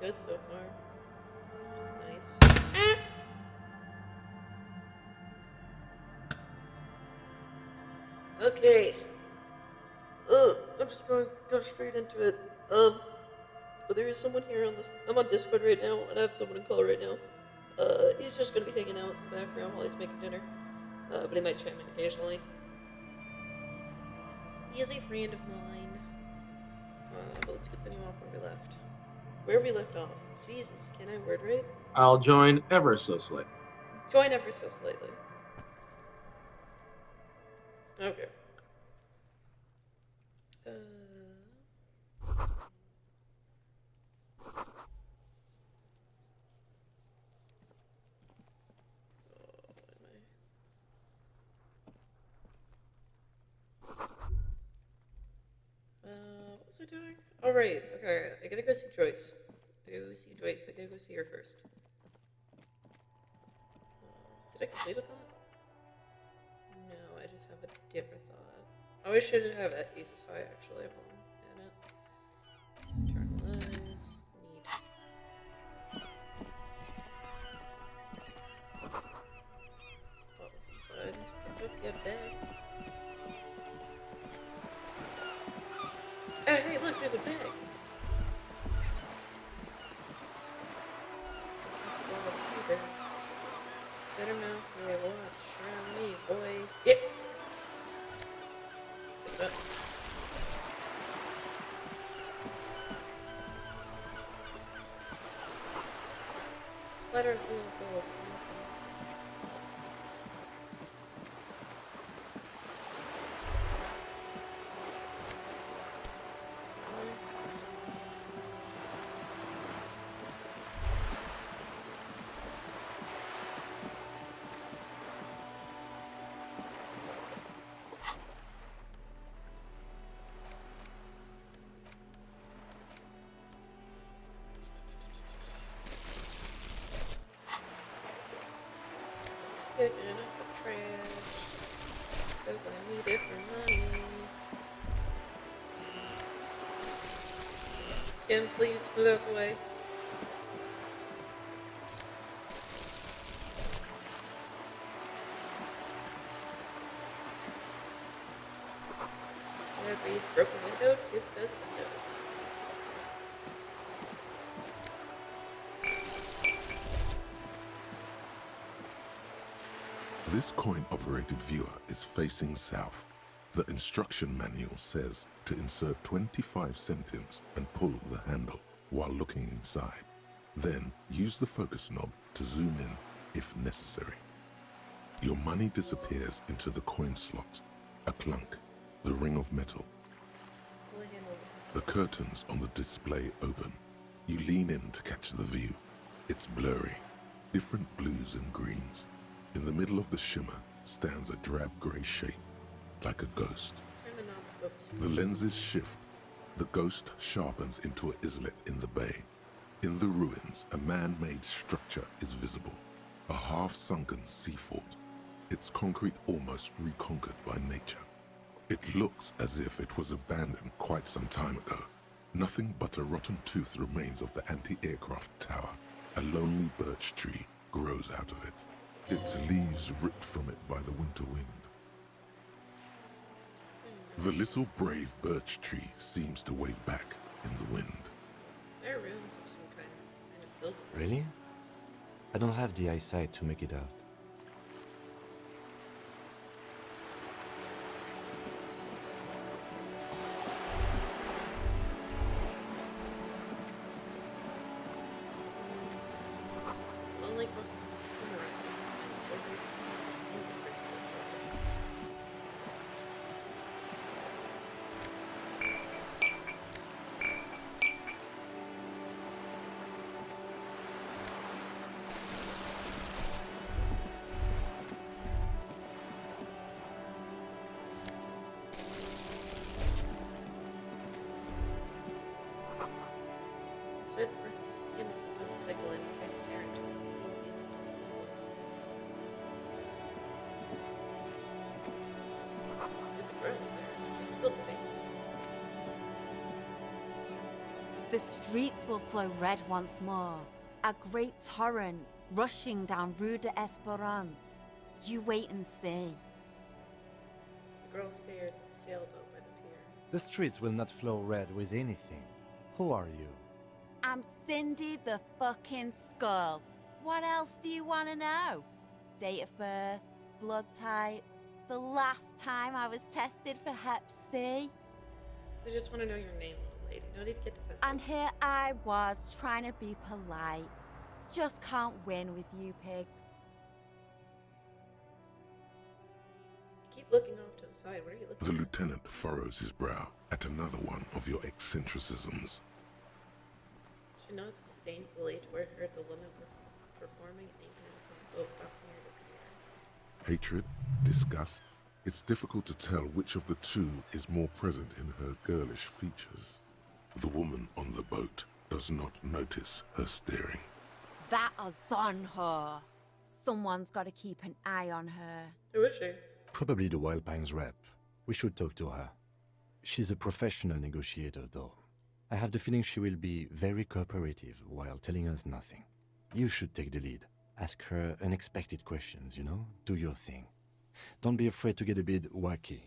Good so far. Which is nice. Okay. I'm just going to go straight into it. But there is someone here on this. I'm on Discord right now, and I have someone in call right now. He's just gonna be hanging out in the background while he's making dinner. But he might chime in occasionally. He is a friend of mine. But let's continue off where we left. Where we left off. Jesus, can I word right? I'll join ever so slightly. Join ever so slightly. Okay. Uh, what was I doing? All right. Okay. I gotta go see Joyce. I gotta go see Joyce. I gotta go see her first. Did I complete a thought? No, I just have a different thought. Oh, I should have Aces High actually. Hold on. Eternal Eyes. Neat. Bottles inside. Pick up your bag. Hey, look, there's a bag. Better mouth your watch around me, boy. Yeah. Take that. Splatter of blue holes. Picking up the trash, cause I need it for money. Kim, please move out the way. Yeah, it reads broken window, tip does window. This coin-operated viewer is facing south. The instruction manual says to insert 25 centimes and pull the handle while looking inside. Then use the focus knob to zoom in if necessary. Your money disappears into the coin slot. A clunk, the ring of metal. The curtains on the display open. You lean in to catch the view. It's blurry, different blues and greens. In the middle of the shimmer stands a drab grey shape, like a ghost. The lenses shift. The ghost sharpens into an islet in the bay. In the ruins, a man-made structure is visible, a half-sunken sea fort, its concrete almost reconquered by nature. It looks as if it was abandoned quite some time ago. Nothing but a rotten tooth remains of the anti-aircraft tower. A lonely birch tree grows out of it, its leaves ripped from it by the winter wind. The little brave birch tree seems to wave back in the wind. There are ruins of some kind of building. Really? I don't have the eyesight to make it out. The streets will flow red once more. A great torrent rushing down Rue d'Esperance. You wait and see. The girl stares at the sailboat by the pier. The streets will not flow red with anything. Who are you? I'm Cindy the fucking Skull. What else do you want to know? Date of birth, blood type, the last time I was tested for Hep C. I just want to know your name, little lady. No need to get defensive. And here I was trying to be polite. Just can't win with you pigs. Keep looking off to the side. What are you looking The at? lieutenant furrows his brow at another one of your eccentricisms. She nods disdainfully toward her, the woman performing a hymns on the boat dock near the pier. Hatred, disgust. It's difficult to tell which of the two is more present in her girlish features. The woman on the boat does not notice her staring. That is on her. Someone's got to keep an eye on her. Who is she? Probably the Wild Pines rep. We should talk to her. She's a professional negotiator, though. I have the feeling she will be very cooperative while telling us nothing. You should take the lead. Ask her unexpected questions, you know? Do your thing. Don't be afraid to get a bit wacky.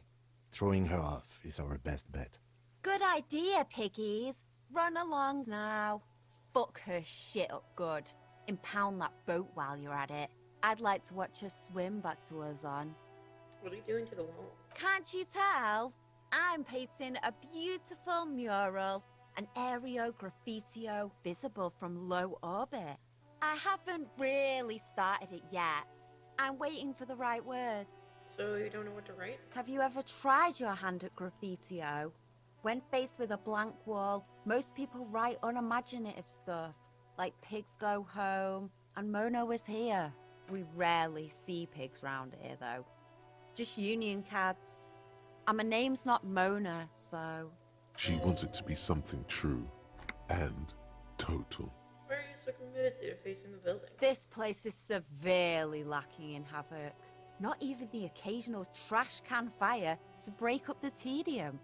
Throwing her off is our best bet. Good idea, piggies. Run along now. Fuck her shit up good. Impound that boat while you're at it. I'd like to watch her swim back to us on. What are you doing to the wall? Can't you tell? I'm painting a beautiful mural, an aereo graffitio visible from low orbit. I haven't really started it yet. I'm waiting for the right words. So you don't know what to write? Have you ever tried your hand at graffitio? When faced with a blank wall, most people write unimaginative stuff, like pigs go home and Mona was here. We rarely see pigs round here, though. Just union cads. And my name's not Mona, so... She wants it to be something true and total. Why are you so committed to facing the building? This place is severely lacking in havoc. Not even the occasional trash can fire to break up the tedium.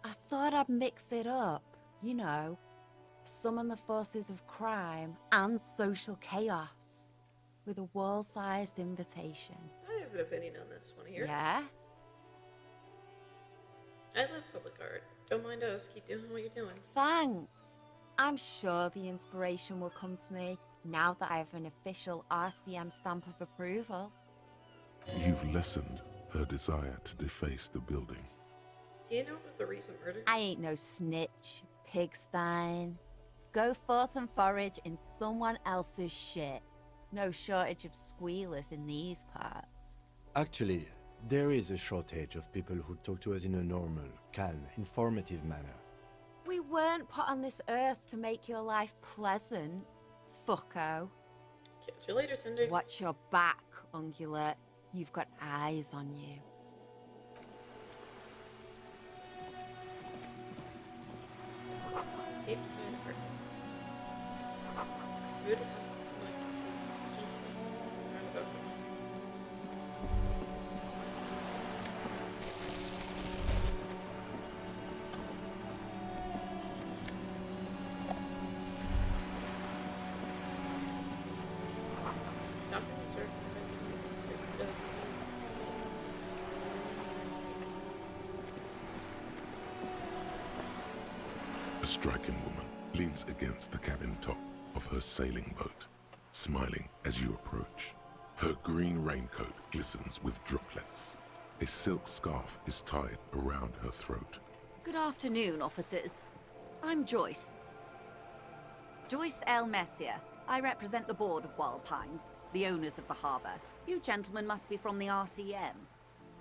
I thought I'd mix it up, you know, summon the forces of crime and social chaos with a wall-sized invitation. I have an opinion on this one here. Yeah? I love public art. Don't mind us. Keep doing what you're doing. Thanks. I'm sure the inspiration will come to me now that I have an official RCM stamp of approval. You've lessened her desire to deface the building. Do you know about the recent murder? I ain't no snitch, pigstein. Go forth and forage in someone else's shit. No shortage of squealers in these parts. Actually, there is a shortage of people who talk to us in a normal, calm, informative manner. We weren't put on this earth to make your life pleasant, fucko. Catch you later, Cinder. Watch your back, ungulate. You've got eyes on you. Cape Side Apartments. Buddhism. Like, East Roundabout. Top of the A striking woman leans against the cabin top of her sailing boat, smiling as you approach. Her green raincoat glistens with droplets. A silk scarf is tied around her throat. Good afternoon, officers. I'm Joyce. Joyce L. Messier. I represent the board of Wild Pines, the owners of the harbor. You gentlemen must be from the RCM.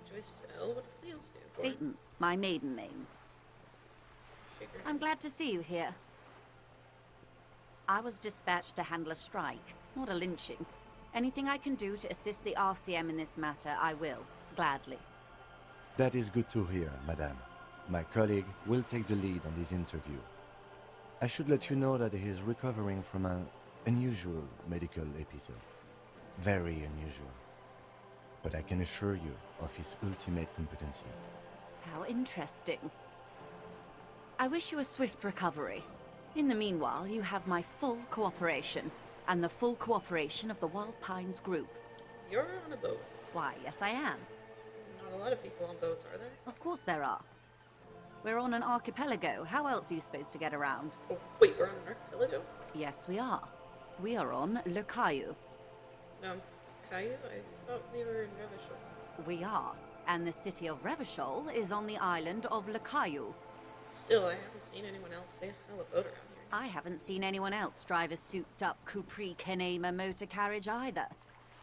Joyce L. What does the L stand for? Dayton, my maiden name. Shake her I'm hand. glad to see you here. I was dispatched to handle a strike, not a lynching. Anything I can do to assist the RCM in this matter, I will, gladly. That is good to hear, madame. My colleague will take the lead on this interview. I should let you know that he is recovering from an unusual medical episode. Very unusual. But I can assure you of his ultimate competency. How interesting. I wish you a swift recovery. In the meanwhile, you have my full cooperation, and the full cooperation of the Wild Pines group. You're on a boat. Why, yes I am. Not a lot of people on boats, are there? Of course there are. We're on an archipelago. How else are you supposed to get around? Oh, wait, we're on an archipelago? Yes, we are. We are on Le Caillou. Caillou? I thought we were in Revachol. We are. And the city of Revachol is on the island of Le Caillou. Still, I haven't seen anyone else sail a boat around here. I haven't seen anyone else drive a souped-up Capri Kenema motor carriage either.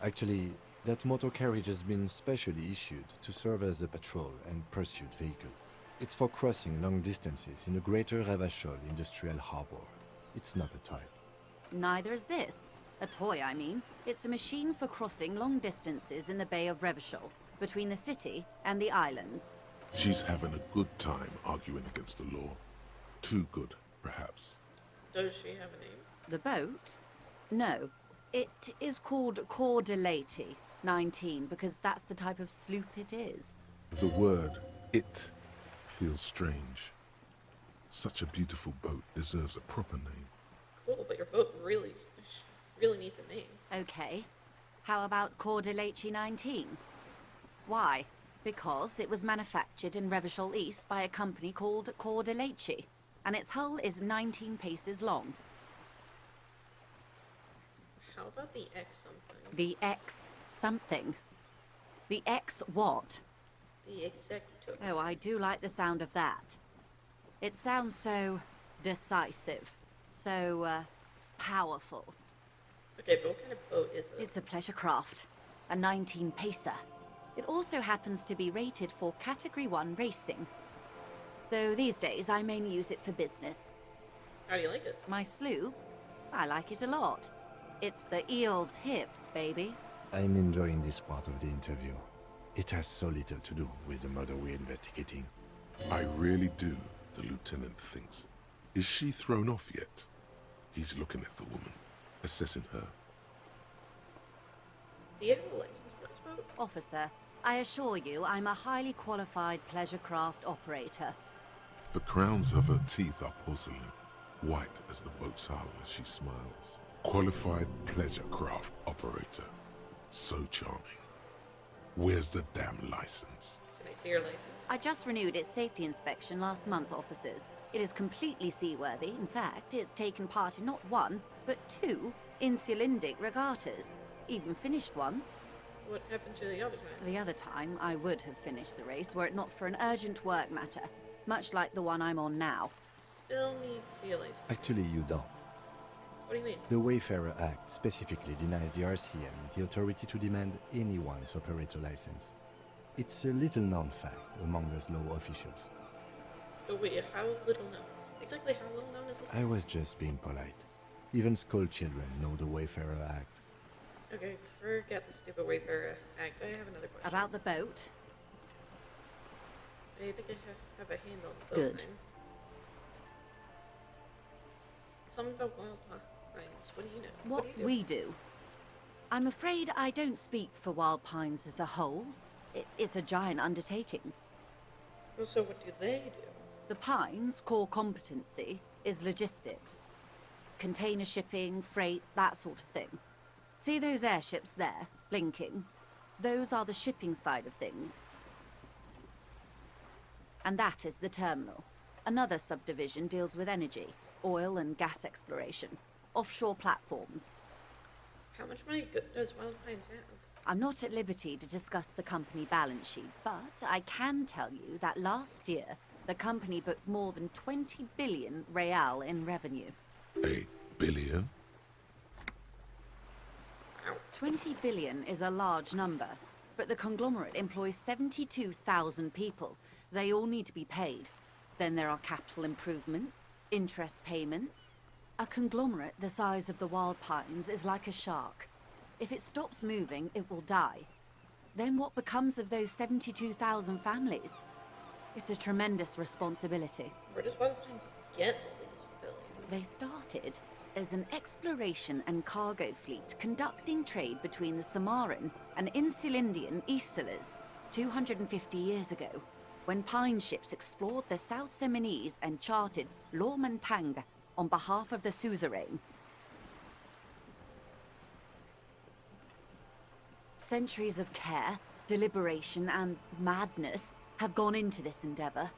Actually, that motor carriage has been specially issued to serve as a patrol and pursuit vehicle. It's for crossing long distances in the greater Revachol industrial harbor. It's not a toy. Neither is this. A toy, I mean. It's a machine for crossing long distances in the Bay of Revachol, between the city and the islands. She's having a good time arguing against the law. Too good, perhaps. Does she have a name? The boat? No. It is called Cordelati 19 because that's the type of sloop it is. The word "it" feels strange. Such a beautiful boat deserves a proper name. Cool, but your boat really needs a name. Okay. How about Cordelati 19? Why? Because it was manufactured in Revachol East by a company called Cordelati, and its hull is 19 paces long. How about the X something? The X something. The X what? The executive. Oh, I do like the sound of that. It sounds so decisive, so powerful. Okay, but what kind of boat is it? It's a pleasure craft, a 19-pacer. It also happens to be rated for Category 1 racing. Though these days I mainly use it for business. How do you like it? My sloop? I like it a lot. It's the eel's hips, baby. I'm enjoying this part of the interview. It has so little to do with the murder we're investigating. I really do, the lieutenant thinks. Is she thrown off yet? He's looking at the woman, assessing her. Do you have a license for this boat? Officer, I assure you I'm a highly qualified pleasure craft operator. The crowns of her teeth are porcelain, white as the boat's hull as she smiles. Qualified pleasure craft operator. So charming. Where's the damn license? Can I see your license? I just renewed its safety inspection last month, officers. It is completely seaworthy. In fact, it's taken part in not one, but 2 insulindic regattas. Even finished once. What happened to the other time? The other time, I would have finished the race were it not for an urgent work matter, much like the one I'm on now. Still need to see a license. Actually, you don't. What do you mean? The Wayfarer Act specifically denies the RCM the authority to demand anyone's operator license. It's a little-known fact among us law officials. Oh wait, how little known? Exactly how little known is this? I was just being polite. Even school children know the Wayfarer Act. Okay, forget the stupid Wayfarer Act. I have another question. About the boat? I think I have a handle on the boat. Good. Line. Tell me about Wild Pines. What do you know? What do you do? we do. I'm afraid I don't speak for Wild Pines as a whole. It's a giant undertaking. So what do they do? The Pines' core competency is logistics. Container shipping, freight, that sort of thing. See those airships there, blinking? Those are the shipping side of things. And that is the terminal. Another subdivision deals with energy, oil and gas exploration, offshore platforms. How much money does Wild Pines have? I'm not at liberty to discuss the company balance sheet, but I can tell you that last year, the company booked more than 20 billion real in revenue. A billion? 20 billion is a large number, but the conglomerate employs 72,000 people. They all need to be paid. Then there are capital improvements, interest payments. A conglomerate the size of the Wild Pines is like a shark. If it stops moving, it will die. Then what becomes of those 72,000 families? It's a tremendous responsibility. Where does Wild Pines get all these billions? They started as an exploration and cargo fleet conducting trade between the Samaran and Insulindian Isolas 250 years ago. when Pine ships explored the South Seminese and charted Lormantang on behalf of the suzerain. Centuries of care, deliberation, and madness have gone into this endeavor.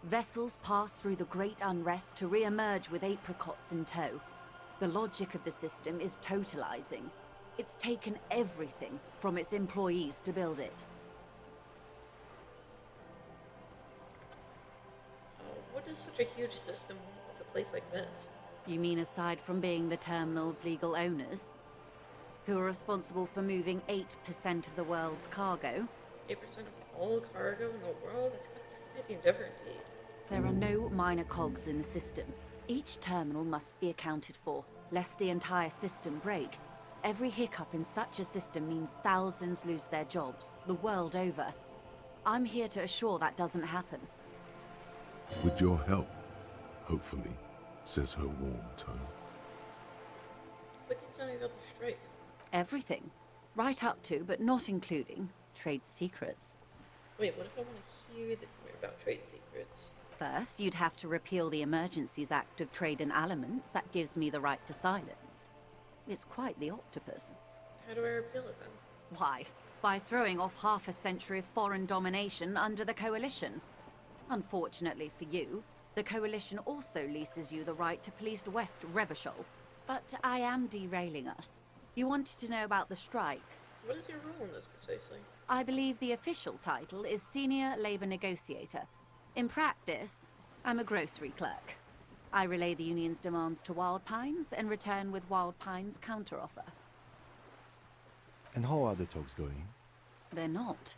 Vessels pass through the great unrest to re-emerge with apricots in tow. The logic of the system is totalizing. It's taken everything from its employees to build it. What is such a huge system with a place like this? You mean aside from being the terminal's legal owners? Who are responsible for moving 8% of the world's cargo? 8% of all cargo in the world? That's quite the endeavor indeed. There are no minor cogs in the system. Each terminal must be accounted for, lest the entire system break. Every hiccup in such a system means thousands lose their jobs, the world over. I'm here to assure that doesn't happen. With your help, hopefully, says her warm tone. What can you tell me about the strike? Everything. Right up to, but not including, trade secrets. Wait, what if I want to hear about trade secrets? First, you'd have to repeal the Emergencies Act of Trade in Aliments that gives me the right to silence. It's quite the octopus. How do I repeal it then? Why? By throwing off half a century of foreign domination under the Coalition. Unfortunately for you, the Coalition also leases you the right to police West Revachol. But I am derailing us. You wanted to know about the strike. What is your role in this precisely? I believe the official title is Senior Labor Negotiator. In practice, I'm a grocery clerk. I relay the union's demands to Wild Pines and return with Wild Pines' counteroffer. And how are the talks going? They're not.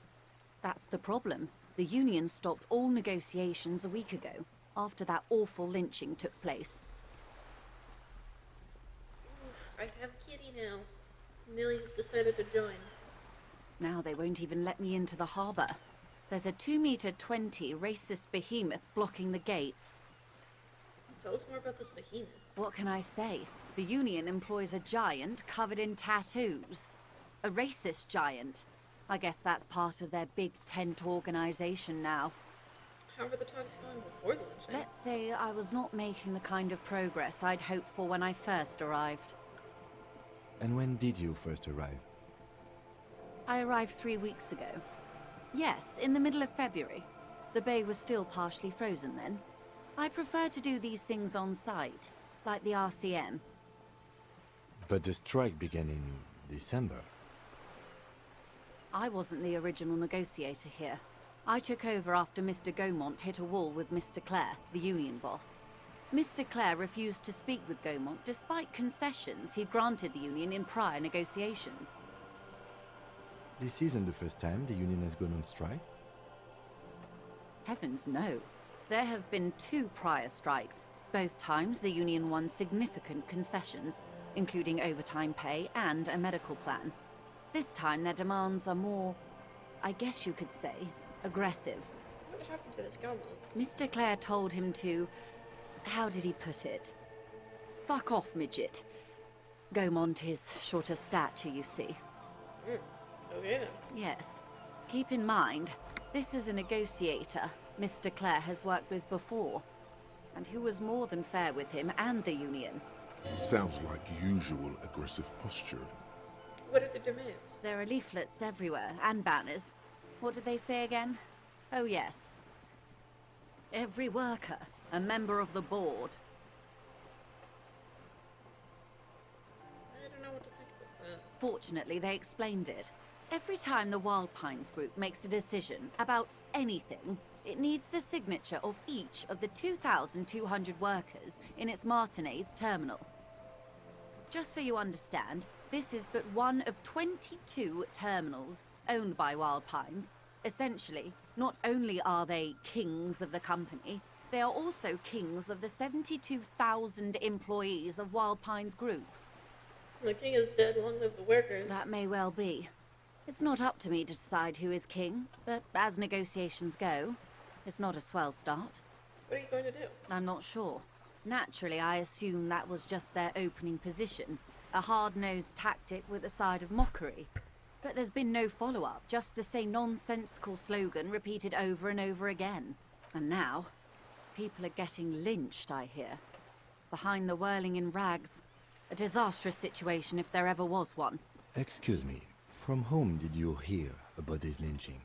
That's the problem. The union stopped all negotiations a week ago, after that awful lynching took place. I have Kitty now. Millie's decided to join. Now they won't even let me into the harbor. There's a 2-meter-20 racist behemoth blocking the gates. Tell us more about this behemoth. What can I say? The union employs a giant covered in tattoos. A racist giant. I guess that's part of their big tent organization now. How were the talks going before the lynching? Let's say I was not making the kind of progress I'd hoped for when I first arrived. And when did you first arrive? I arrived 3 weeks ago. Yes, in the middle of February. The bay was still partially frozen then. I prefer to do these things on site, like the RCM. But the strike began in December. I wasn't the original negotiator here. I took over after Mr. Gaumont hit a wall with Mr. Clare, the union boss. Mr. Clare refused to speak with Gaumont despite concessions he'd granted the union in prior negotiations. This isn't the first time the union has gone on strike. Heavens no. There have been 2 prior strikes. Both times the union won significant concessions, including overtime pay and a medical plan. This time their demands are more, I guess you could say, aggressive. What happened to this Gaumont? Mr. Clare told him to... how did he put it? Fuck off, midget. Gaumont is short of stature, you see. Okay then. Yes. Keep in mind, this is a negotiator Mr. Clare has worked with before, and who was more than fair with him and the union. Sounds like usual aggressive posturing. What are the demands? There are leaflets everywhere, and banners. What did they say again? Oh yes. Every worker, a member of the board. I don't know what to think about that. Fortunately, they explained it. Every time the Wild Pines group makes a decision about anything, it needs the signature of each of the 2,200 workers in its Martinez terminal. Just so you understand, this is but one of 22 terminals owned by Wild Pines. Essentially, not only are they kings of the company, they are also kings of the 72,000 employees of Wild Pines Group. The king is dead, long live the workers. That may well be. It's not up to me to decide who is king, but as negotiations go, it's not a swell start. What are you going to do? I'm not sure. Naturally, I assume that was just their opening position, a hard-nosed tactic with a side of mockery. But there's been no follow-up, just the same nonsensical slogan repeated over and over again. And now, people are getting lynched, I hear. Behind the whirling in rags. A disastrous situation if there ever was one. Excuse me, from whom did you hear about this lynching?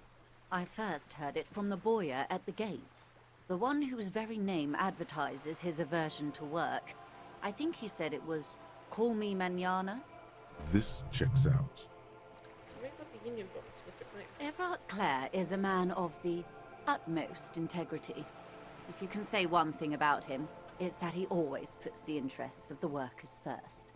I first heard it from the boyer at the gates. The one whose very name advertises his aversion to work. I think he said it was, "Call me mañana." This checks out. Tell me about the union boss, Mr. Clare. Everard Clare is a man of the utmost integrity. If you can say one thing about him, it's that he always puts the interests of the workers first.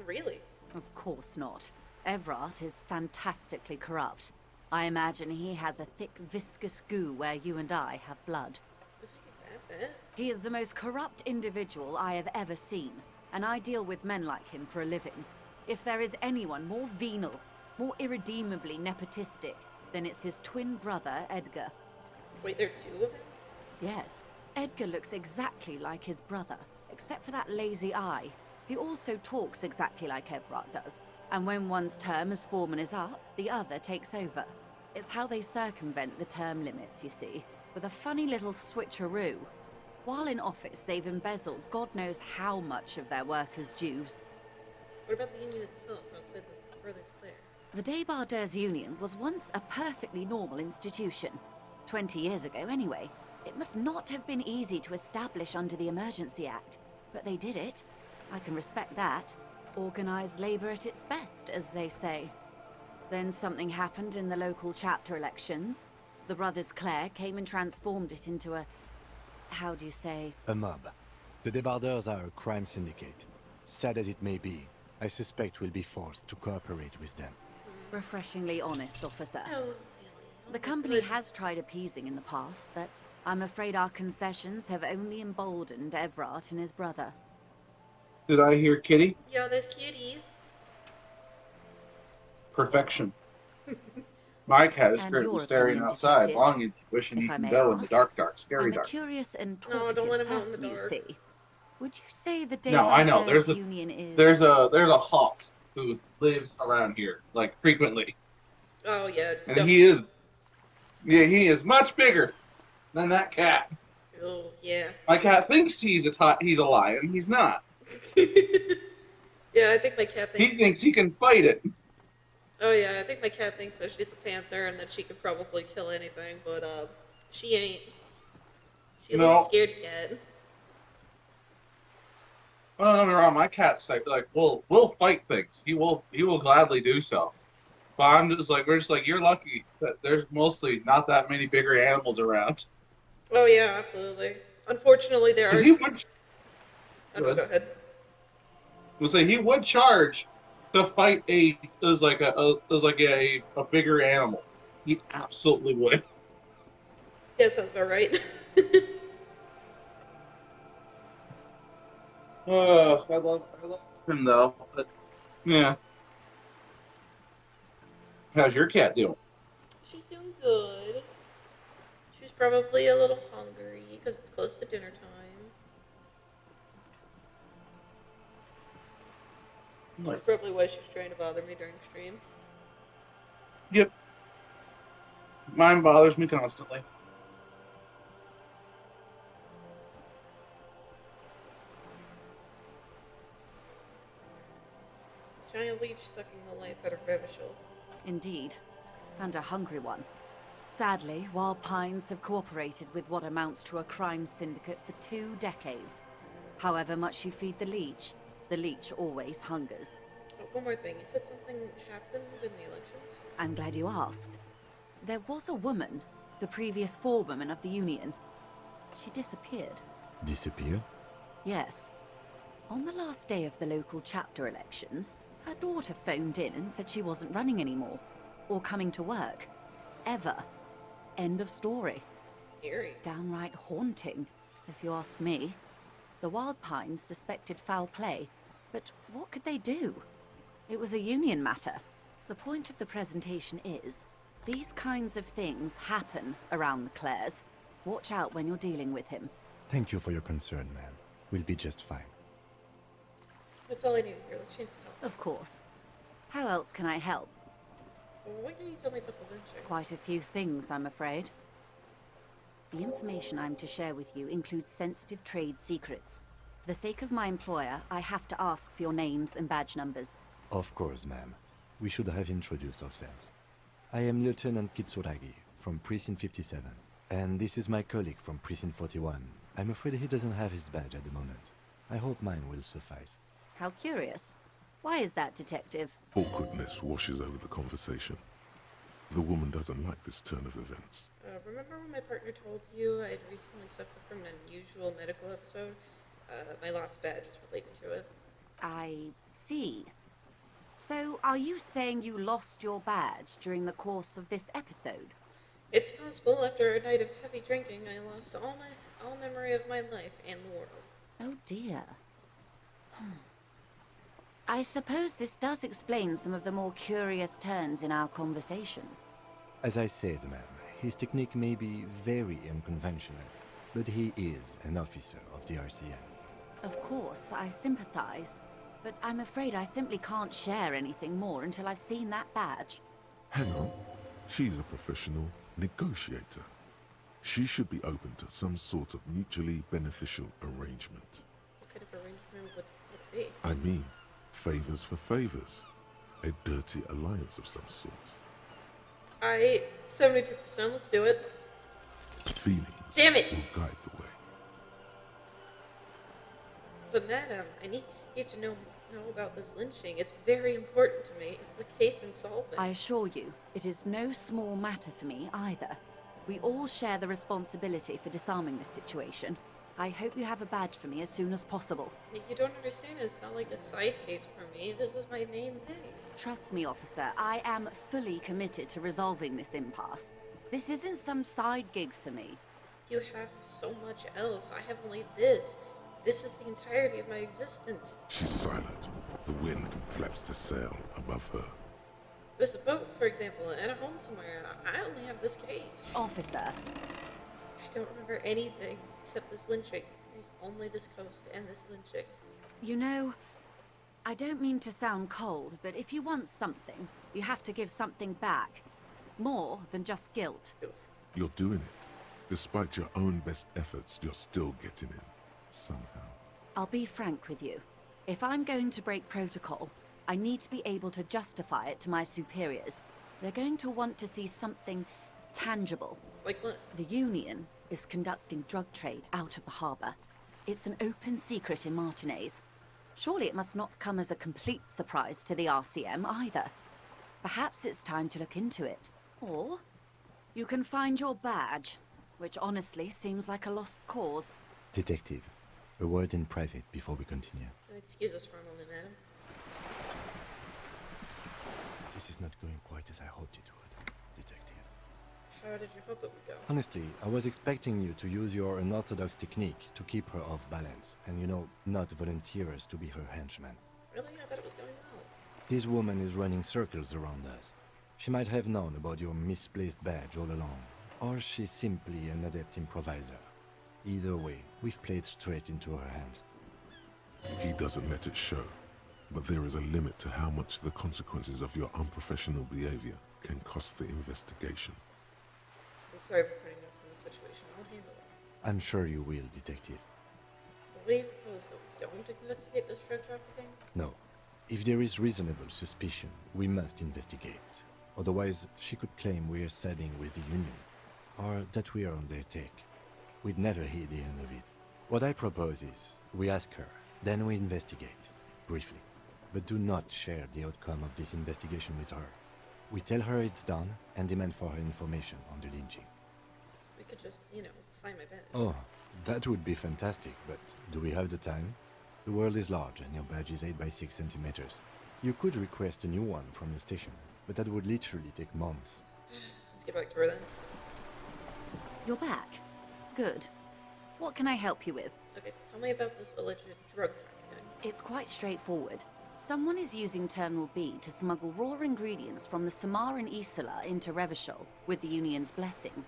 Really? Of course not. Everard is fantastically corrupt. I imagine he has a thick, viscous goo where you and I have blood. Is he that bad? He is the most corrupt individual I have ever seen, and I deal with men like him for a living. If there is anyone more venal, more irredeemably nepotistic, then it's his twin brother, Edgar. Wait, there are two of them? Yes, Edgar looks exactly like his brother, except for that lazy eye. He also talks exactly like Everard does, and when one's term as foreman is up, the other takes over. It's how they circumvent the term limits, you see, with a funny little switcheroo. While in office, they've embezzled God knows how much of their workers' dues. What about the union itself outside the Brothers Clare? The Débardeurs Union was once a perfectly normal institution. 20 years ago, anyway. It must not have been easy to establish under the Emergency Act, but they did it. I can respect that. Organized labor at its best, as they say. Then something happened in the local chapter elections. The Brothers Clare came and transformed it into a... how do you say? A mob. The Débardeurs are a crime syndicate. Sad as it may be, I suspect we'll be forced to cooperate with them. Refreshingly honest, officer. Oh, really? The company has tried appeasing in the past, but I'm afraid our concessions have only emboldened Everard and his brother. Did I hear kitty? Yo, there's Kitty. Perfection. My cat is And currently your staring opinion, outside, detective, longing, wishing if he I can may go in the ask? dark, dark, scary I'm a dark. curious and No, don't talkative let him out in the person, you dark. see. Would you say the No, I know. Débardeurs Union is... There's a hawk who lives around here, like frequently, Oh, yeah. and he is much bigger than that cat. Oh, yeah. My cat thinks he's a lion. He's not. Yeah, I think my cat He thinks... thinks he can fight it. Oh, yeah, I think my cat thinks that she's a panther and that she can probably kill anything, but, she ain't. She's a No. little scaredy cat. Well, don't get me wrong. My cat's like, we'll fight things. He will gladly do so. But I'm just like, we're just like, you're lucky that there's mostly not that many bigger animals around. Oh, yeah, absolutely. Unfortunately, there are... Because he would, Oh, no, go ahead. we'll say he would charge to fight a bigger animal. He absolutely would. Yeah, sounds about right. I love him though. But yeah. How's your cat doing? She's doing good. She's probably a little hungry because it's close to dinner time. Nice. That's probably why she's trying to bother me during stream. Yep. Mine bothers me constantly. Giant leech sucking the life out of Revachel. Indeed, and a hungry one. Sadly, Wild Pines have cooperated with what amounts to a crime syndicate for 2 decades. However much you feed the leech always hungers. Oh, one more thing. You said something happened in the elections? I'm glad you asked. There was a woman, the previous forewoman of the Union. She disappeared. Disappeared? Yes. On the last day of the local chapter elections, her daughter phoned in and said she wasn't running anymore, or coming to work. Ever. End of story. Eerie. Downright haunting, if you ask me. The Wild Pines suspected foul play, but what could they do? It was a union matter. The point of the presentation is, these kinds of things happen around the Clares. Watch out when you're dealing with him. Thank you for your concern, ma'am. We'll be just fine. That's all I need to hear. Let's change the topic. Of course. How else can I help? What can you tell me about the lynching? Quite a few things, I'm afraid. The information I'm to share with you includes sensitive trade secrets. For the sake of my employer, I have to ask for your names and badge numbers. Of course, ma'am. We should have introduced ourselves. I am Lieutenant Kitsuragi from Precinct 57, and this is my colleague from Precinct 41. I'm afraid he doesn't have his badge at the moment. I hope mine will suffice. How curious. Why is that, Detective? Awkwardness washes over the conversation. The woman doesn't like this turn of events. Remember when my partner told you I'd recently suffered from an unusual medical episode? My lost badge is related to it. I see. So, are you saying you lost your badge during the course of this episode? It's possible after a night of heavy drinking, I lost all memory of my life and the world. Oh dear. I suppose this does explain some of the more curious turns in our conversation. As I said, ma'am, his technique may be very unconventional, but he is an officer of the RCM. Of course, I sympathize, but I'm afraid I simply can't share anything more until I've seen that badge. Hang on. She's a professional negotiator. She should be open to some sort of mutually beneficial arrangement. What kind of arrangement would it be? I mean, favors for favors. A dirty alliance of some sort. 72%, let's do it. Feelings Damn it! will guide the way. But madam, I need you to know about this lynching. It's very important to me. It's the case I'm solving. I assure you, it is no small matter for me either. We all share the responsibility for disarming this situation. I hope you have a badge for me as soon as possible. You don't understand. It's not like a side case for me. This is my main thing. Trust me, officer, I am fully committed to resolving this impasse. This isn't some side gig for me. You have so much else. I have only this. This is the entirety of my existence. She's silent. The wind flaps the sail above her. This boat, for example, at a home somewhere. I only have this case. Officer, I don't remember anything except this lynching. There's only this coast and this lynching. you know, I don't mean to sound cold, but if you want something, you have to give something back. More than just guilt. You're doing it. Despite your own best efforts, you're still getting in. Somehow. I'll be frank with you. If I'm going to break protocol, I need to be able to justify it to my superiors. They're going to want to see something tangible. Like what? The Union is conducting drug trade out of the harbor. It's an open secret in Martinez. Surely it must not come as a complete surprise to the RCM either. Perhaps it's time to look into it. Or you can find your badge, which honestly seems like a lost cause. Detective, a word in private before we continue. Excuse us for a moment, madam. This is not going quite as I hoped it would, Detective. How did you hope it would go? Honestly, I was expecting you to use your unorthodox technique to keep her off balance, and not volunteer us to be her henchman. Really? I thought it was going well. This woman is running circles around us. She might have known about your misplaced badge all along, or she's simply an adept improviser. Either way, we've played straight into her hands. He doesn't let it show, but there is a limit to how much the consequences of your unprofessional behavior can cost the investigation. I'm sorry for putting us in this situation. I'll handle it. I'm sure you will, Detective. What do you propose, that we don't investigate this drug trafficking? No. If there is reasonable suspicion, we must investigate. Otherwise, she could claim we're siding with the Union, or that we are on their take. We'd never hear the end of it. What I propose is, we ask her, then we investigate, briefly. But do not share the outcome of this investigation with her. We tell her it's done, and demand for her information on the lynching. We could just, find my badge. Oh, that would be fantastic, but do we have the time? The world is large, and your badge is 8 by 6 centimeters. You could request a new one from your station, but that would literally take months. Let's get back to her then. You're back. Good. What can I help you with? Okay, tell me about this alleged drug trafficking. It's quite straightforward. Someone is using Terminal B to smuggle raw ingredients from the Samar and Isola into Revachol with the Union's blessing.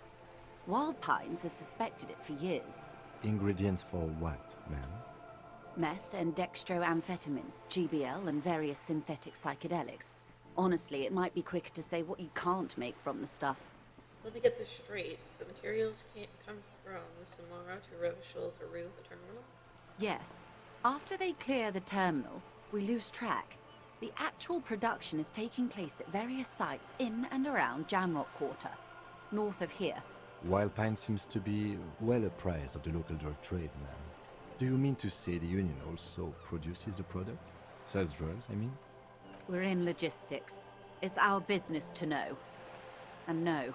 Wild Pines has suspected it for years. Ingredients for what, ma'am? Meth and dextroamphetamine, GBL and various synthetic psychedelics. Honestly, it might be quicker to say what you can't make from the stuff. Let me get this straight. The materials can't come from Samara to Revachol through the terminal? Yes. After they clear the terminal, we lose track. The actual production is taking place at various sites in and around Jamrock Quarter, north of here. Wild Pine seems to be well apprised of the local drug trade, man. Do you mean to say the Union also produces the product? Sells drugs, I mean? We're in logistics. It's our business to know. And no.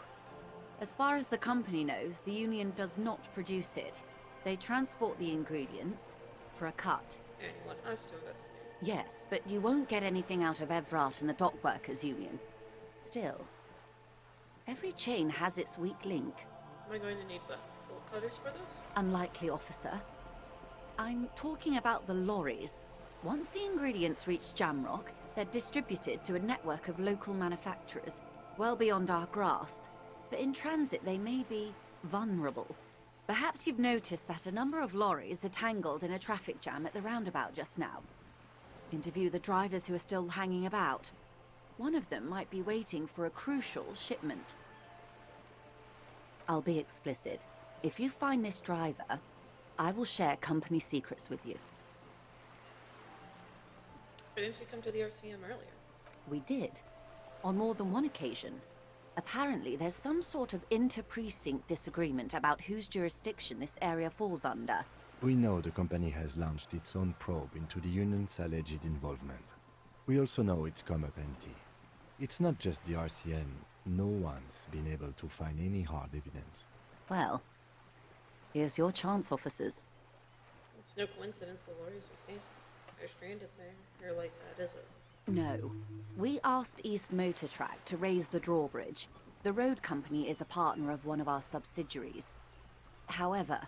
As far as the company knows, the Union does not produce it. They transport the ingredients for a cut. And you want us to investigate? Yes, but you won't get anything out of Evrart and the Dock Workers Union. Still, every chain has its weak link. Am I going to need what? Bolt cutters for this? Unlikely, officer. I'm talking about the lorries. Once the ingredients reach Jamrock, they're distributed to a network of local manufacturers, well beyond our grasp. But in transit, they may be vulnerable. Perhaps you've noticed that a number of lorries are tangled in a traffic jam at the roundabout just now. Interview the drivers who are still hanging about. One of them might be waiting for a crucial shipment. I'll be explicit. If you find this driver, I will share company secrets with you. Why didn't you come to the RCM earlier? We did. On more than one occasion. Apparently, there's some sort of inter-precinct disagreement about whose jurisdiction this area falls under. We know the company has launched its own probe into the Union's alleged involvement. We also know it's come up empty. It's not just the RCM. No one's been able to find any hard evidence. Well, here's your chance, officers. It's no coincidence the lorries are stranded there. Or like that, is it? No. We asked East Motor Track to raise the drawbridge. The road company is a partner of one of our subsidiaries. However,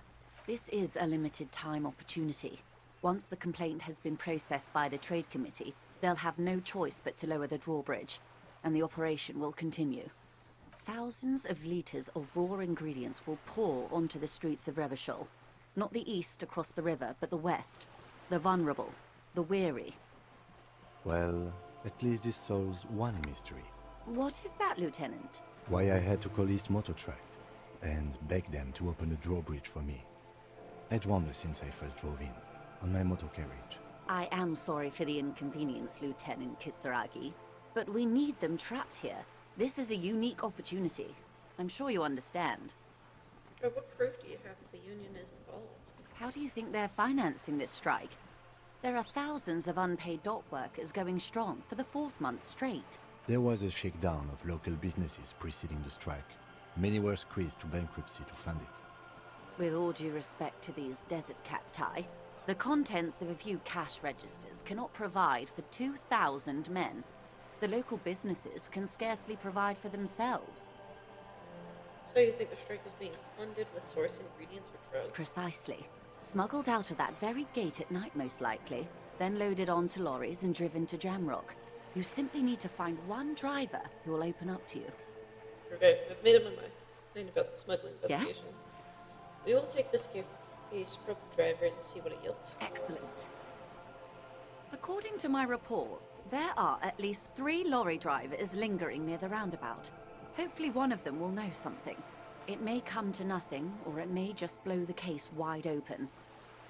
this is a limited time opportunity. Once the complaint has been processed by the Trade Committee, they'll have no choice but to lower the drawbridge, and the operation will continue. Thousands of liters of raw ingredients will pour onto the streets of Revachol. Not the east across the river, but the west. The vulnerable, the weary. Well, at least this solves one mystery. What is that, Lieutenant? Why I had to call East Motor Track and beg them to open a drawbridge for me. I'd wondered since I first drove in, on my motor carriage. I am sorry for the inconvenience, Lieutenant Kisaragi, but we need them trapped here. This is a unique opportunity. I'm sure you understand. But what proof do you have that the Union is involved? How do you think they're financing this strike? There are thousands of unpaid dock workers going strong for the 4th month straight. There was a shakedown of local businesses preceding the strike. Many were squeezed to bankruptcy to fund it. With all due respect to these desert cacti, the contents of a few cash registers cannot provide for 2,000 men. The local businesses can scarcely provide for themselves. So you think the strike is being funded with source ingredients for drugs? Precisely. Smuggled out of that very gate at night, most likely, then loaded onto lorries and driven to Jamrock. You simply need to find one driver who will open up to you. Okay, I've made up my mind about the smuggling investigation. Yes? We will take this case, probe the drivers, and see what it yields. Excellent. According to my reports, there are at least 3 lorry drivers lingering near the roundabout. Hopefully one of them will know something. It may come to nothing, or it may just blow the case wide open.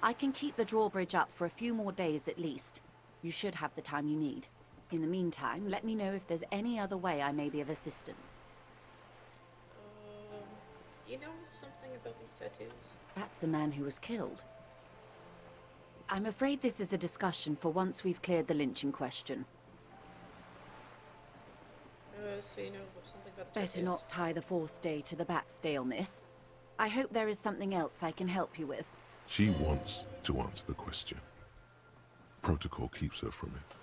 I can keep the drawbridge up for a few more days at least. You should have the time you need. In the meantime, let me know if there's any other way I may be of assistance. Do you know something about these tattoos? That's the man who was killed. I'm afraid this is a discussion for once we've cleared the lynching question. So you know something about the tattoos? Better not tie the 4th day to the bat's day on this. I hope there is something else I can help you with. She wants to answer the question. Protocol keeps her from it.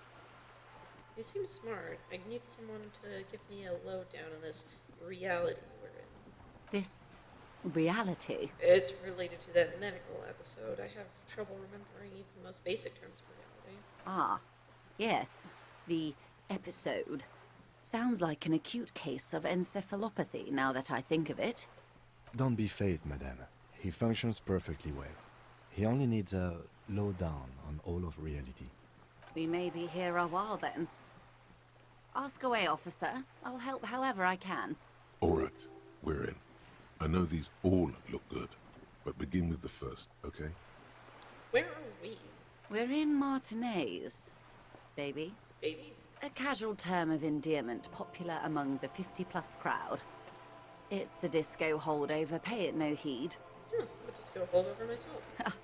You seem smart. I need someone to give me a lowdown on this reality we're in. This reality? It's related to that medical episode. I have trouble remembering even the most basic terms of reality. Ah, yes. The episode. Sounds like an acute case of encephalopathy, now that I think of it. Don't be phased, madame. He functions perfectly well. He only needs a lowdown on all of reality. We may be here a while then. Ask away, officer. I'll help however I can. All right, we're in. I know these all look good, but begin with the first, okay? Where are we? We're in Martinez, baby. Baby? A casual term of endearment popular among the 50-plus crowd. It's a disco holdover, pay it no heed. I'll just go hold over myself.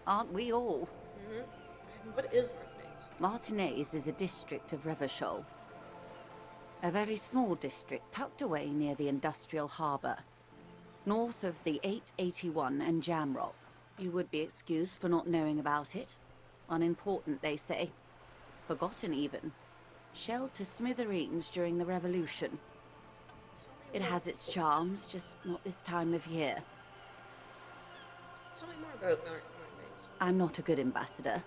Aren't we all? And what is Martinez? Martinez is a district of Revachol. A very small district tucked away near the industrial harbour. North of the 881 and Jamrock. You would be excused for not knowing about it. Unimportant, they say. Forgotten, even. Shelled to smithereens during the Revolution. It has its charms, just not this time of year. Tell me more about Martinez. I'm not a good ambassador.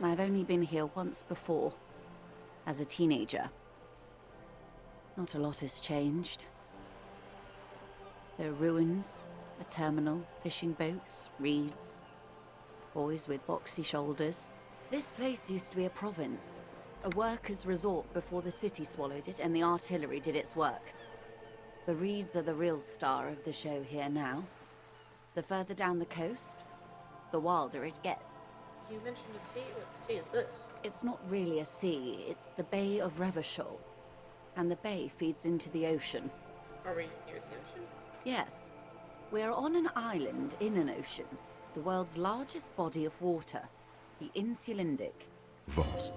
I've only been here once before, as a teenager. Not a lot has changed. There are ruins, a terminal, fishing boats, reeds, boys with boxy shoulders. This place used to be a province, a workers' resort before the city swallowed it and the artillery did its work. The reeds are the real star of the show here now. The further down the coast, the wilder it gets. You mentioned a sea. What sea is this? It's not really a sea, it's the Bay of Revachol. And the bay feeds into the ocean. Are we near the ocean? Yes. We're on an island in an ocean, the world's largest body of water, the Insulindic. Vast,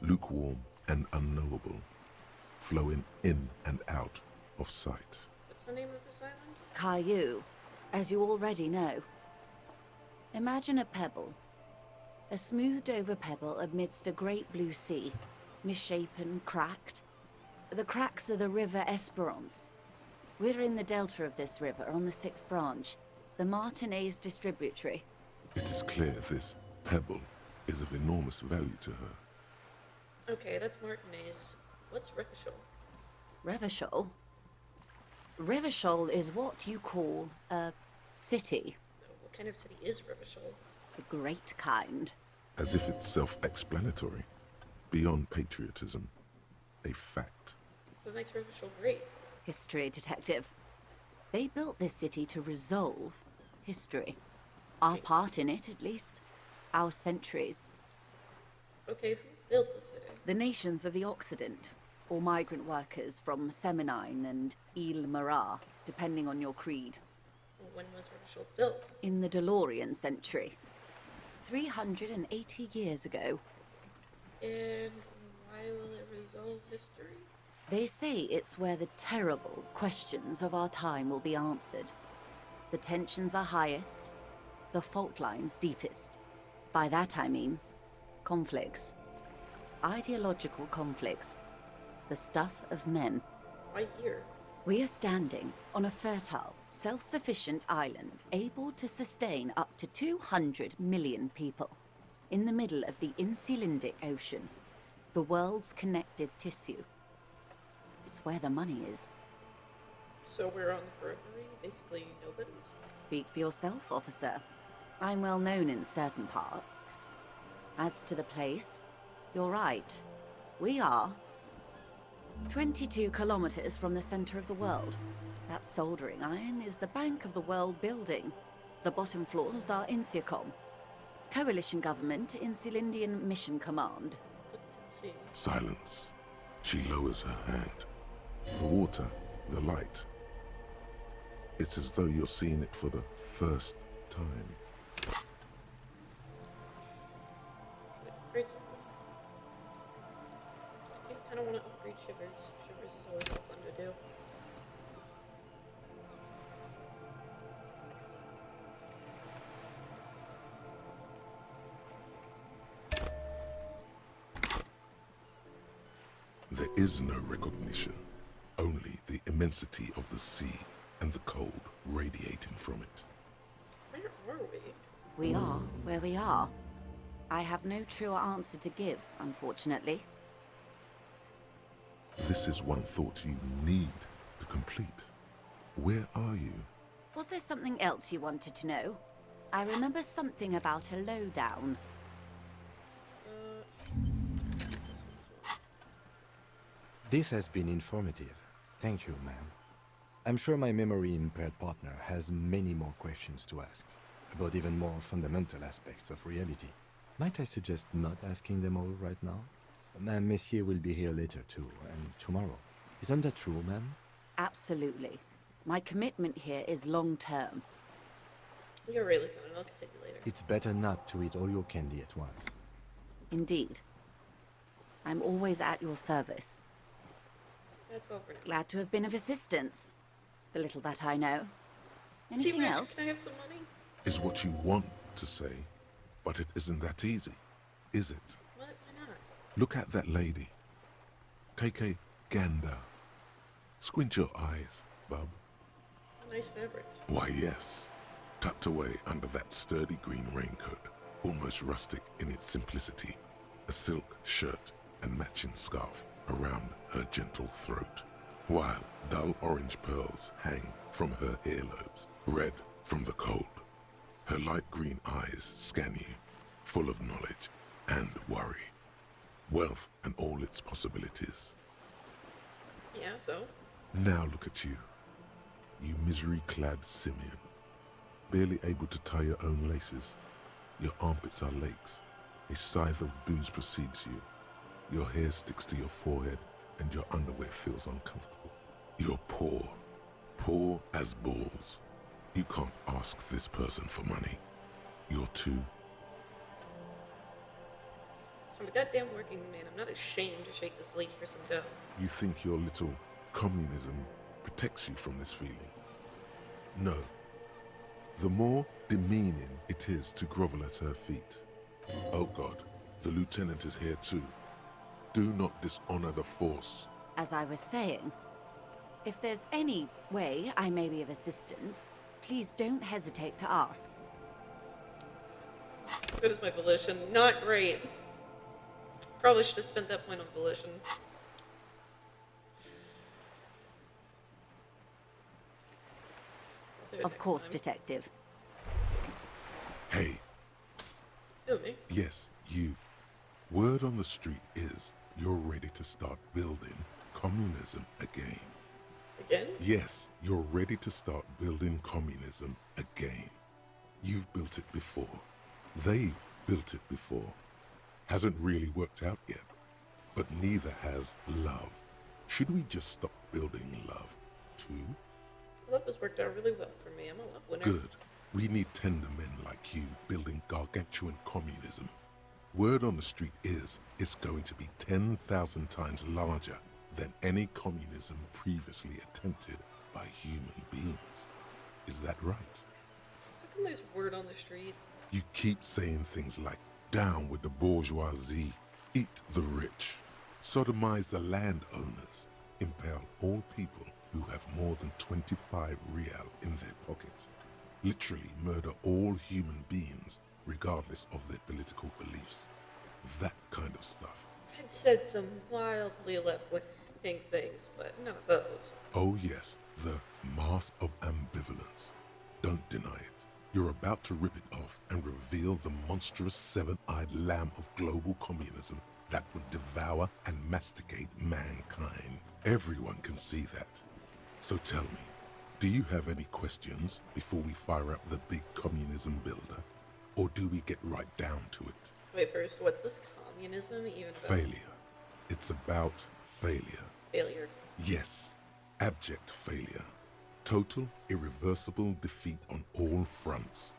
lukewarm and unknowable, flowing in and out of sight. What's the name of this island? Caillou, as you already know. Imagine a pebble. A smoothed over pebble amidst a great blue sea, misshapen, cracked. The cracks are the River Esperance. We're in the delta of this river on the 6th branch, the Martinez distributary. It is clear this pebble is of enormous value to her. Okay, that's Martinez. What's Revachol? Revachol? Revachol is what you call a city. What kind of city is Revachol? The great kind. As if it's self-explanatory, beyond patriotism, a fact. What makes Revachol great? History detective. They built this city to resolve history. Our part in it, at least. Our centuries. Okay, who built the city? The nations of the Occident, or migrant workers from Seminine and Ile Marat, depending on your creed. When was Revachol built? In the DeLorean century. 380 years ago. And why will it resolve history? They say it's where the terrible questions of our time will be answered. The tensions are highest, the fault lines deepest. By that I mean conflicts. Ideological conflicts. The stuff of men. Why here? We are standing on a fertile, self-sufficient island able to sustain up to 200 million people. In the middle of the Insulindic Ocean, the world's connective tissue. It's where the money is. So we're on the periphery, basically nobody's? Speak for yourself, officer. I'm well known in certain parts. As to the place, you're right. We are 22 kilometers from the center of the world. That soldering iron is the Bank of the World building. The bottom floors are Insiacom. Coalition government, Insulindian Mission Command. Let's see. Silence. She lowers her hand. The water, the light. It's as though you're seeing it for the first time. Upgrade something? I think I don't want to upgrade Shivers. Shivers is always so fun to do. There is no recognition, only the immensity of the sea and the cold radiating from it. Where are we? We are where we are. I have no truer answer to give, unfortunately. This is one thought you need to complete. Where are you? Was there something else you wanted to know? I remember something about a lowdown. This has been informative. Thank you, ma'am. I'm sure my memory-impaired partner has many more questions to ask, about even more fundamental aspects of reality. Might I suggest not asking them all right now? Madame Messier will be here later too, and tomorrow. Isn't that true, ma'am? Absolutely. My commitment here is long-term. You're right, Lieutenant. I'll continue later. It's better not to eat all your candy at once. Indeed. I'm always at your service. That's all for now. Glad to have been of assistance. The little that I know. See, Anything Rich, else? can I have some money? Is what you want to say, but it isn't that easy, is it? What? Why not? Look at that lady. Take a gander. Squint your eyes, bub. Nice fabrics. Why, yes. Tucked away under that sturdy green raincoat, almost rustic in its simplicity, a silk shirt and matching scarf around her gentle throat, while dull orange pearls hang from her earlobes, red from the cold. Her light green eyes scan you, full of knowledge and worry, wealth and all its possibilities. Yeah, so? Now look at you, you misery-clad simian, barely able to tie your own laces. Your armpits are lakes. A scythe of booze precedes you. Your hair sticks to your forehead, and your underwear feels uncomfortable. You're poor, poor as balls. You can't ask this person for money. You're too. I'm a goddamn working man. I'm not ashamed to shake this leash for some dough. You think your little communism protects you from this feeling? No. The more demeaning it is to grovel at her feet. Oh God, the lieutenant is here too. Do not dishonor the force. As I was saying, if there's any way I may be of assistance, please don't hesitate to ask. Good as my volition. Not great. Probably should have spent that point on volition. Of course, Detective. Hey, Who, me? yes, you. Word on the street is you're ready to start building communism again. Again? Yes, you're ready to start building communism again. You've built it before. They've built it before. Hasn't really worked out yet. But neither has love. Should we just stop building love, too? Love has worked out really well for me. I'm a love winner. Good. We need tender men like you building gargantuan communism. Word on the street is it's going to be 10,000 times larger than any communism previously attempted by human beings. Is that right? How come there's word on the street? You keep saying things like, down with the bourgeoisie, eat the rich, sodomize the landowners, impale all people who have more than 25 real in their pockets, literally murder all human beings regardless of their political beliefs. That kind of stuff. I've said some wildly left-wing things, but not those. Oh yes, the mask of ambivalence. Don't deny it. You're about to rip it off and reveal the monstrous seven-eyed lamb of global communism that would devour and masticate mankind. Everyone can see that. So tell me, do you have any questions before we fire up the big communism builder? Or do we get right down to it? Wait, first, what's this communism even about? Failure. It's about failure. Failure. Yes, abject failure. Total, irreversible defeat on all fronts.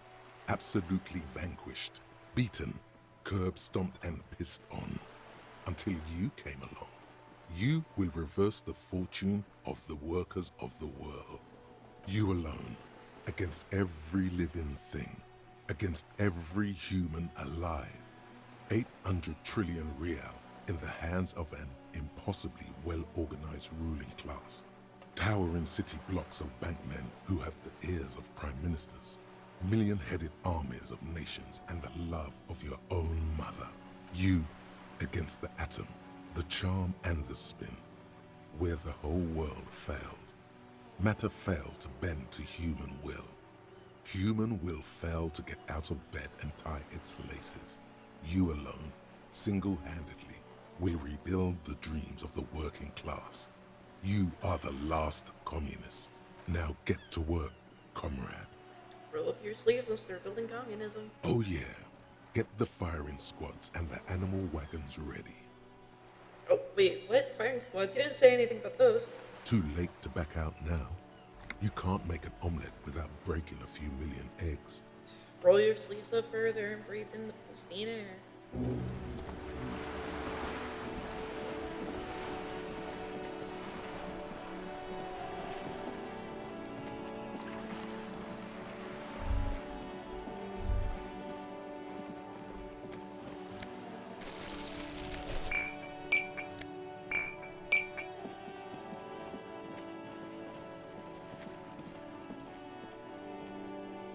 Absolutely vanquished, beaten, curb-stomped and pissed on. Until you came along. You will reverse the fortune of the workers of the world. You alone, against every living thing, against every human alive. 800 trillion real in the hands of an impossibly well-organized ruling class. Towering city blocks of bankmen who have the ears of prime ministers. Million-headed armies of nations and the love of your own mother. You against the atom, the charm and the spin. Where the whole world failed. Matter failed to bend to human will. Human will failed to get out of bed and tie its laces. You alone, single-handedly, will rebuild the dreams of the working class. You are the last communist. Now get to work, comrade. Roll up your sleeves and start building communism. Oh yeah, get the firing squads and the animal wagons ready. Oh, wait, what? Firing squads? You didn't say anything about those. Too late to back out now. You can't make an omelette without breaking a few million eggs. Roll your sleeves up further and breathe in the pristine air.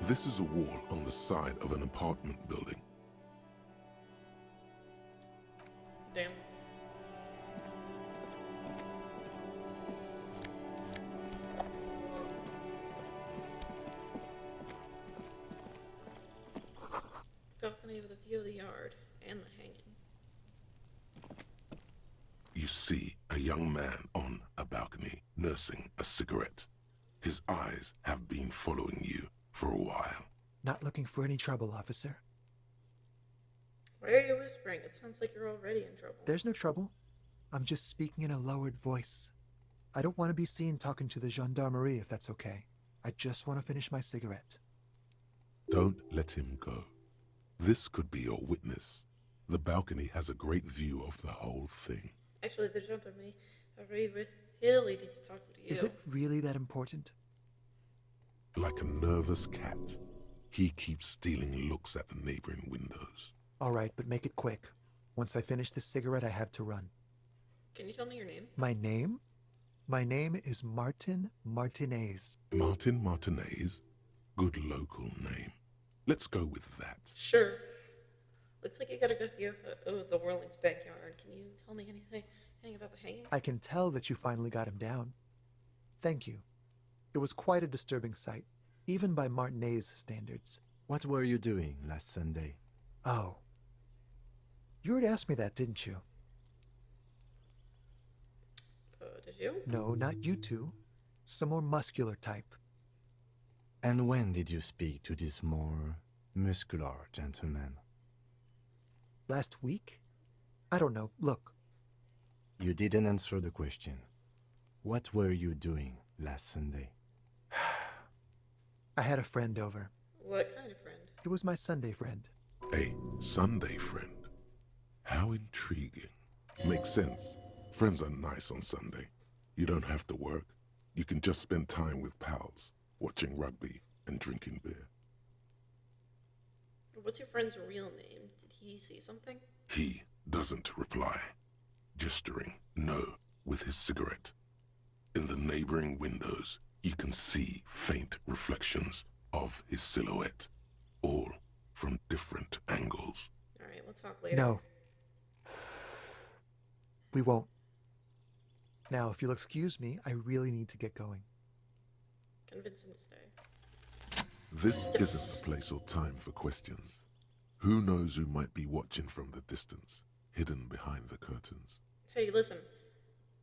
This is a wall on the side of an apartment building. Damn. Balcony with a view of the yard and the hanging. You see a young man on a balcony nursing a cigarette. His eyes have been following you for a while. Not looking for any trouble, officer. Why are you whispering? It sounds like you're already in trouble. There's no trouble. I'm just speaking in a lowered voice. I don't want to be seen talking to the gendarmerie if that's okay. I just want to finish my cigarette. Don't let him go. This could be your witness. The balcony has a great view of the whole thing. Actually, the gendarmerie really needs to talk to you. Is it really that important? Like a nervous cat, he keeps stealing looks at the neighboring windows. All right, but make it quick. Once I finish this cigarette, I have to run. Can you tell me your name? My name? My name is Martin Martinez. Martin Martinez? Good local name. Let's go with that. Sure. Looks like you gotta go through the Whirling's backyard. Can you tell me anything about the hanging? I can tell that you finally got him down. Thank you. It was quite a disturbing sight, even by Martinez standards. What were you doing last Sunday? Oh. You already asked me that, didn't you? Did you? No, not you two. Some more muscular type. And when did you speak to this more muscular gentleman? Last week? I don't know. Look. You didn't answer the question. What were you doing last Sunday? I had a friend over. What kind of friend? It was my Sunday friend. A Sunday friend. How intriguing. Makes sense. Friends are nice on Sunday. You don't have to work. You can just spend time with pals, watching rugby and drinking beer. What's your friend's real name? Did he see something? He doesn't reply, gesturing no with his cigarette. In the neighboring windows, you can see faint reflections of his silhouette, all from different angles. Alright, we'll talk later. No. We won't. Now, if you'll excuse me, I really need to get going. Convince him to stay. This Yes. isn't the place or time for questions. Who knows who might be watching from the distance, hidden behind the curtains? Hey, listen.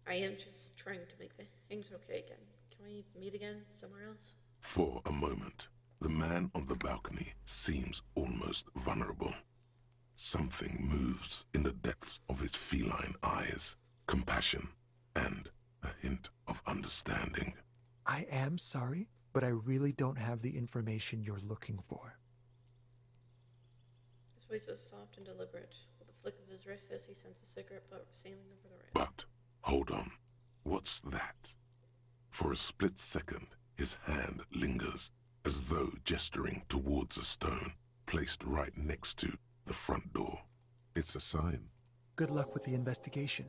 I am just trying to make things okay again. Can we meet again somewhere else? For a moment, the man on the balcony seems almost vulnerable. Something moves in the depths of his feline eyes, compassion and a hint of understanding. I am sorry, but I really don't have the information you're looking for. His voice is soft and deliberate, with a flick of his wrist as he sends a cigarette butt sailing over the rail. But, hold on, what's that? For a split second, his hand lingers, as though gesturing towards a stone placed right next to the front door. It's a sign. Good luck with the investigation.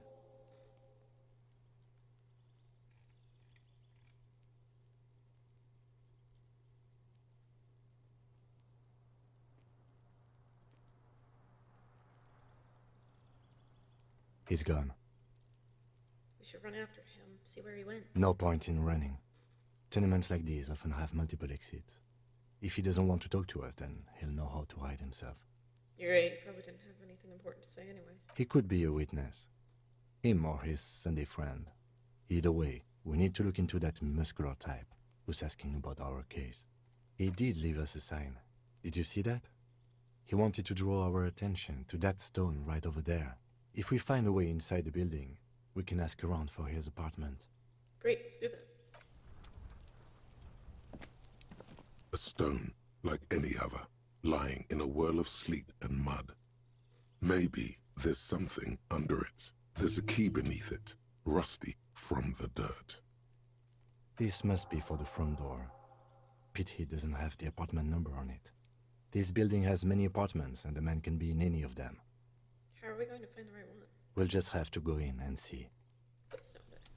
He's gone. We should run after him, see where he went. No point in running. Tenements like these often have multiple exits. If he doesn't want to talk to us, then he'll know how to hide himself. You're right, he probably didn't have anything important to say anyway. He could be a witness. Him or his Sunday friend. Either way, we need to look into that muscular type who's asking about our case. He did leave us a sign. Did you see that? He wanted to draw our attention to that stone right over there. If we find a way inside the building, we can ask around for his apartment. Great, let's do that. A stone, like any other, lying in a whirl of sleet and mud. Maybe there's something under it. There's a key beneath it, rusty from the dirt. This must be for the front door. Pity doesn't have the apartment number on it. This building has many apartments and the man can be in any of them. How are we going to find the right one? We'll just have to go in and see. Let's sound it.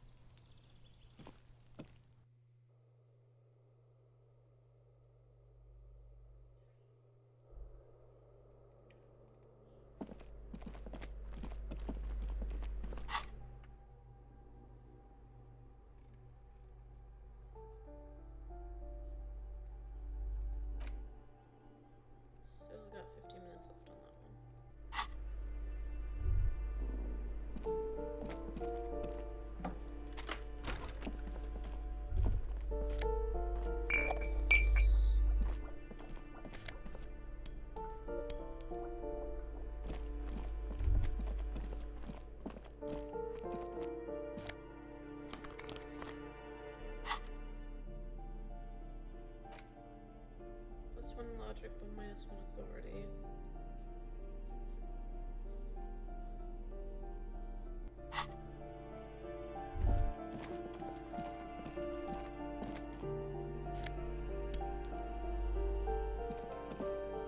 Still got 15 minutes left on that one. Plus 1 logic, but minus 1 authority.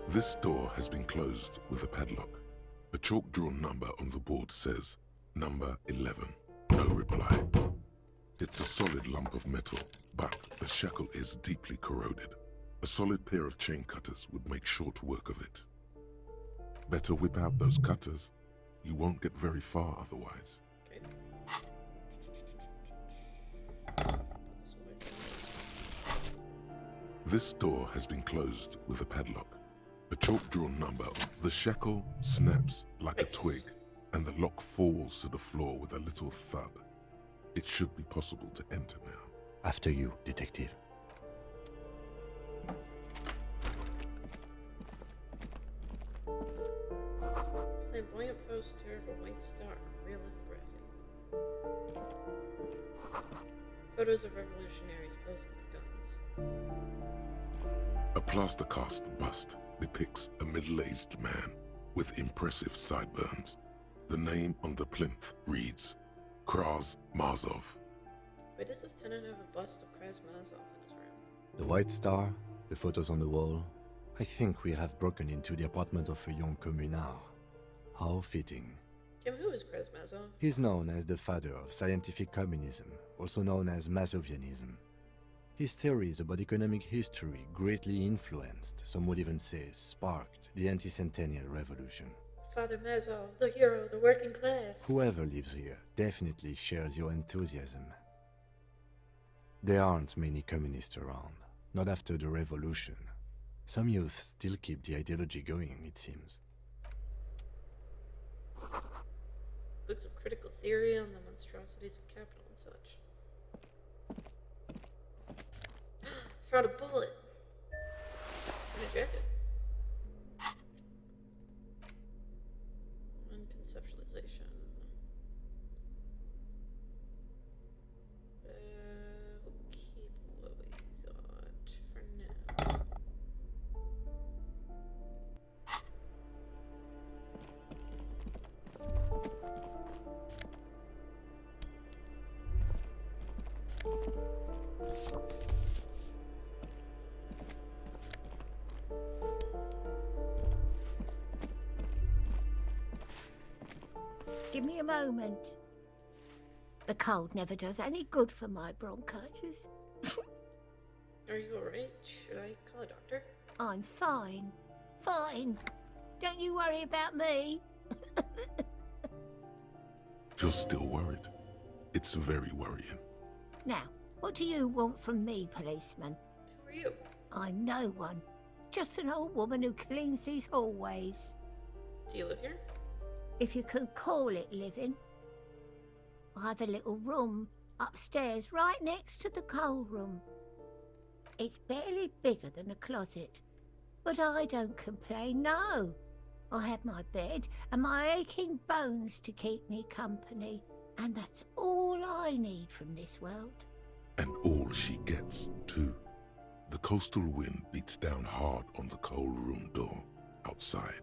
This door has been closed with a padlock. A chalk-drawn number on the board says, number 11. No reply. It's a solid lump of metal, but the shackle is deeply corroded. A solid pair of chain cutters would make short work of it. Better whip out those cutters. You won't get very far otherwise. Okay. Put this away from me. This door has been closed with a padlock. A chalk-drawn number. The shackle snaps like a Nice. twig, and the lock falls to the floor with a little thud. It should be possible to enter now. After you, detective. Flamboyant poster of a white star. Real lithography. Photos of revolutionaries posing with guns. A plaster cast bust depicts a middle-aged man with impressive sideburns. The name on the plinth reads, Kraz Mazov. Why does this tenant have a bust of Krasmazov in his room? The white star, the photos on the wall. I think we have broken into the apartment of a young communard. How fitting. Kim, who is Krasmazov? He's known as the father of scientific communism, also known as Mazovianism. His theories about economic history greatly influenced, some would even say sparked, the anti-centennial revolution. Father Mazov, the hero, the working class. Whoever lives here definitely shares your enthusiasm. There aren't many communists around, not after the revolution. Some youth still keep the ideology going, it seems. Books of critical theory on the monstrosities of capital and such. Found a bullet. And a jacket. One conceptualization. We'll keep what we got for now. Give me a moment. The cold never does any good for my bronchitis. Are you alright? Should I call a doctor? I'm fine. Fine. Don't you worry about me. You're still worried. It's very worrying. Now, what do you want from me, policeman? Who are you? I'm no one. Just an old woman who cleans these hallways. Do you live here? If you can call it living. I have a little room upstairs right next to the coal room. It's barely bigger than a closet, but I don't complain, no. I have my bed and my aching bones to keep me company, and that's all I need from this world. And all she gets, too. The coastal wind beats down hard on the coal room door outside.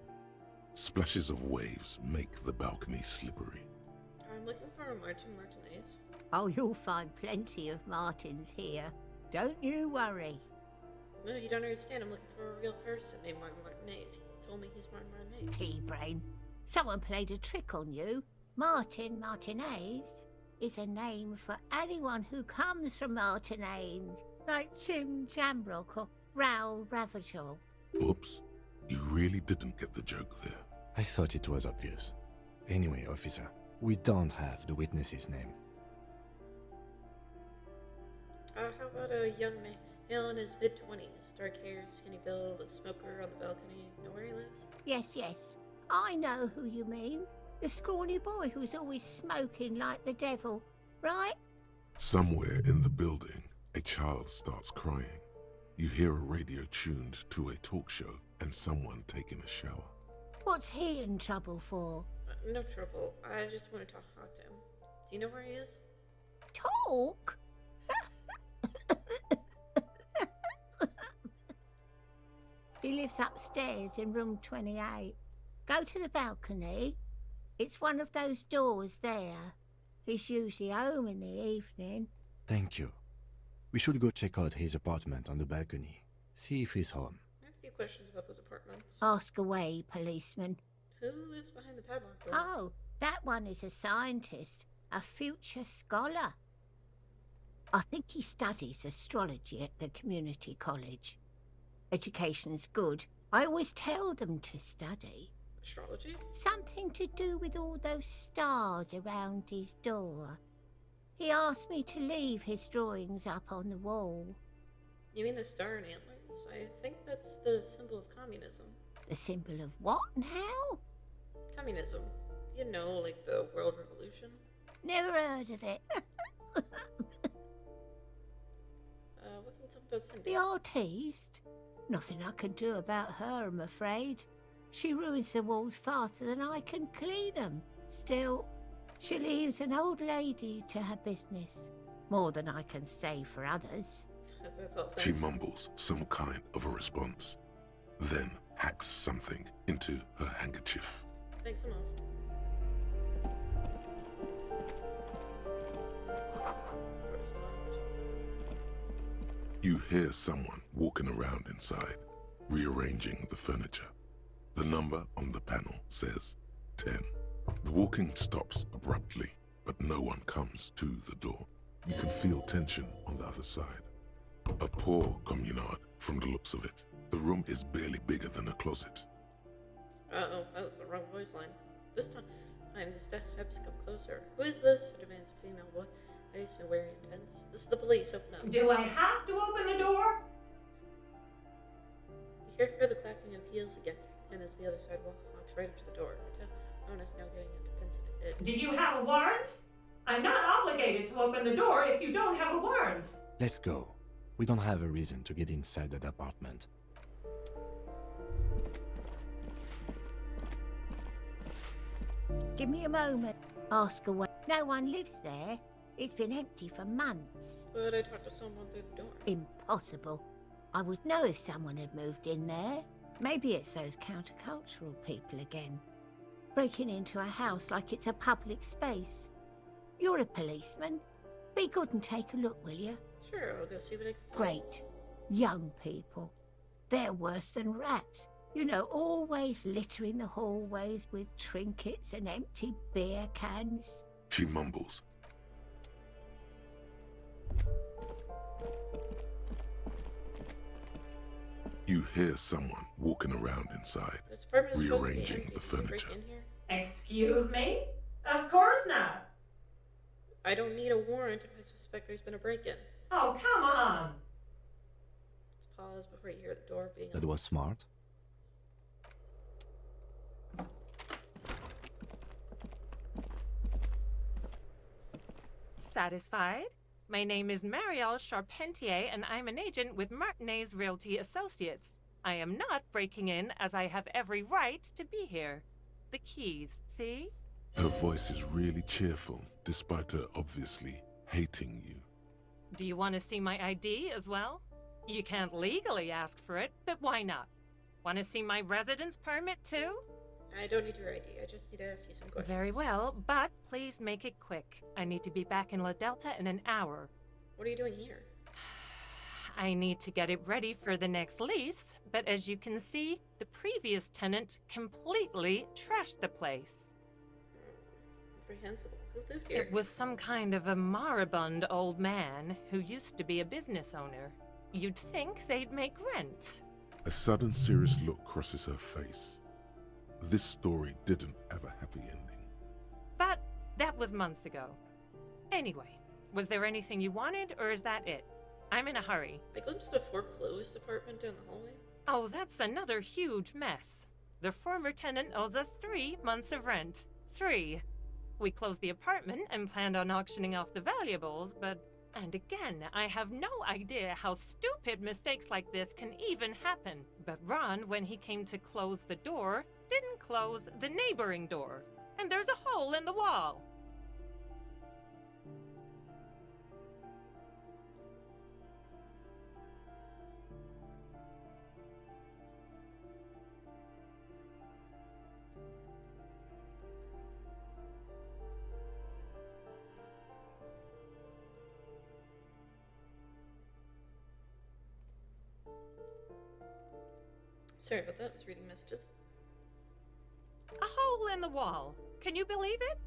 Splashes of waves make the balcony slippery. I'm looking for a Martin Martinez. Oh, you'll find plenty of Martins here. Don't you worry. No, you don't understand. I'm looking for a real person named Martin Martinez. He told me he's Martin Martinez. Pea-brain. Someone played a trick on you. Martin Martinez is a name for anyone who comes from Martinez, like Jim Jamrock or Raoul Ravachol. Oops, you really didn't get the joke there. I thought it was obvious. Anyway, officer, we don't have the witness's name. How about a young male in his mid-20s? Dark hair, skinny build, a smoker on the balcony. Know where he lives? Yes. I know who you mean. The scrawny boy who's always smoking like the devil, right? Somewhere in the building, a child starts crying. You hear a radio tuned to a talk show and someone taking a shower. What's he in trouble for? No trouble. I just want to talk to him. Do you know where he is? Talk? He lives upstairs in room 28. Go to the balcony. It's one of those doors there. He's usually home in the evening. Thank you. We should go check out his apartment on the balcony. See if he's home. I have a few questions about those apartments. Ask away, policeman. Who lives behind the padlock door? Oh, that one is a scientist, a future scholar. I think he studies astrology at the community college. Education's good. I always tell them to study. Astrology? Something to do with all those stars around his door. He asked me to leave his drawings up on the wall. You mean the star and antlers? I think that's the symbol of communism. The symbol of what now? Communism. You know, like the world revolution. Never heard of it. What can you tell me about Cindy? The artiste? Nothing I can do about her, I'm afraid. She ruins the walls faster than I can clean them. Still, she leaves an old lady to her business. More than I can say for others. That's all. She Thanks. mumbles some kind of a response, then hacks something into her handkerchief. Thanks enough. Door's locked. You hear someone walking around inside, rearranging the furniture. The number on the panel says 10. The walking stops abruptly, but no one comes to the door. You can feel tension on the other side. A poor communard from the looks of it. The room is barely bigger than a closet. Uh-oh, that was the wrong voice line. This time, the steps come closer. Who is this? Demands a female voice, and very intense. This is the police, open up. Do I have to open the door? You hear the clapping of heels again, and as the other side walks right up to the door. Owen is now getting a defensive edge. Do you have a warrant? I'm not obligated to open the door if you don't have a warrant. Let's go. We don't have a reason to get inside that apartment. Give me a moment. Ask away. No one lives there. It's been empty for months. But I talked to someone through the door. Impossible. I would know if someone had moved in there. Maybe it's those countercultural people again. Breaking into a house like it's a public space. You're a policeman. Be good and take a look, will you? Sure, I'll go see what I can. Great. Young people. They're worse than rats. You know, always littering the hallways with trinkets and empty beer cans. She mumbles. You hear someone walking around inside, This apartment is supposed to be rearranging empty. the Can you break furniture. in here? Excuse me? Of course not. I don't need a warrant if I suspect there's been a break-in. Oh, come on. Let's pause before you hear the door being That opened. was smart. satisfied? My name is Marielle Charpentier, and I'm an agent with Martinez Realty Associates. I am not breaking in, as I have every right to be here. The keys, see? Her voice is really cheerful, despite her obviously hating you. Do you want to see my ID as well? You can't legally ask for it, but why not? Want to see my residence permit too? I don't need your ID. I just need to ask you some questions. Very well, but please make it quick. I need to be back in La Delta in an hour. What are you doing here? I need to get it ready for the next lease, but as you can see, the previous tenant completely trashed the place. Reprehensible. Who lived here? It was some kind of a moribund old man who used to be a business owner. You'd think they'd make rent. A sudden serious look crosses her face. This story didn't have a happy ending. But that was months ago. Anyway, was there anything you wanted, or is that it? I'm in a hurry. I glimpsed a foreclosed apartment down the hallway. Oh, that's another huge mess. The former tenant owes us 3 months of rent. 3. We closed the apartment and planned on auctioning off the valuables, but... And again, I have no idea how stupid mistakes like this can even happen. But Ron, when he came to close the door, didn't close the neighboring door. And there's a hole in the wall. Sorry about that. I was reading messages. A hole in the wall. Can you believe it?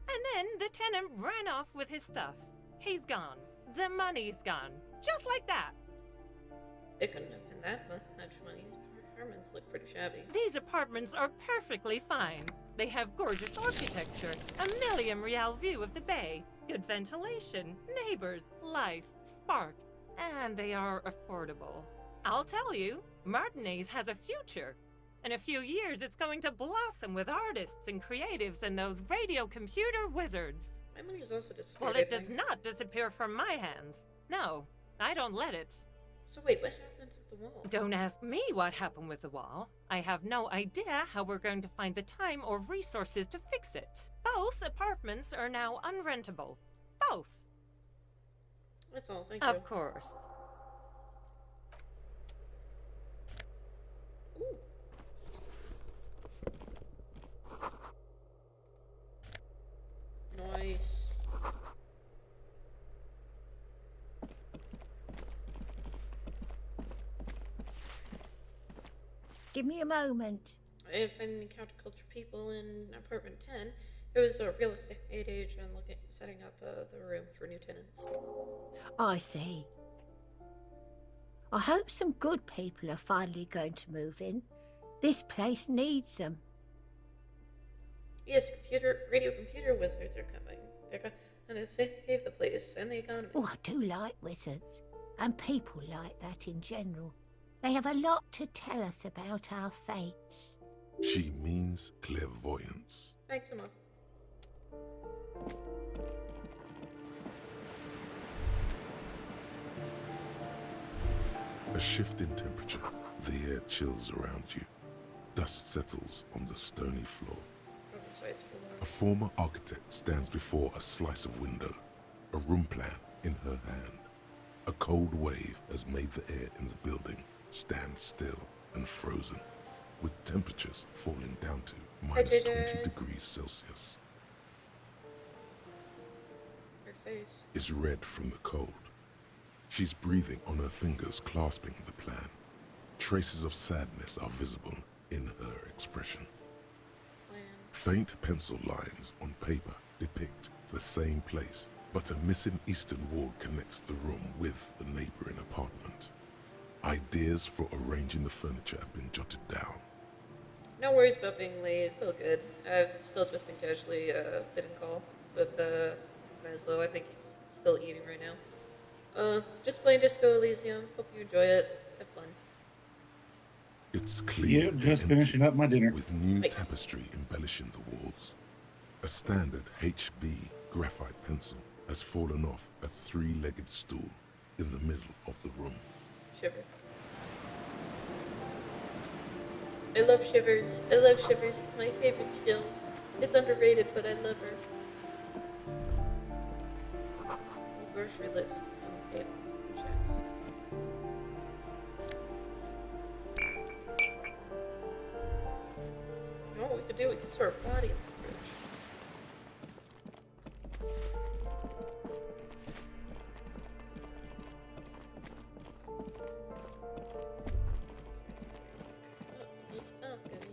And then the tenant ran off with his stuff. He's gone. The money's gone. Just like that. It couldn't have been that much money. These apartments look pretty shabby. These apartments are perfectly fine. They have gorgeous architecture, a million real view of the bay, good ventilation, neighbors, life, spark, and they are affordable. I'll tell you, Martinez has a future. In a few years, it's going to blossom with artists and creatives and those radio computer wizards. My money is also disappeared. Well, it does not disappear from my hands. No, I don't let it. So wait, what happened to the wall? Don't ask me what happened with the wall. I have no idea how we're going to find the time or resources to fix it. Both apartments are now unrentable. Both. That's all, thank you. Of course. Ooh. Nice. Give me a moment. If I encounter culture people in apartment 10, it was a real estate agent setting up the room for new tenants. I see. I hope some good people are finally going to move in. This place needs them. Yes, radio computer wizards are coming. They're going to save the place and the economy. Oh, I do like wizards. And people like that in general. They have a lot to tell us about our fates. She means clairvoyance. Thanks, Emma. A shift in temperature. The air chills around you. Dust settles on the stony floor. A former architect stands before a slice of window, a room plan in her hand. A cold wave has made the air in the building stand still and frozen, with temperatures falling down to minus 20 degrees Celsius. Her face Is red from the cold. She's breathing on her fingers, clasping the plan. Traces of sadness are visible in her expression. Faint pencil lines on paper depict the same place, but a missing eastern wall connects the room with the neighboring apartment. Ideas for arranging the furniture have been jotted down. No worries about being late, it's all good. I've still just been casually bid and call with Maslow. I think he's still eating right now. Just playing Disco Elysium. Hope you enjoy it. Have fun. It's clean. Yep, just finishing up my dinner. With new tapestry embellishing the walls. A standard HB graphite pencil has fallen off a three-legged stool in the middle of the room. Shiver. I love shivers. I love shivers. It's my favorite skill. It's underrated, but I love her. Grocery list on the table. Checks. You know what we could do? We could store a body in the fridge. This balcony.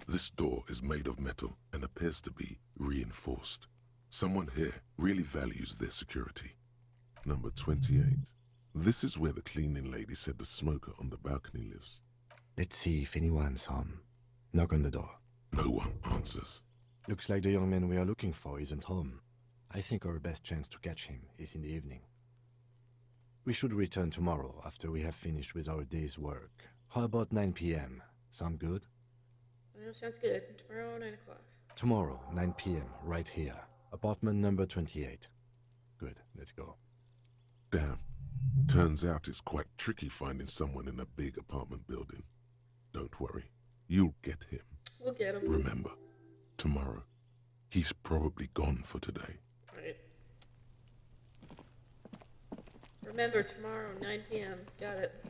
This door is made of metal and appears to be reinforced. Someone here really values their security. Number 28. This is where the cleaning lady said the smoker on the balcony lives. Let's see if anyone's home. Knock on the door. No one answers. Looks like the young man we are looking for isn't home. I think our best chance to catch him is in the evening. We should return tomorrow after we have finished with our day's work. How about 9 p.m.? Sound good? Well, sounds good. Tomorrow, 9 o'clock. Tomorrow, 9 p.m., right here. Apartment number 28. Good, let's go. Damn. Turns out it's quite tricky finding someone in a big apartment building. Don't worry. You'll get him. We'll get him. Remember, tomorrow. He's probably gone for today. Right. Remember, tomorrow, 9 p.m. Got it.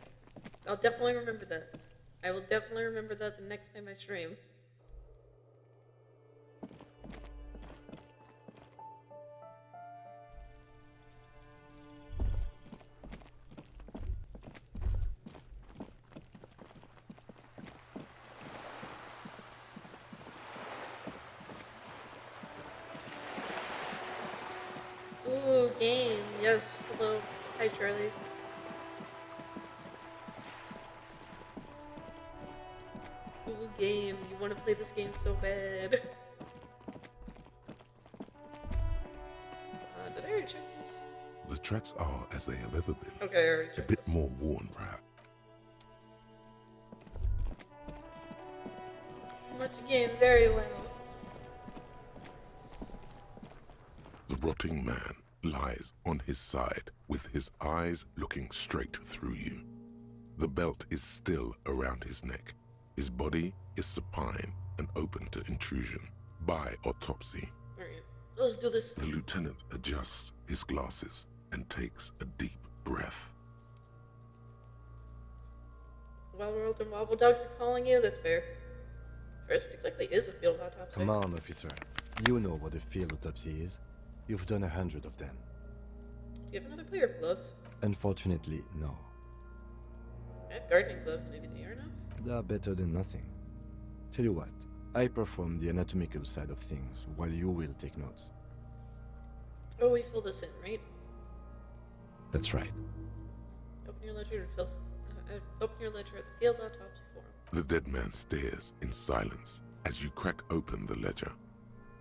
I'll definitely remember that. I will definitely remember that the next time I stream. Ooh, game. Yes. Hello. Hi, Charlie. Ooh, game. You want to play this game so bad. Did I already check this? The tracks are as they have ever been. Okay, I already A checked bit this. more worn, perhaps. Much game very well. The rotting man lies on his side with his eyes looking straight through you. The belt is still around his neck. His body is supine and open to intrusion by autopsy. Alright, let's do this. The lieutenant adjusts his glasses and takes a deep breath. Wild World and Wobble Dogs are calling you? That's fair. First, what exactly is a field autopsy? Come on, officer. You know what a field autopsy is. You've done 100 of them. Do you have another pair of gloves? Unfortunately, no. I have gardening gloves. Maybe they are enough? They are better than nothing. Tell you what, I perform the anatomical side of things, while you will take notes. Oh, we fill this in, right? That's right. Open your ledger to fill. Open your ledger at the field autopsy form. The dead man stares in silence as you crack open the ledger.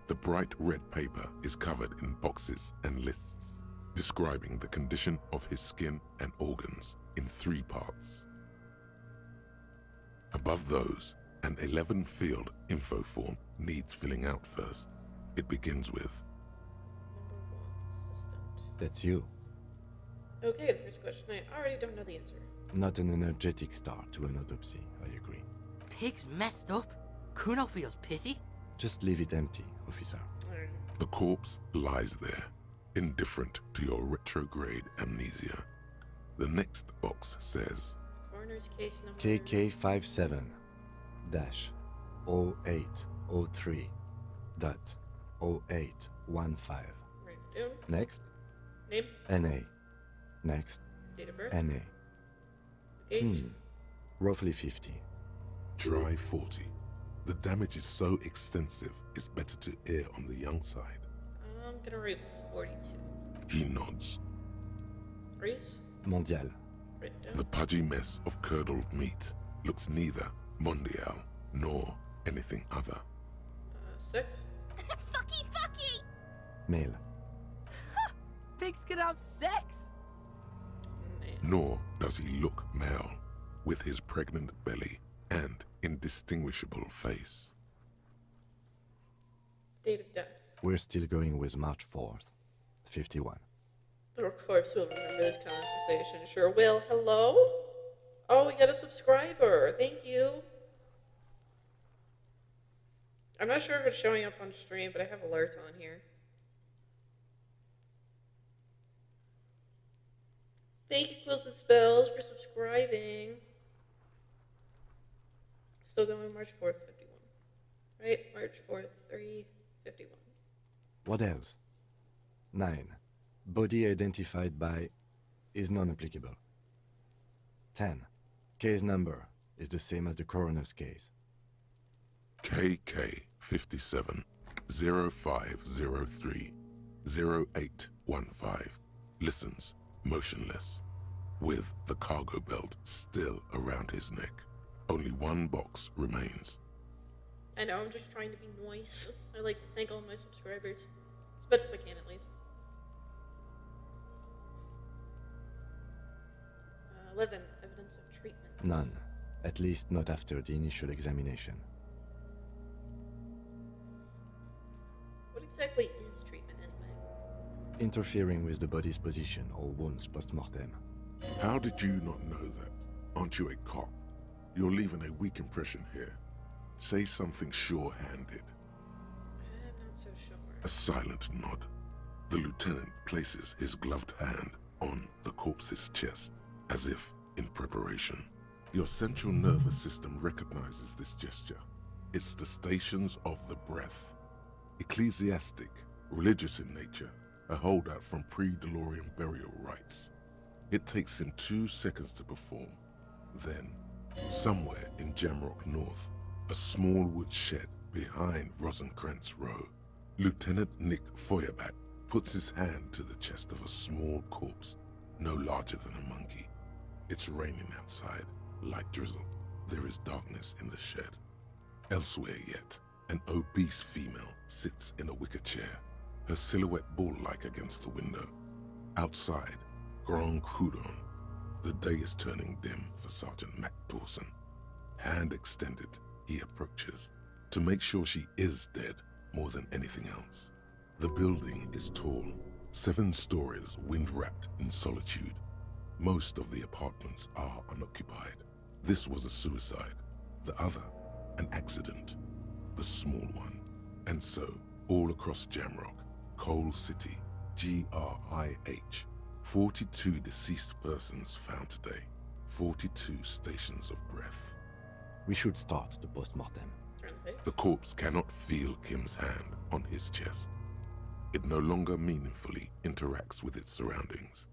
The bright red paper is covered in boxes and lists, describing the condition of his skin and organs in 3 parts. Above those, an 11-field info form needs filling out first. It begins with, Number 1, assistant. That's you. Okay, the first question. I already don't know the answer. Not an energetic start to an autopsy, I agree. Pig's messed up. Kuno feels pity. Just leave it empty, officer. Alright. the corpse lies there, indifferent to your retrograde amnesia. The next box says, Coroner's case number. KK57-0803.OA150. Write it down. Next, Name. NA. Next, Date of birth. NA. Age. Roughly 50. Try 40. The damage is so extensive, it's better to err on the young side. I'm gonna write 42. He nods. Race. Mondial. Write it down. The pudgy mess of curdled meat looks neither mondial nor anything other. Sex. Fucky! Male. Pigs can have sex. Man. Nor does he look male. with his pregnant belly and indistinguishable face. Date of death. We're still going with March 4th, 51. Of course, we'll remember this conversation. Sure will. Hello? Oh, we got a subscriber. Thank you. I'm not sure if it's showing up on stream, but I have alerts on here. Thank you, Quills with Spells, for subscribing. Still going March 4th, 51. Right? March 4th, 3:51. What else? 9. Body identified by is non-applicable. 10. Case number is the same as the coroner's case. KK 57 0503 0815 listens motionless, with the cargo belt still around his neck. Only one box remains. I know, I'm just trying to be nice. I like to thank all my subscribers. As much as I can, at least. 11. Evidence of treatment. None. At least not after the initial examination. What exactly is treatment, anyway? Interfering with the body's position or wounds post-mortem. How did you not know that? Aren't you a cop? You're leaving a weak impression here. Say something sure-handed. I'm not so sure. A silent nod. The lieutenant places his gloved hand on the corpse's chest, as if in preparation. Your central nervous system recognizes this gesture. It's the stations of the breath. Ecclesiastic, religious in nature, a holdout from pre-DeLorean burial rites. It takes him 2 seconds to perform. Then, somewhere in Jamrock North, a small wood shed behind Rosencrantz Row, Lieutenant Nick Feuerbach puts his hand to the chest of a small corpse, no larger than a monkey. It's raining outside, light drizzle. There is darkness in the shed. Elsewhere yet, an obese female sits in a wicker chair, her silhouette bull-like against the window. Outside, Grand Coudon. The day is turning dim for Sergeant Mac Dawson. Hand extended, he approaches, to make sure she is dead more than anything else. The building is tall, 7 stories wind-wrapped in solitude. Most of the apartments are unoccupied. This was a suicide. The other, an accident. The small one. And so, all across Jamrock, Coal City, GRIH, 42 deceased persons found today. 42 stations of breath. We should start the post-mortem. The corpse cannot feel Kim's hand on his chest. It no longer meaningfully interacts with its surroundings.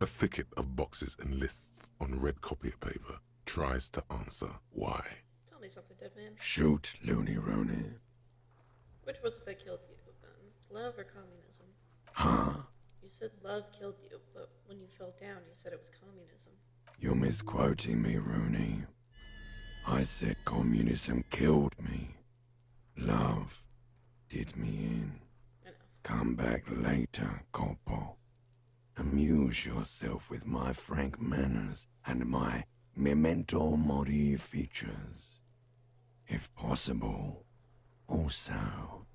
A thicket of boxes and lists on red copier paper tries to answer why. Tell me something, dead man. Shoot, Looney Rooney. Which was it that killed you, then? Love or communism? Huh? You said love killed you, but when you fell down, you said it was communism. You're misquoting me, Rooney. I said communism killed me. Love did me in. Enough. Come back later, Corpo. Amuse yourself with my frank manners and my memento mori features. If possible, also,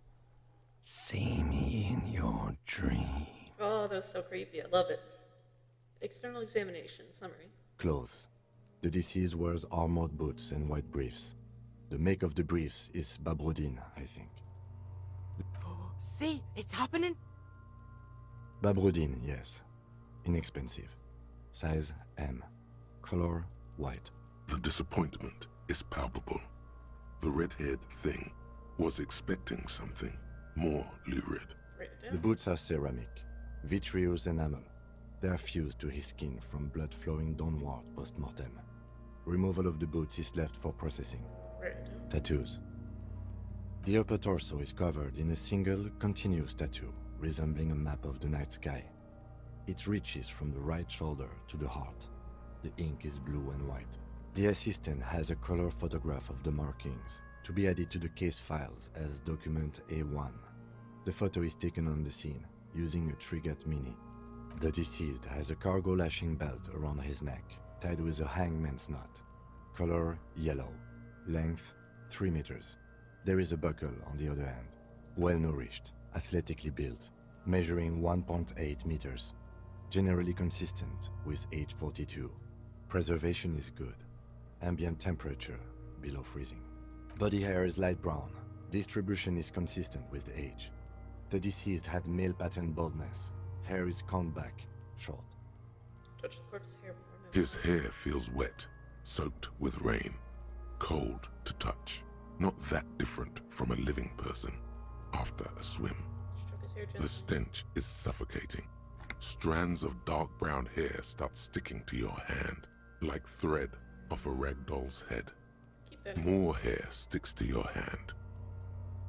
see me in your dream. Oh, that's so creepy. I love it. External examination. Summary. Clothes. The deceased wears armored boots and white briefs. The make of the briefs is Babrodine, I think. See, it's happening. Babrodine, yes. Inexpensive. Size M. Color white. The disappointment is palpable. The red-haired thing was expecting something more lurid. Write it The down. boots are ceramic, vitreous enamel. They are fused to his skin from blood flowing downward post-mortem. Removal of the boots is left for processing. Write it down. Tattoos. The upper torso is covered in a single, continuous tattoo, resembling a map of the night sky. It reaches from the right shoulder to the heart. The ink is blue and white. The assistant has a color photograph of the markings, to be added to the case files as document A1. The photo is taken on the scene, using a Trigat Mini. The deceased has a cargo lashing belt around his neck, tied with a hangman's knot. Color yellow. Length 3 meters. There is a buckle on the other hand. Well nourished, athletically built, measuring 1.8 meters. Generally consistent with age 42. Preservation is good. Ambient temperature below freezing. Body hair is light brown. Distribution is consistent with the age. The deceased had male pattern baldness. Hair is combed back, short. Touch the corpse's hair before now. His hair feels wet, soaked with rain, cold to touch. Not that different from a living person after a swim. Stroke his hair The gently. stench is suffocating. Strands of dark brown hair start sticking to your hand, like thread off a rag doll's head. Keep that. More hair sticks to your hand.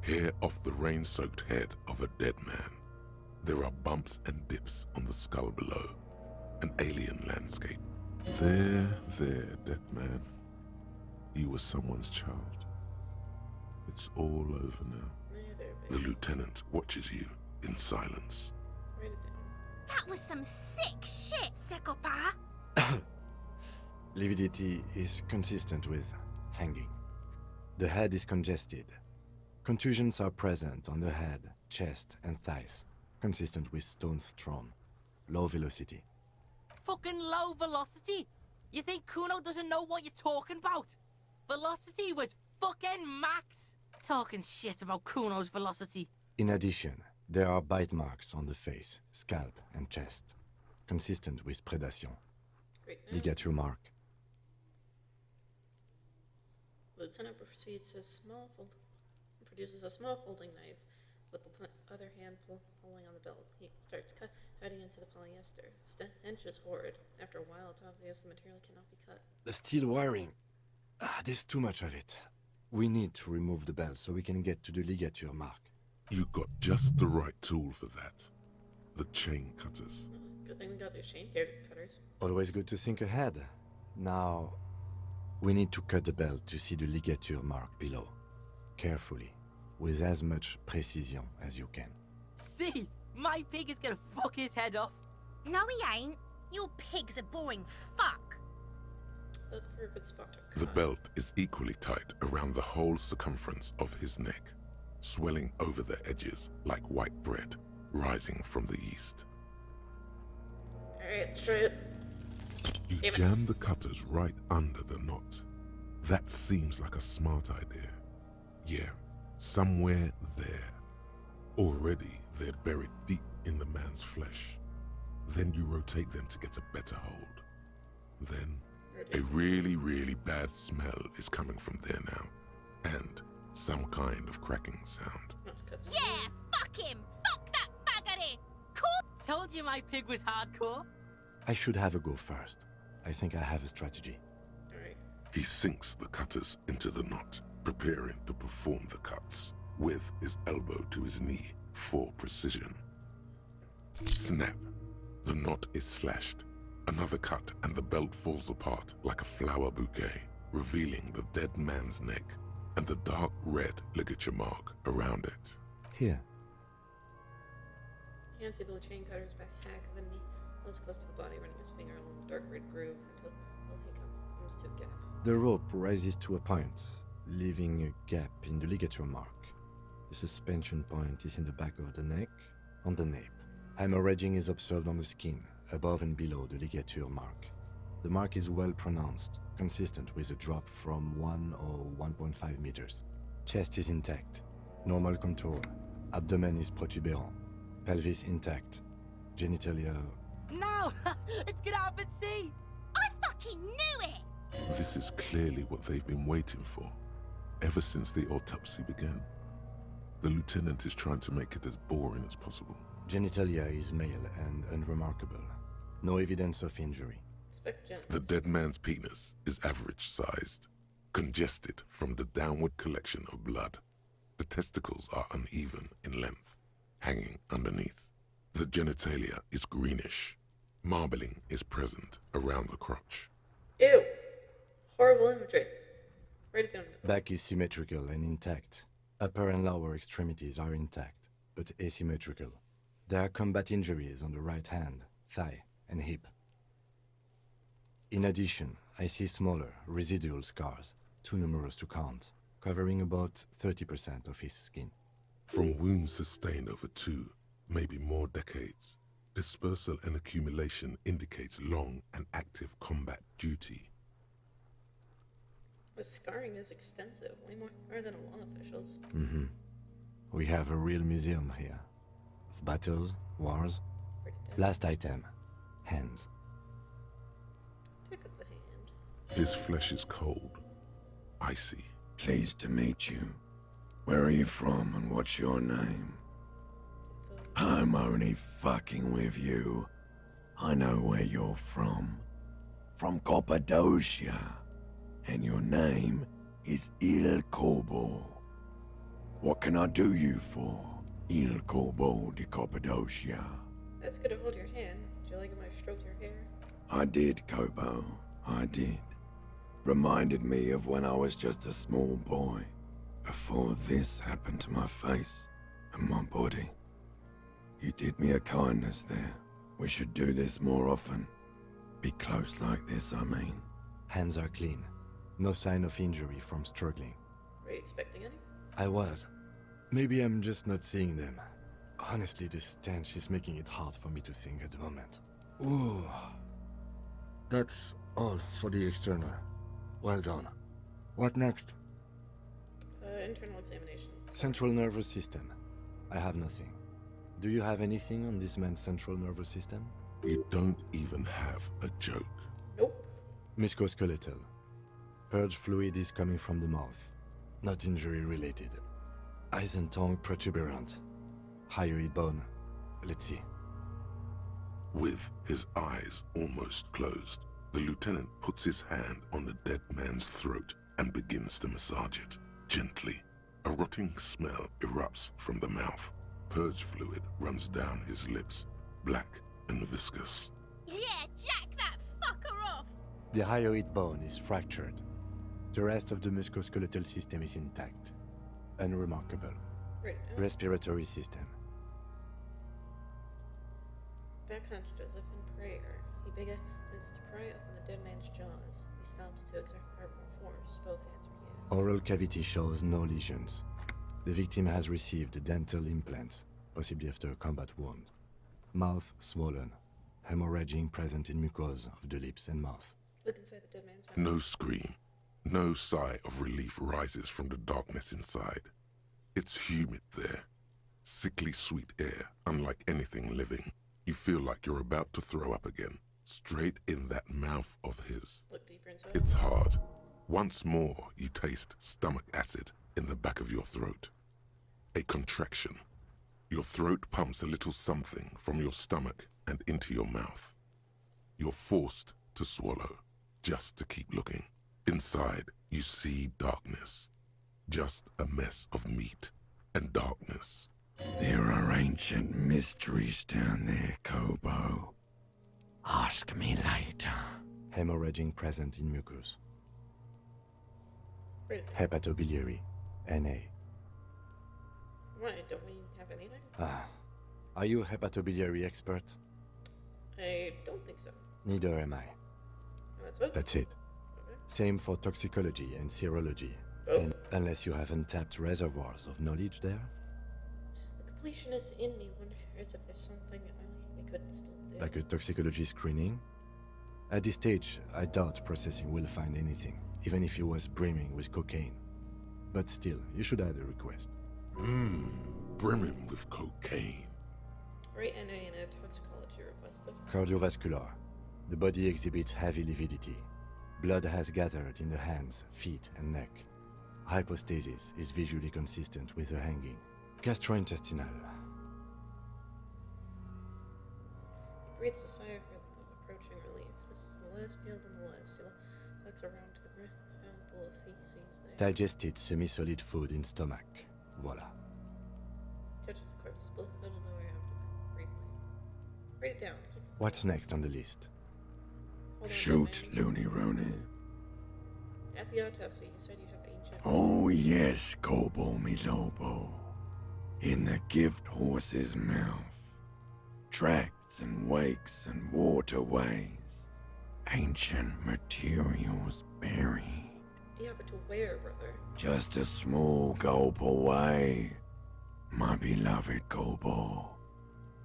Hair off the rain-soaked head of a dead man. There are bumps and dips on the skull below. An alien landscape. There, dead man. You were someone's child. It's all over now. There, The baby. lieutenant watches you in silence. Write it down. That was some sick shit, Sekopa. Lividity is consistent with hanging. The head is congested. Contusions are present on the head, chest, and thighs, consistent with stones thrown. Low velocity. Fucking low velocity? You think Kuno doesn't know what you're talking about? Velocity was fucking max. Talking shit about Kuno's velocity. In addition, there are bite marks on the face, scalp, and chest, consistent with predation. Great. Ligature mark. The lieutenant proceeds produces a small folding knife with the other hand pulling on the belt. He starts cutting into the polyester. Stench is horrid. After a while, it's obvious the material cannot be cut. The steel wiring. There's too much of it. We need to remove the belt so we can get to the ligature mark. You got just the right tool for that. The chain cutters. Good thing we got these chain cutters. Always good to think ahead. Now, we need to cut the belt to see the ligature mark below. Carefully, with as much precision as you can. See, my pig is gonna fuck his head off. No, he ain't. Your pig's a boring fuck. Look for a good spot to cut. The belt is equally tight around the whole circumference of his neck, swelling over the edges like white bread rising from the yeast. Alright, let's try it. You Damn it. jam the cutters right under the knot. That seems like a smart idea. Yeah, somewhere there. Already they're buried deep in the man's flesh. Then you rotate them to get a better hold. Then a really, really bad smell is coming from there now. And some kind of cracking sound. Yeah, fuck him. Fuck that faggoty. Cool. Told you my pig was hardcore. I should have a go first. I think I have a strategy. Alright. He sinks the cutters into the knot, preparing to perform the cuts, with his elbow to his knee for precision. Snap. The knot is slashed. Another cut and the belt falls apart like a flower bouquet, revealing the dead man's neck and the dark red ligature mark around it. Here. He hands you the chain cutter's back hack, then he holds close to the body, running his finger along the dark red groove until he comes to a gap. The rope rises to a point, leaving a gap in the ligature mark. The suspension point is in the back of the neck, on the nape. Hemorrhaging is observed on the skin, above and below the ligature mark. The mark is well pronounced, consistent with a drop from 1 or 1.5 meters. Chest is intact, normal contour. Abdomen is protuberant, pelvis intact, genitalia. No, it's gonna happen. See. I fucking knew it. This is clearly what they've been waiting for, ever since the autopsy began. The lieutenant is trying to make it as boring as possible. Genitalia is male and unremarkable. No evidence of injury. The dead man's penis is average-sized, congested from the downward collection of blood. The testicles are uneven in length, hanging underneath. The genitalia is greenish. Marbling is present around the crotch. Ew! Horrible imagery. Write it down. Back is symmetrical and intact. Upper and lower extremities are intact, but asymmetrical. There are combat injuries on the right hand, thigh, and hip. In addition, I see smaller, residual scars, too numerous to count, covering about 30% of his skin. From wounds sustained over 2, maybe more decades, dispersal and accumulation indicates long and active combat duty. The scarring is extensive, way more than a law official's. Mm-hmm. We have a real museum here. Of battles, wars. Last item, hands. Pick up the hand. His flesh is cold, icy. Pleased to meet you. Where are you from and what's your name? I'm only fucking with you. I know where you're from. From Cappadocia. And your name is Il Corbo. What can I do you for, Il Corbo de Cappadocia? That's good to hold your hand. Would you like if I stroked your hair? I did, Kobo. I did. Reminded me of when I was just a small boy, before this happened to my face and my body. You did me a kindness there. We should do this more often. Be close like this, I mean. Hands are clean. No sign of injury from struggling. Were you expecting any? I was. Maybe I'm just not seeing them. Honestly, this stench is making it hard for me to think at the moment. Ooh. That's all for the external. Well done. What next? Internal examination. Central nervous system. I have nothing. Do you have anything on this man's central nervous system? You don't even have a joke. Nope. Musculoskeletal. Purge fluid is coming from the mouth. Not injury related. Eyes and tongue protuberant. Hyoid bone. Let's see. With his eyes almost closed, the lieutenant puts his hand on the dead man's throat and begins to massage it, gently. A rotting smell erupts from the mouth. Purge fluid runs down his lips, black and viscous. Yeah, jack that fucker off! The hyoid bone is fractured. The rest of the musculoskeletal system is intact. Unremarkable. Right now. Respiratory system. Backhand Joseph in prayer. He begins to pry open the dead man's jaws. He stops to exert more force. Both hands are used. Oral cavity shows no lesions. The victim has received dental implants, possibly after a combat wound. Mouth swollen. Hemorrhaging present in mucosa of the lips and mouth. Look inside the dead man's mouth. No scream, no sigh of relief rises from the darkness inside. It's humid there. Sickly sweet air, unlike anything living. You feel like you're about to throw up again, straight in that mouth of his. Look deeper inside. It's hard. Once more, you taste stomach acid in the back of your throat. A contraction. Your throat pumps a little something from your stomach and into your mouth. You're forced to swallow, just to keep looking. Inside, you see darkness. Just a mess of meat and darkness. There are ancient mysteries down there, Kobo. Ask me later. Hemorrhaging present in mucus. Right. Hepatobiliary. Na. Why, don't we have anything? Ah. Are you a hepatobiliary expert? I don't think so. Neither am I. That's it? That's it. Okay. Same for toxicology and serology. Oh. And unless you have untapped reservoirs of knowledge there? The completionist in me wonders if there's something we could still do. Like a toxicology screening? At this stage, I doubt processing will find anything, even if it was brimming with cocaine. But still, you should add a request. Brimming with cocaine. Right, NA and a toxicology requested. Cardiovascular. The body exhibits heavy lividity. Blood has gathered in the hands, feet, and neck. Hypostasis is visually consistent with the hanging. Gastrointestinal. He breathes a sigh of approaching relief. This is the last meal than the last. He looks around to the ground bowl of feces there. Digested semi-solid food in stomach. Voila. Touches the corpse, split the middle nowhere after briefly. Write it down. Keep the What's next on the list? Hold on, Shoot, man. Looney Rooney. At the autopsy, you said you have ancient. Oh yes, Kobo mi Lobo. In the gift horse's mouth. Tracts and wakes and waterways. ancient materials buried. Yeah, but to where, brother? Just a small gulp away, my beloved Kobo.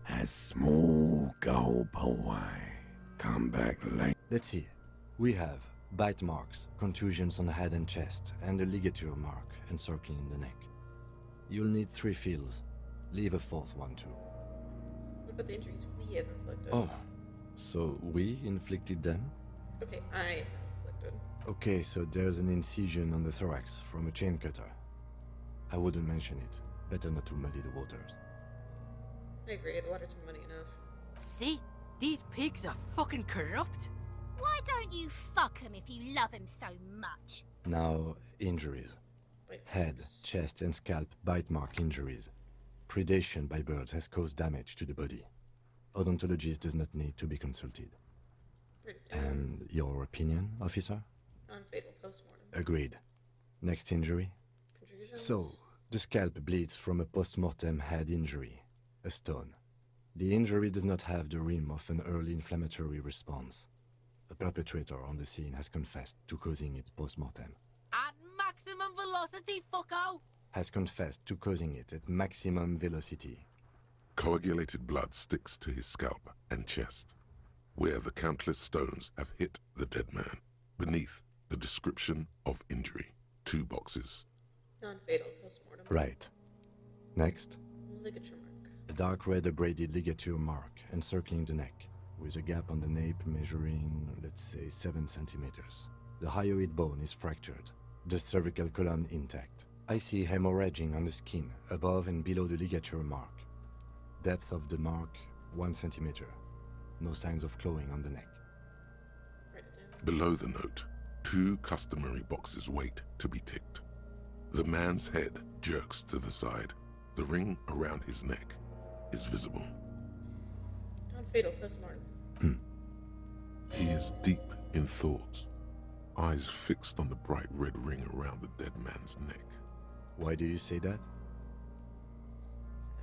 A small gulp away. Come back late. Let's see. We have bite marks, contusions on the head and chest, and a ligature mark encircling the neck. You'll need 3 fields. Leave a 4th one too. What about the injuries we have inflicted? Oh, so we inflicted them? Okay, I inflicted. Okay, so there's an incision on the thorax from a chain cutter. I wouldn't mention it. Better not to muddy the waters. I agree, the water's muddy enough. See? These pigs are fucking corrupt. Why don't you fuck him if you love him so much? Now, injuries. Wait, Head, chest, and scalp bite mark injuries. Predation by birds has caused damage to the body. Odontologist does not need to be consulted. And your opinion, officer? Non-fatal postmortem. Agreed. Next injury? Contusions? So, the scalp bleeds from a post-mortem head injury, a stone. The injury does not have the rim of an early inflammatory response. The perpetrator on the scene has confessed to causing it post-mortem. At maximum velocity, fucko! Has confessed to causing it at maximum velocity. Coagulated blood sticks to his scalp and chest, where the countless stones have hit the dead man. Beneath, the description of injury. 2 boxes. Non-fatal postmortem. Right. Next, Ligature mark. a dark red abraded ligature mark encircling the neck, with a gap on the nape measuring, let's say, 7 centimeters. The hyoid bone is fractured, the cervical column intact. I see hemorrhaging on the skin, above and below the ligature mark. Depth of the mark, 1 centimeter. No signs of clawing on the neck. Write it down. Below the note, 2 customary boxes wait to be ticked. The man's head jerks to the side. The ring around his neck is visible. Non-fatal postmortem. He is deep in thought, eyes fixed on the bright red ring around the dead man's neck. Why do you say that?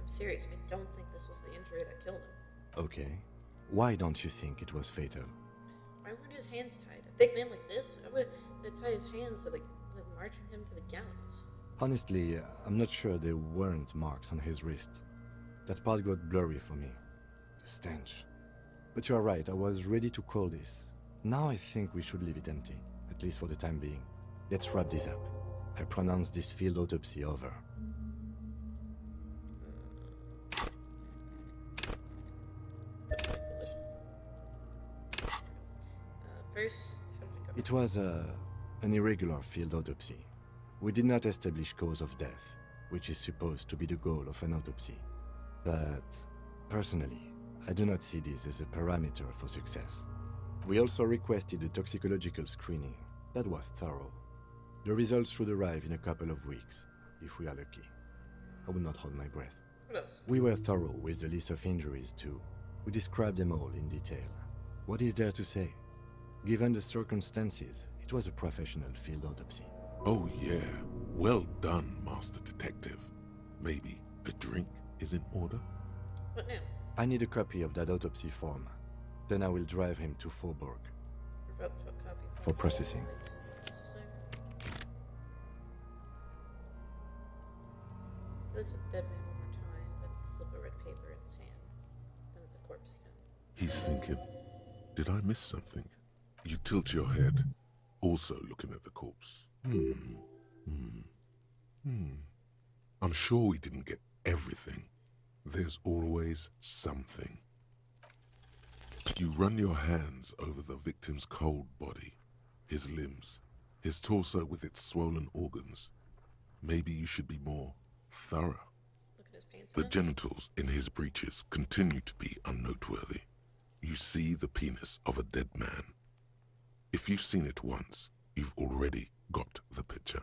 I'm serious, I don't think this was the injury that killed him. Okay. Why don't you think it was fatal? Why weren't his hands tied? A big man like this? I would tie his hands so like marching him to the gallows. Honestly, I'm not sure there weren't marks on his wrist. That part got blurry for me. The stench. But you are right, I was ready to call this. Now I think we should leave it empty, at least for the time being. Let's wrap this up. I pronounce this field autopsy over. First, how did it go? It was an irregular field autopsy. We did not establish cause of death, which is supposed to be the goal of an autopsy. But, personally, I do not see this as a parameter for success. We also requested a toxicological screening. That was thorough. The results should arrive in a couple of weeks, if we are lucky. I will not hold my breath. What else? We were thorough with the list of injuries too. We described them all in detail. What is there to say? Given the circumstances, it was a professional field autopsy. Oh yeah, well done, Master Detective. Maybe a drink is in order? What now? I need a copy of that autopsy form. Then I will drive him to Faubourg We're about to copy for processing. He looks at the dead man one more time, then slip a red paper in his hand. Then at the corpse again. He's thinking, did I miss something? You tilt your head, also looking at the corpse. I'm sure we didn't get everything. There's always something. You run your hands over the victim's cold body, his limbs, his torso with its swollen organs. Maybe you should be more thorough. Look at his pants. The again. genitals in his breeches continue to be unnoteworthy. You see the penis of a dead man. If you've seen it once, you've already got the picture.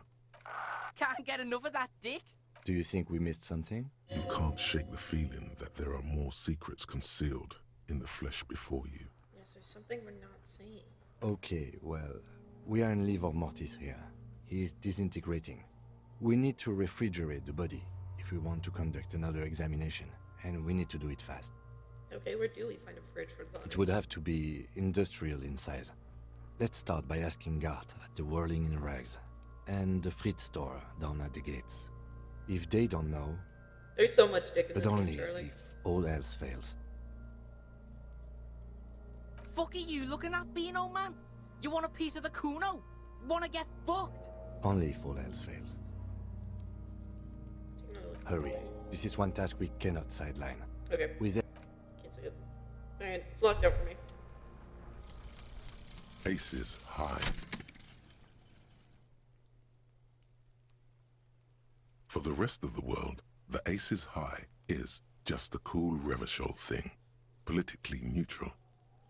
Can't get enough of that dick. Do you think we missed something? You can't shake the feeling that there are more secrets concealed in the flesh before you. Yes, there's something we're not seeing. Okay, well, we are in livor mortis here. He is disintegrating. We need to refrigerate the body if we want to conduct another examination, and we need to do it fast. Okay, where do we find a fridge for the body? It would have to be industrial in size. Let's start by asking Gart at the Whirling in Rags and the Fritz store down at the gates. If they don't know, There's so much dick in but this game, only Charlie. if all else fails. Fuck are you looking at, Beano man? You want a piece of the Kuno? Wanna get fucked? Only if all else fails. Hurry. This is one task we cannot sideline. Okay. With it, Can't see it. Alright, it's locked up for me. Aces high. For the rest of the world, the Aces High is just a cool Revachol thing, politically neutral.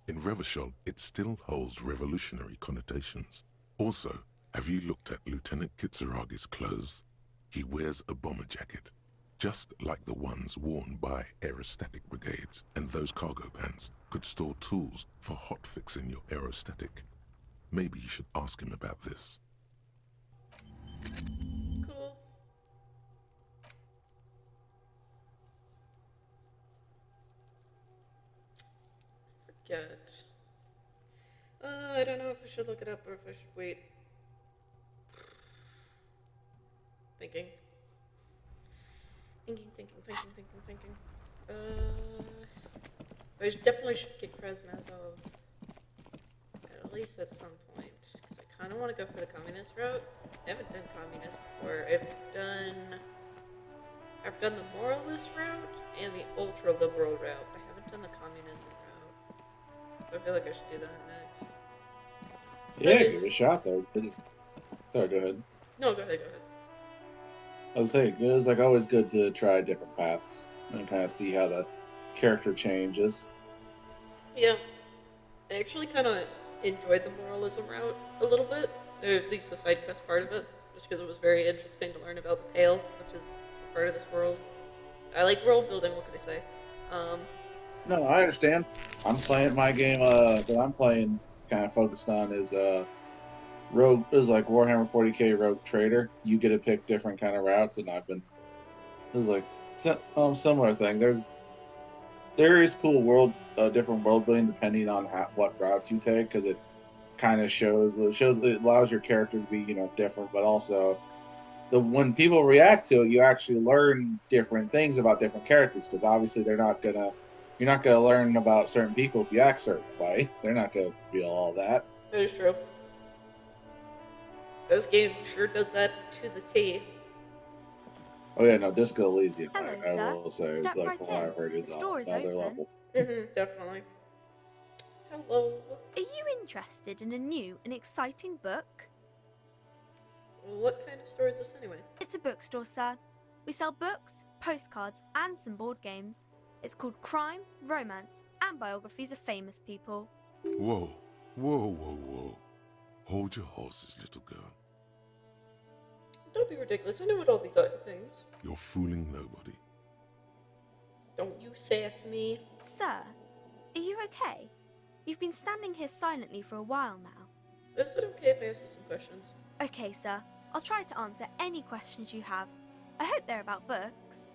In Revachol, it still holds revolutionary connotations. Also, have you looked at Lieutenant Kitsuragi's clothes? He wears a bomber jacket, just like the ones worn by aerostatic brigades, and those cargo pants could store tools for hotfixing your aerostatic. Maybe you should ask him about this. Cool. Forget. I don't know if I should look it up or if I should wait. Thinking. I definitely should get Krasmazov at least at some point, because I kind of want to go for the communist route. I haven't done communist before. I've done the moralist route and the ultra liberal route. I haven't done the communism route. So I feel like I should do that next. Yeah, give it a shot though. Sorry, go ahead. No, go ahead. I was saying, it's like always good to try different paths and kind of see how the character changes. Yeah. I actually kind of enjoyed the moralism route a little bit, or at least the side quest part of it, just because it was very interesting to learn about the Pale, which is part of this world. I like world building, what can I say? No, I understand. I'm playing my game, that I'm playing kind of focused on is, Rogue is like Warhammer 40k Rogue Trader. You get to pick different kind of routes, and this is like similar thing. There is cool different world building depending on what routes you take, because it kind of it allows your character to be different, but also when people react to it, you actually learn different things about different characters, because obviously you're not gonna learn about certain people if you act a certain way. They're not gonna feel all that. That is true. This game sure does that to the T. Oh yeah, no, Disco Elysium, Hello, I sir. will say, Step like right from what in. I've heard, is The store is another open. level. Definitely. Hello. Are you interested in a new and exciting book? What kind of store is this anyway? It's a bookstore, sir. We sell books, postcards, and some board games. It's called Crime, Romance, and Biographies of Famous People. Whoa, whoa, whoa, whoa. Hold your horses, little girl. Don't be ridiculous. I know what all these other things. You're fooling nobody. Don't you sass me. Sir, are you okay? You've been standing here silently for a while now. Is it okay if I ask you some questions? Okay, sir. I'll try to answer any questions you have. I hope they're about books.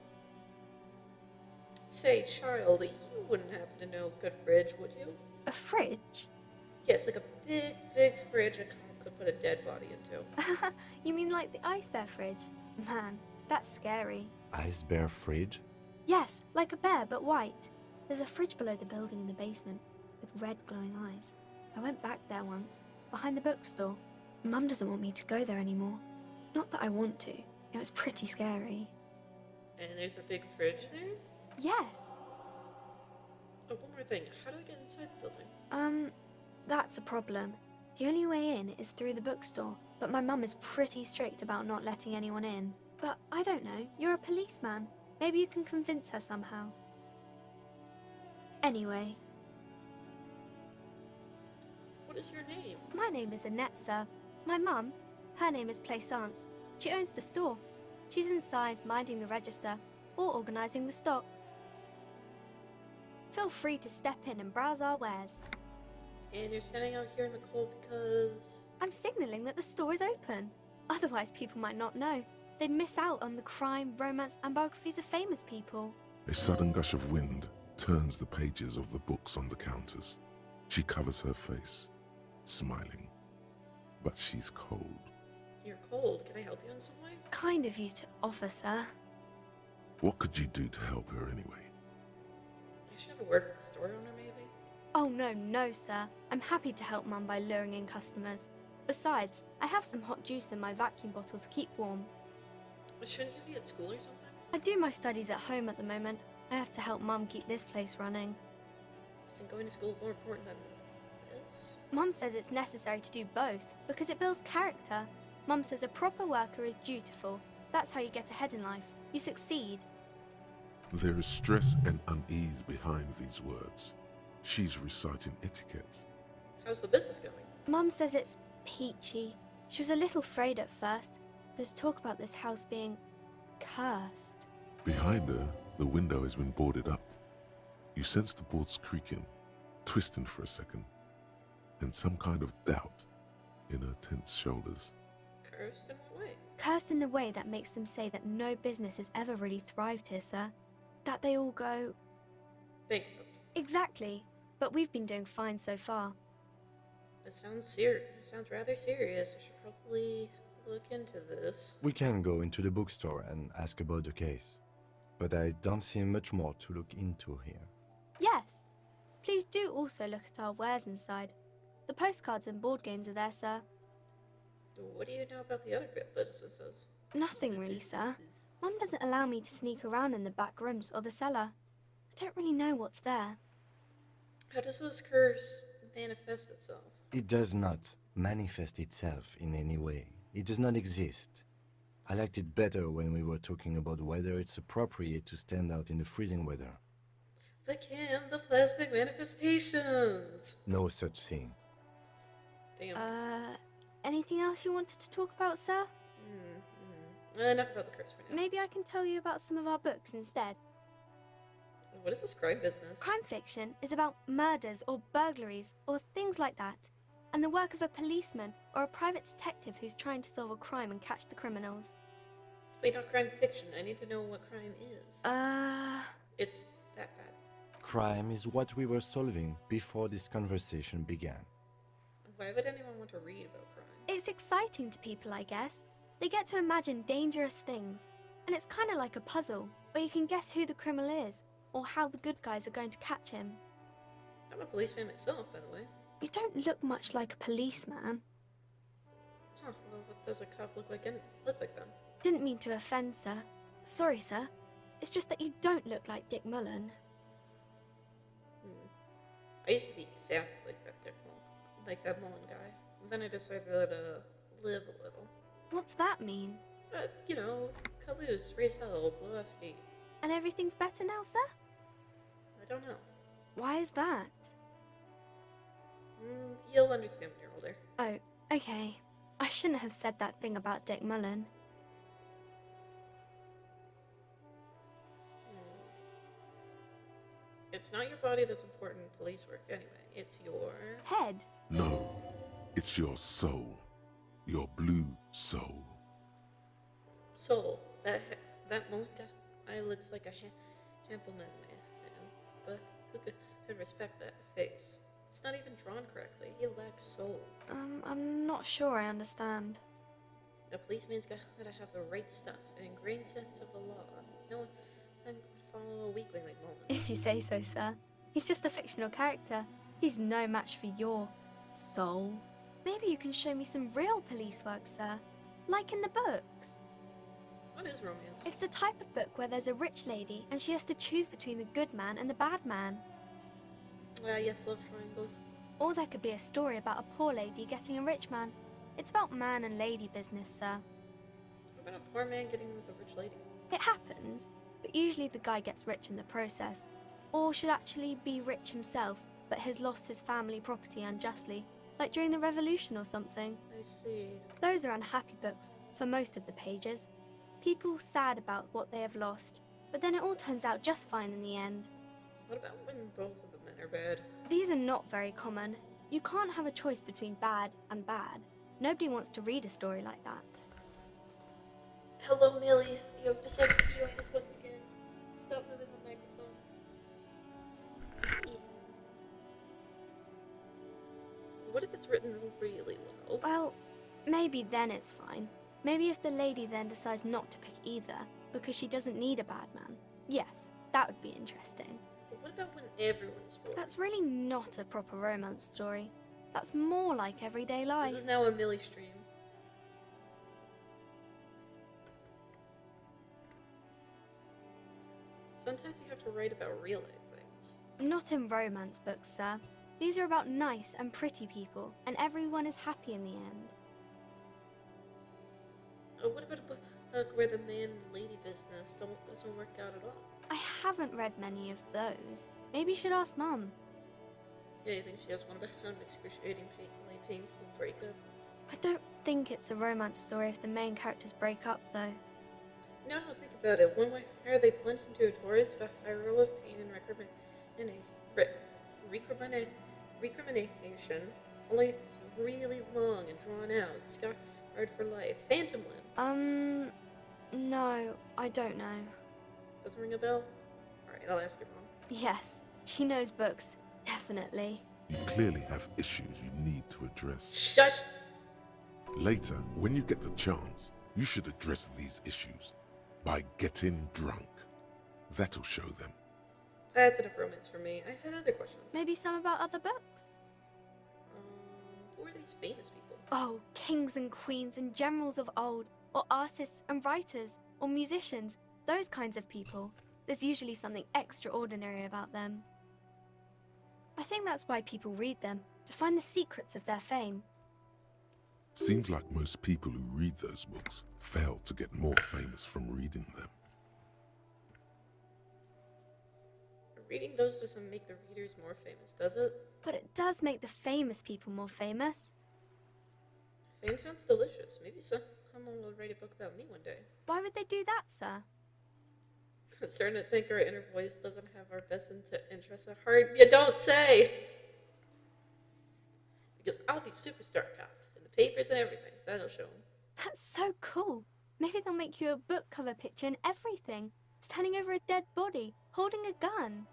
Say, child, you wouldn't happen to know a good fridge, would you? A fridge? Yes, like a big fridge a cop could put a dead body into. You mean like the ice bear fridge? Man, that's scary. Ice bear fridge? Yes, like a bear, but white. There's a fridge below the building in the basement, with red glowing eyes. I went back there once, behind the bookstore. Mum doesn't want me to go there anymore. Not that I want to. It was pretty scary. And there's a big fridge there? Yes. Oh, one more thing. How do I get inside the building? That's a problem. The only way in is through the bookstore, but my mum is pretty strict about not letting anyone in. But I don't know, you're a policeman. Maybe you can convince her somehow. Anyway. What is your name? My name is Annette, sir. My mum, her name is Plaisance. She owns the store. She's inside minding the register or organising the stock. Feel free to step in and browse our wares. And you're standing out here in the cold because... I'm signalling that the store is open. Otherwise people might not know. They'd miss out on the crime, romance and biographies of famous people. A sudden gush of wind turns the pages of the books on the counters. She covers her face. smiling. But she's cold. You're cold. Can I help you in some way? Kind of you to offer, sir. What could you do to help her anyway? I should have a word with the store owner, maybe? Oh, no, sir. I'm happy to help Mum by luring in customers. Besides, I have some hot juice in my vacuum bottle to keep warm. But shouldn't you be at school or something? I do my studies at home at the moment. I have to help Mum keep this place running. Isn't going to school more important than this? Mum says it's necessary to do both because it builds character. Mum says a proper worker is dutiful. That's how you get ahead in life. You succeed. There is stress and unease behind these words. She's reciting etiquette. How's the business going? Mum says it's peachy. She was a little afraid at first. There's talk about this house being cursed. Behind her, the window has been boarded up. You sense the boards creaking, twisting for a second, and some kind of doubt in her tense shoulders. Cursed in what way? Cursed in the way that makes them say that no business has ever really thrived here, sir. That they all go... Bankrupt. Exactly. But we've been doing fine so far. It sounds serious. It sounds rather serious. I should probably look into this. We can go into the bookstore and ask about the case. But I don't see much more to look into here. Yes. Please do also look at our wares inside. The postcards and board games are there, sir. What do you know about the other businesses? Nothing really, sir. Mum doesn't allow me to sneak around in the back rooms or the cellar. I don't really know what's there. How does this curse manifest itself? It does not manifest itself in any way. It does not exist. I liked it better when we were talking about whether it's appropriate to stand out in the freezing weather. But Kim, the plastic manifestations! No such thing. Damn. Anything else you wanted to talk about, sir? Enough about the curse for now. Maybe I can tell you about some of our books instead. What is this crime business? Crime fiction is about murders or burglaries or things like that, and the work of a policeman or a private detective who's trying to solve a crime and catch the criminals. Wait, not crime fiction. I need to know what crime is. It's that bad. Crime is what we were solving before this conversation began. Why would anyone want to read about crime? It's exciting to people, I guess. They get to imagine dangerous things, and it's kind of like a puzzle, where you can guess who the criminal is, or how the good guys are going to catch him. I'm a policeman myself, by the way. You don't look much like a policeman. Huh, well, what does a cop look like then? Didn't mean to offend, sir. Sorry, sir. It's just that you don't look like Dick Mullen. I used to be exactly like that Dick Mullen, like that Mullen guy. And then I decided to live a little. What's that mean? You know, cut loose, raise hell, blow off steam. And everything's better now, sir? I don't know. Why is that? You'll understand when you're older. Oh, okay. I shouldn't have said that thing about Dick Mullen. It's not your body that's important in police work anyway. It's your... head. No, it's your soul. Your blue soul. Soul. That Mullen guy looks like a Hampleman man. But who could respect that face? It's not even drawn correctly. He lacks soul. I'm not sure I understand. A policeman's gotta have the right stuff, an ingrained sense of the law. No one can follow a weakling like Mullen. If you say so, sir. He's just a fictional character. He's no match for your soul. Maybe you can show me some real police work, sir. Like in the books. What is romance? It's the type of book where there's a rich lady and she has to choose between the good man and the bad man. Yes, love triangles. Or there could be a story about a poor lady getting a rich man. It's about man and lady business, sir. What about a poor man getting with a rich lady? It happens, but usually the guy gets rich in the process. Or should actually be rich himself, but has lost his family property unjustly, like during the revolution or something. I see. Those are unhappy books, for most of the pages. People sad about what they have lost, but then it all turns out just fine in the end. What about when both of the men are bad? These are not very common. You can't have a choice between bad and bad. Nobody wants to read a story like that. Hello, Millie. You have decided to join us once again. Stop moving the microphone. What if it's written really well? Well, maybe then it's fine. Maybe if the lady then decides not to pick either, because she doesn't need a bad man. Yes, that would be interesting. But what about when everyone's bored? That's really not a proper romance story. That's more like everyday life. This is now a Millie stream. Sometimes you have to write about real life things. Not in romance books, sir. These are about nice and pretty people, and everyone is happy in the end. What about a book where the man and lady business doesn't work out at all? I haven't read many of those. Maybe you should ask Mum. Yeah, you think she has one about an excruciating, painful breakup? I don't think it's a romance story if the main characters break up, though. No, think about it. One way are they plunged into a torrid spiral of pain and recrimination. Only it's really long and drawn out, scarred for life. Phantom Limb. No, I don't know. Doesn't ring a bell? Alright, I'll ask your mom. Yes, she knows books. Definitely. You clearly have issues you need to address. Shush! Later, when you get the chance, you should address these issues by getting drunk. That'll show them. That's enough romance for me. I had other questions. Maybe some about other books? Who are these famous people? Oh, kings and queens and generals of old, or artists and writers, or musicians, those kinds of people. There's usually something extraordinary about them. I think that's why people read them, to find the secrets of their fame. Seems like most people who read those books fail to get more famous from reading them. Reading those doesn't make the readers more famous, does it? But it does make the famous people more famous. Fame sounds delicious. Maybe someone will write a book about me one day. Why would they do that, sir? I'm starting to think our inner voice doesn't have our best interests at heart. You don't say! Because I'll be superstar cop in the papers and everything. That'll show them. That's so cool. Maybe they'll make you a book cover picture and everything. Standing over a dead body, holding a gun.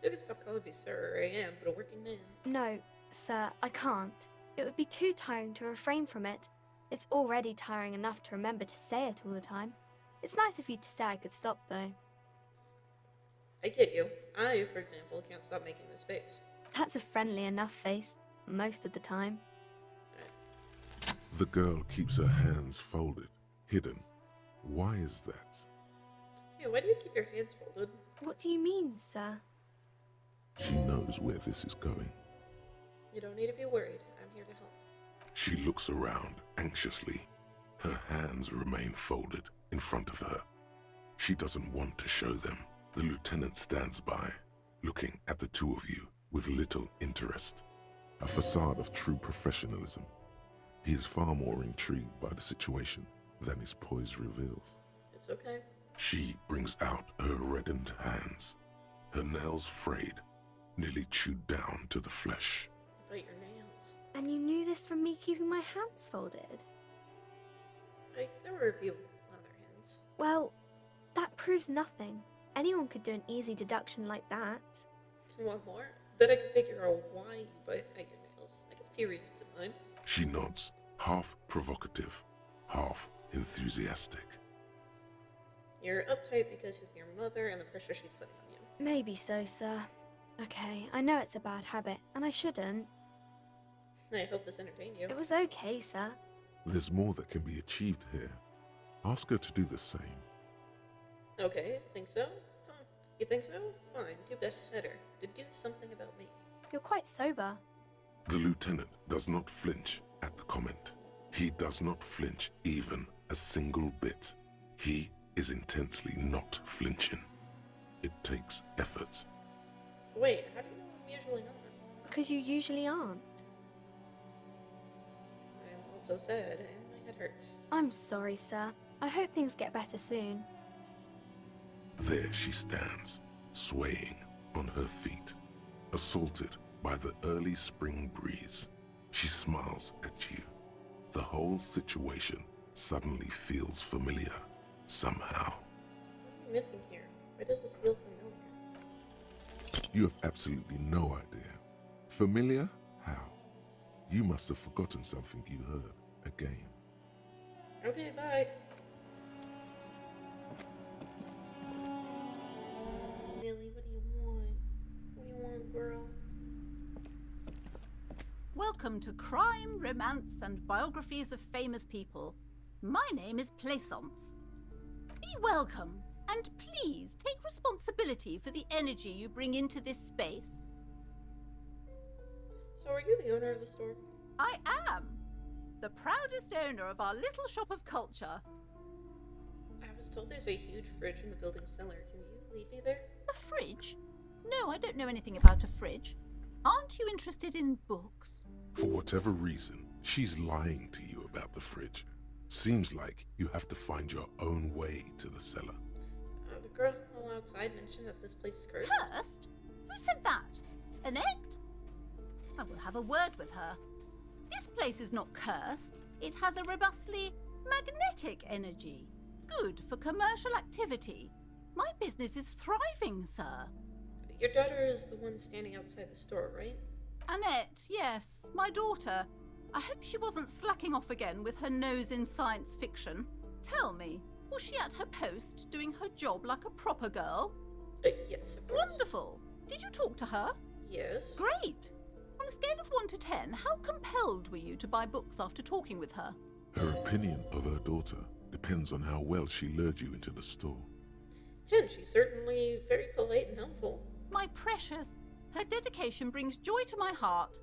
You can stop calling me sir. I am, but a working man. No, sir, I can't. It would be too tiring to refrain from it. It's already tiring enough to remember to say it all the time. It's nice of you to say I could stop, though. I get you. I, for example, can't stop making this face. That's a friendly enough face, most of the time. The girl keeps her hands folded, hidden. Why is that? Yeah, why do you keep your hands folded? What do you mean, sir? She knows where this is going. You don't need to be worried. I'm here to help. She looks around anxiously. Her hands remain folded in front of her. She doesn't want to show them. The lieutenant stands by, looking at the two of you with little interest. A facade of true professionalism. He is far more intrigued by the situation than his poise reveals. It's okay. She brings out her reddened hands, her nails frayed, nearly chewed down to the flesh. Bite your nails. And you knew this from me keeping my hands folded? There were a few other hands. Well, that proves nothing. Anyone could do an easy deduction like that. You want more? Bet I can figure out why you bite your nails. I got a few reasons in mind. She nods, half provocative, half enthusiastic. You're uptight because of your mother and the pressure she's putting on you. Maybe so, sir. Okay, I know it's a bad habit, and I shouldn't. I hope this entertained you. It was okay, sir. There's more that can be achieved here. Ask her to do the same. Okay, think so? You think so? Fine, do better. To do something about me. You're quite sober. The lieutenant does not flinch at the comment. He does not flinch even a single bit. He is intensely not flinching. It takes effort. Wait, how do you know I'm usually not? Because you usually aren't. I'm also sad and my head hurts. I'm sorry, sir. I hope things get better soon. There she stands, swaying on her feet, assaulted by the early spring breeze. She smiles at you. The whole situation suddenly feels familiar, somehow. What am I missing here? Why does this feel familiar? You have absolutely no idea. Familiar? How? You must have forgotten something you heard again. Okay, bye. Millie, what do you want? What do you want, girl? Welcome to Crime, Romance, and Biographies of Famous People. My name is Plaisance. Be welcome, and please take responsibility for the energy you bring into this space. So are you the owner of the store? I am the proudest owner of our little shop of culture. I was told there's a huge fridge in the building cellar. Can you lead me there? A fridge? No, I don't know anything about a fridge. Aren't you interested in books? For whatever reason, she's lying to you about the fridge. Seems like you have to find your own way to the cellar. The girl outside mentioned that this place is cursed. Cursed? Who said that? Annette? I will have a word with her. This place is not cursed. It has a robustly magnetic energy. Good for commercial activity. My business is thriving, sir. Your daughter is the one standing outside the store, right? Annette, yes, my daughter. I hope she wasn't slacking off again with her nose in science fiction. Tell me, was she at her post doing her job like a proper girl? Yes, of course. Wonderful. Did you talk to her? Yes. Great. On a scale of 1 to 10, how compelled were you to buy books after talking with her? Her opinion of her daughter depends on how well she lured you into the store. 10. She's certainly very polite and helpful. My precious, her dedication brings joy to my heart.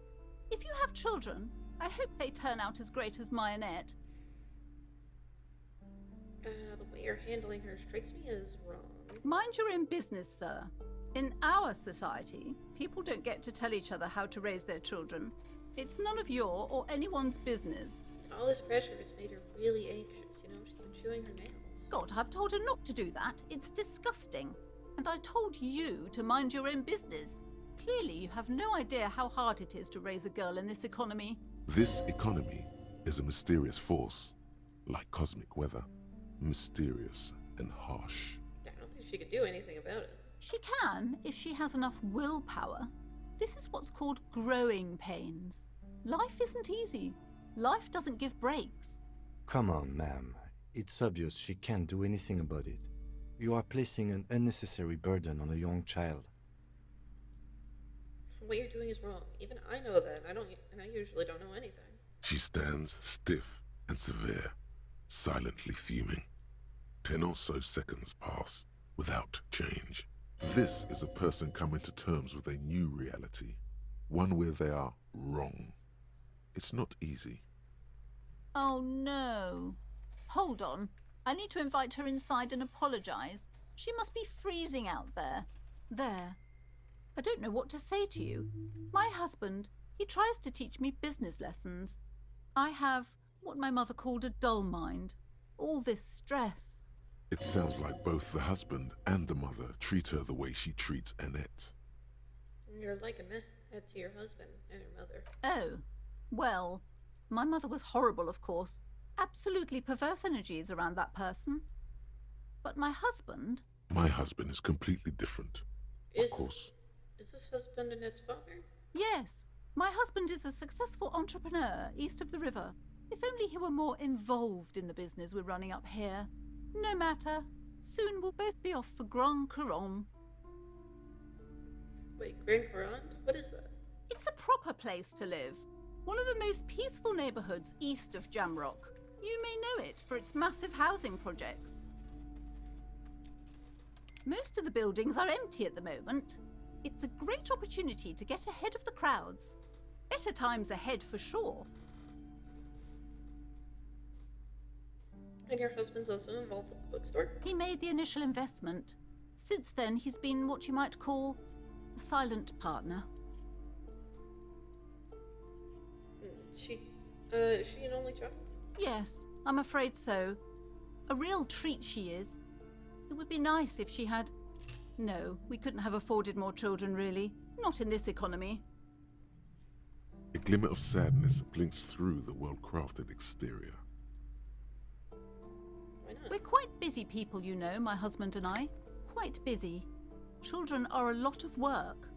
If you have children, I hope they turn out as great as my Annette. The way you're handling her strikes me as wrong. Mind your own business, sir. In our society, people don't get to tell each other how to raise their children. It's none of your or anyone's business. All this pressure has made her really anxious, you know? She's been chewing her nails. God, I've told her not to do that. It's disgusting. And I told you to mind your own business. Clearly, you have no idea how hard it is to raise a girl in this economy. This economy is a mysterious force, like cosmic weather. Mysterious and harsh. I don't think she could do anything about it. She can, if she has enough willpower. This is what's called growing pains. Life isn't easy. Life doesn't give breaks. Come on, ma'am. It's obvious she can't do anything about it. You are placing an unnecessary burden on a young child. What you're doing is wrong. Even I know that. I usually don't know anything. She stands stiff and severe, silently fuming. 10 or so seconds pass without change. This is a person coming to terms with a new reality, one where they are wrong. It's not easy. Oh no. Hold on. I need to invite her inside and apologize. She must be freezing out there. There. I don't know what to say to you. My husband, he tries to teach me business lessons. I have what my mother called a dull mind. All this stress. It sounds like both the husband and the mother treat her the way she treats Annette. You're like Annette to your husband and your mother. Oh, well, my mother was horrible, of course. Absolutely perverse energies around that person. But my husband... My husband is completely different. Of course. Is this husband Annette's father? Yes. My husband is a successful entrepreneur east of the river. If only he were more involved in the business we're running up here. No matter. Soon we'll both be off for Grand Couronne. Wait, Grand Couronne? What is that? It's a proper place to live. One of the most peaceful neighborhoods east of Jamrock. You may know it for its massive housing projects. Most of the buildings are empty at the moment. It's a great opportunity to get ahead of the crowds. Better times ahead for sure. And your husband's also involved with the bookstore? He made the initial investment. Since then, he's been what you might call a silent partner. Is she an only child? Yes, I'm afraid so. A real treat she is. It would be nice if she had... No, we couldn't have afforded more children, really. Not in this economy. A glimmer of sadness blinks through the well-crafted exterior. Why not? We're quite busy people, you know, my husband and I. Quite busy. Children are a lot of work.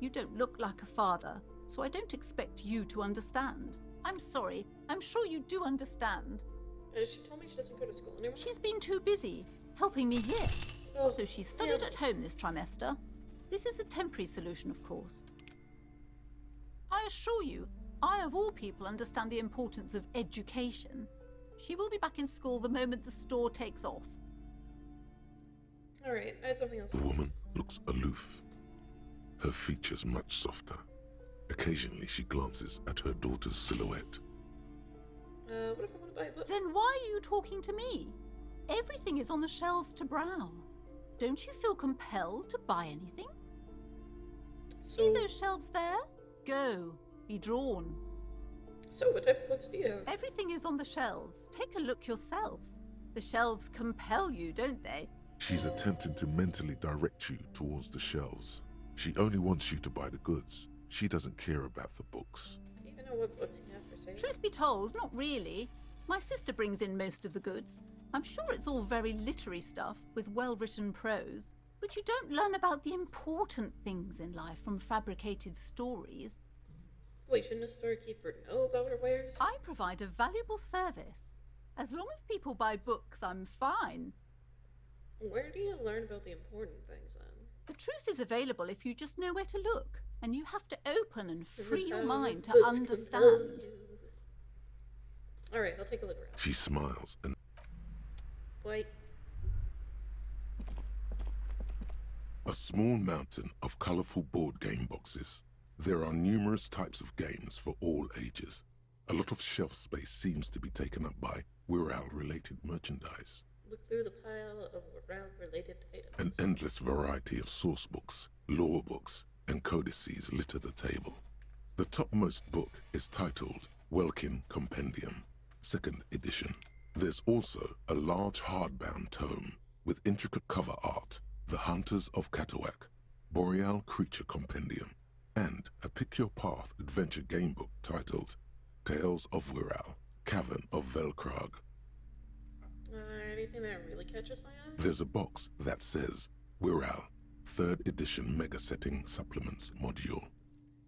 You don't look like a father, so I don't expect you to understand. I'm sorry. I'm sure you do understand. She told me she doesn't go to school anymore. She's been too busy helping me here. Oh, So she studied at home this trimester. This is a temporary solution, of course. I assure you, I of all people understand the importance of education. She will be back in school the moment the store takes off. Alright, I had something else. The woman looks aloof, her features much softer. Occasionally she glances at her daughter's silhouette. What if I want to buy a book? Then why are you talking to me? Everything is on the shelves to browse. Don't you feel compelled to buy anything? See those shelves there? Go. Be drawn. So what type of books do you have? Everything is on the shelves. Take a look yourself. The shelves compel you, don't they? She's attempting to mentally direct you towards the shelves. She only wants you to buy the goods. She doesn't care about the books. Do you even know what books you have for sale? Truth be told, not really. My sister brings in most of the goods. I'm sure it's all very literary stuff with well-written prose. But you don't learn about the important things in life from fabricated stories. Wait, shouldn't a storekeeper know about her wares? I provide a valuable service. As long as people buy books, I'm fine. Where do you learn about the important things then? The truth is available if you just know where to look. And you have to open and free your mind to Books understand. Alright, I'll take a look around. She smiles and Wait. a small mountain of colorful board game boxes. There are numerous types of games for all ages. A lot of shelf space seems to be taken up by Wirral-related merchandise. Look through the pile of Wirral-related items. An endless variety of source books, lore books, and codices litter the table. The topmost book is titled Welkin Compendium, 2nd edition. There's also a large hardbound tome with intricate cover art, The Hunters of Katawak, Boreal Creature Compendium, and a Pick Your Path adventure game book titled Tales of Wirral, Cavern of Velkrag. Anything that really catches my eye? There's a box that says Wirral, 3rd edition Mega Setting Supplements Module.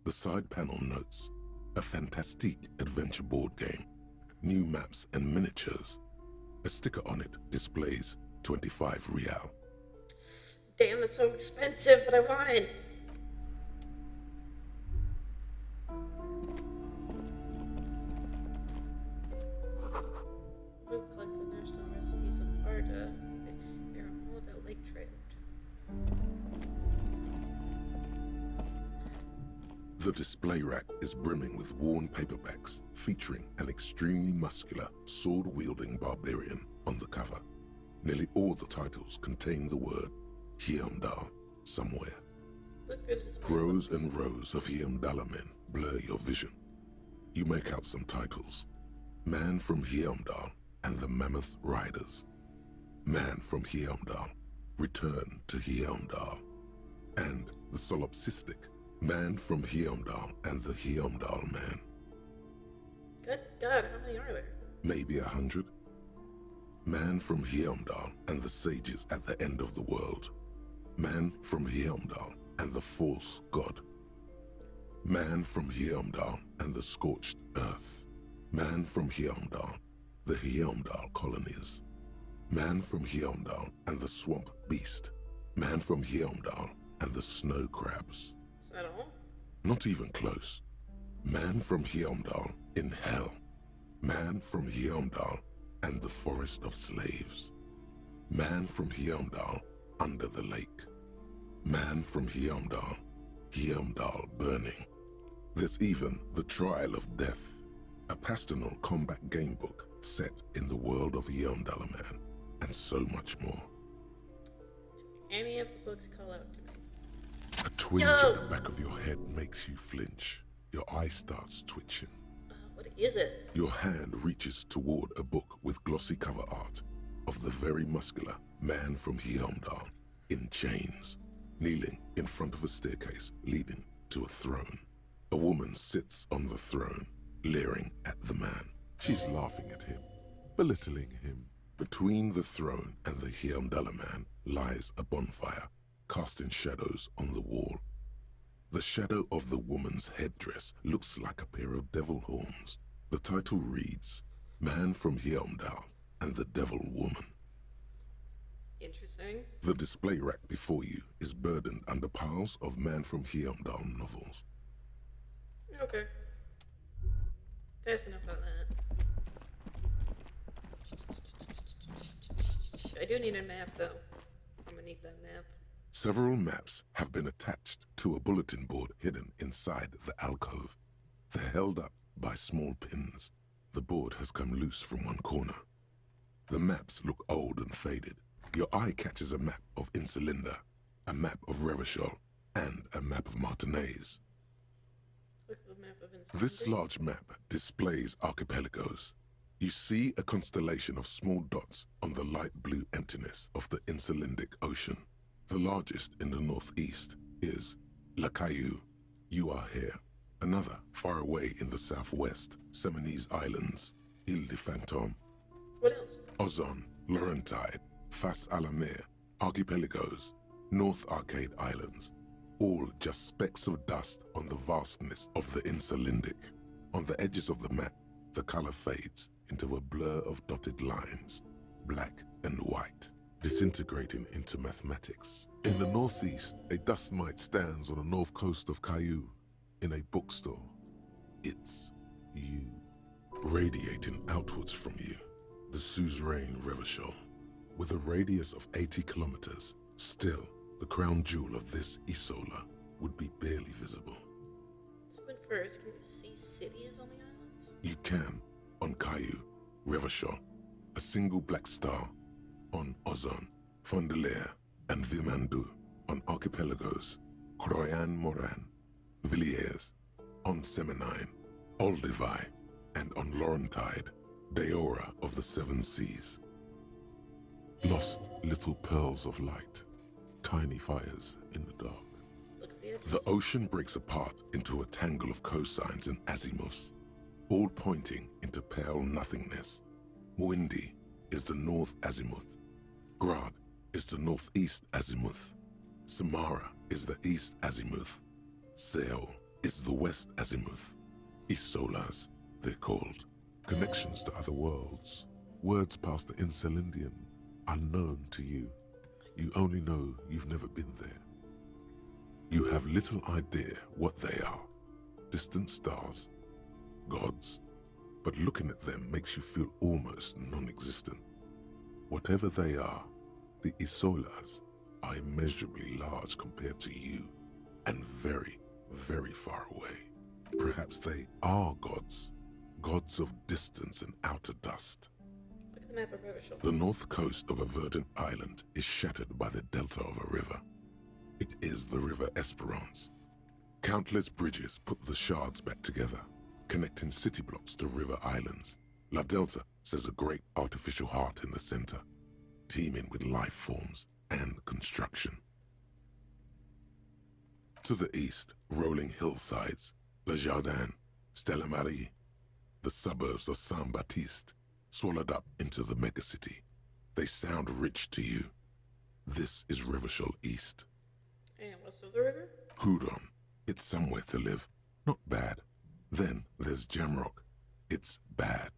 The side panel notes, a fantastique adventure board game, new maps and miniatures. A sticker on it displays 25 real. Damn, that's so expensive, but I want it. Book collects a national recipes of art. They're all about lake trout. The display rack is brimming with worn paperbacks featuring an extremely muscular, sword-wielding barbarian on the cover. Nearly all the titles contain the word Heimdall somewhere. Look through the display Rows books. and rows of Heimdall men blur your vision. You make out some titles. Man from Heimdall and the Mammoth Riders. Man from Heimdall, Return to Heimdall. And the solipsistic Man from Heimdall and the Heimdall Man. Good God, how many are there? Maybe 100. Man from Heimdall and the Sages at the End of the World. Man from Heimdall and the False God. Man from Heimdall and the Scorched Earth. Man from Heimdall, the Heimdall Colonies. Man from Heimdall and the Swamp Beast. Man from Heimdall and the Snow Crabs. Is that all? Not even close. Man from Heimdall in Hell. Man from Heimdall and the Forest of Slaves. Man from Heimdall under the lake. Man from Heimdall, Heimdall burning. There's even The Trial of Death, a pastoral combat game book set in the world of Heimdallaman, and so much more. Any of the books call out to me. A twinge at the back of your head makes you flinch. Your eye starts twitching. What is it? Your hand reaches toward a book with glossy cover art of the very muscular Man from Heimdall in chains, kneeling in front of a staircase leading to a throne. A woman sits on the throne, leering at the man. She's laughing at him, belittling him. Between the throne and the Heimdallaman lies a bonfire, casting shadows on the wall. The shadow of the woman's headdress looks like a pair of devil horns. The title reads, Man from Hjelmdal and the Devil Woman. Interesting. The display rack before you is burdened under piles of Man from Hjelmdal novels. Okay. That's enough on that. I do need a map, though. I'm gonna need that map. Several maps have been attached to a bulletin board hidden inside the alcove. They're held up by small pins. The board has come loose from one corner. The maps look old and faded. Your eye catches a map of Insulinda, a map of Revachol, and a map of Martinez. Look at the map of Insulinda. This large map displays archipelagos. You see a constellation of small dots on the light blue emptiness of the Insulindic Ocean. The largest in the northeast is La Caillou. You are here. Another, far away in the southwest, Seminese Islands, Ile de Fantôme. What else? Ozon, Laurentide, Fas a la Mer, Archipelagos, North Arcade Islands, all just specks of dust on the vastness of the Insulindic. On the edges of the map, the color fades into a blur of dotted lines, black and white, disintegrating into mathematics. In the northeast, a dust mite stands on the north coast of Caillou in a bookstore. It's you. Radiating outwards from you, the suzerain Revachol. With a radius of 80 kilometers, still, the crown jewel of this Isola would be barely visible. But first, can you see cities on the islands? You can, on Caillou, Revachol, a single black star, on Ozon, Fondelier, and Vilmandu, on archipelagos, Croyan Moran, Villiers, on Seminine, Olduvai, and on Laurentide, Deora of the Seven Seas. Lost little pearls of light, tiny fires in the dark. Look at the edges. The ocean breaks apart into a tangle of cosines and azimuths, all pointing into pale nothingness. Muindi is the north azimuth. Grad is the northeast azimuth. Samara is the east azimuth. Seo is the west azimuth. Isolas, they're called. Connections to other worlds. Words past the Insulindian, unknown to you. You only know you've never been there. You have little idea what they are. Distant stars, gods, but looking at them makes you feel almost non-existent. Whatever they are, the Isolas are immeasurably large compared to you, and very, very far away. Perhaps they are gods, gods of distance and outer dust. Look at the map of Revachol. The north coast of a verdant island is shattered by the delta of a river. It is the River Esperance. Countless bridges put the shards back together, connecting city blocks to river islands. La Delta says a great artificial heart in the center, teeming with life forms and construction. To the east, rolling hillsides, Le Jardin, Stella Marie, the suburbs of Saint-Baptiste, swallowed up into the megacity. They sound rich to you. This is Revachol East. And what's of the river? Hudon, it's somewhere to live. Not bad. Then there's Jamrock. It's bad.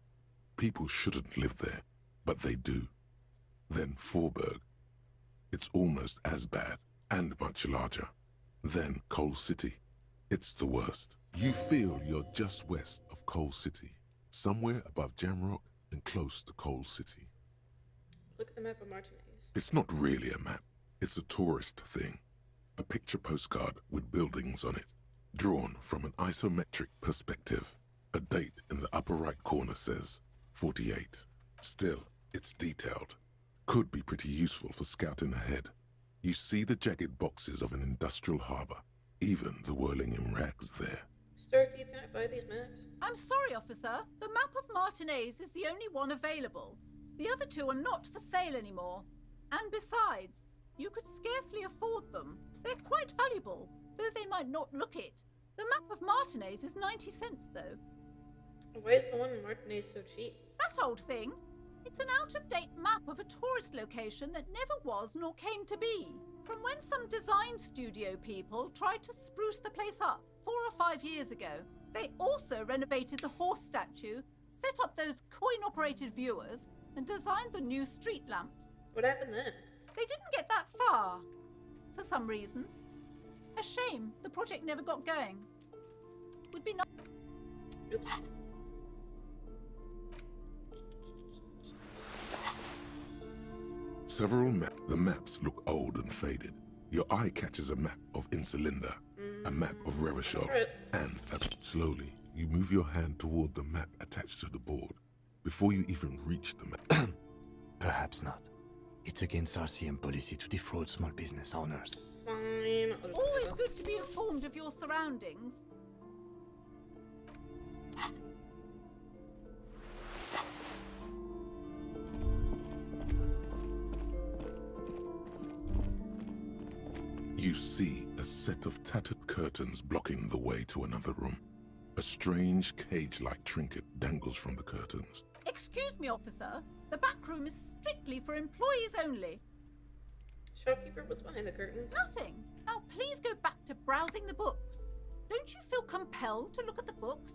People shouldn't live there, but they do. Then Forberg. It's almost as bad, and much larger. Then Coal City. It's the worst. You feel you're just west of Coal City, somewhere above Jamrock and close to Coal City. Look at the map of Martinez. It's not really a map. It's a tourist thing. A picture postcard with buildings on it, drawn from an isometric perspective. A date in the upper right corner says 48. Still, it's detailed. Could be pretty useful for scouting ahead. You see the jagged boxes of an industrial harbor, even the whirling in rags there. Starkeep, can I buy these maps? I'm sorry, officer. The map of Martinez is the only one available. The other two are not for sale anymore. And besides, you could scarcely afford them. They're quite valuable, though they might not look it. The map of Martinez is 90 cents, though. Why is the one in Martinez so cheap? That old thing. It's an out-of-date map of a tourist location that never was nor came to be. From when some design studio people tried to spruce the place up 4 or 5 years ago. They also renovated the horse statue, set up those coin-operated viewers, and designed the new street lamps. What happened then? They didn't get that far, for some reason. A shame the project never got going. Would be nice. Oops. The maps look old and faded. Your eye catches a map of Insulinda, a map of Revachol, and slowly you move your hand toward the map attached to the board. Before you even reach the map. Perhaps not. It's against RCM policy to defraud small business owners. Fine. Always good to be informed of your surroundings. You see a set of tattered curtains blocking the way to another room. A strange cage-like trinket dangles from the curtains. Excuse me, officer. The back room is strictly for employees only. Shopkeeper, what's behind the curtains? Nothing. Now please go back to browsing the books. Don't you feel compelled to look at the books?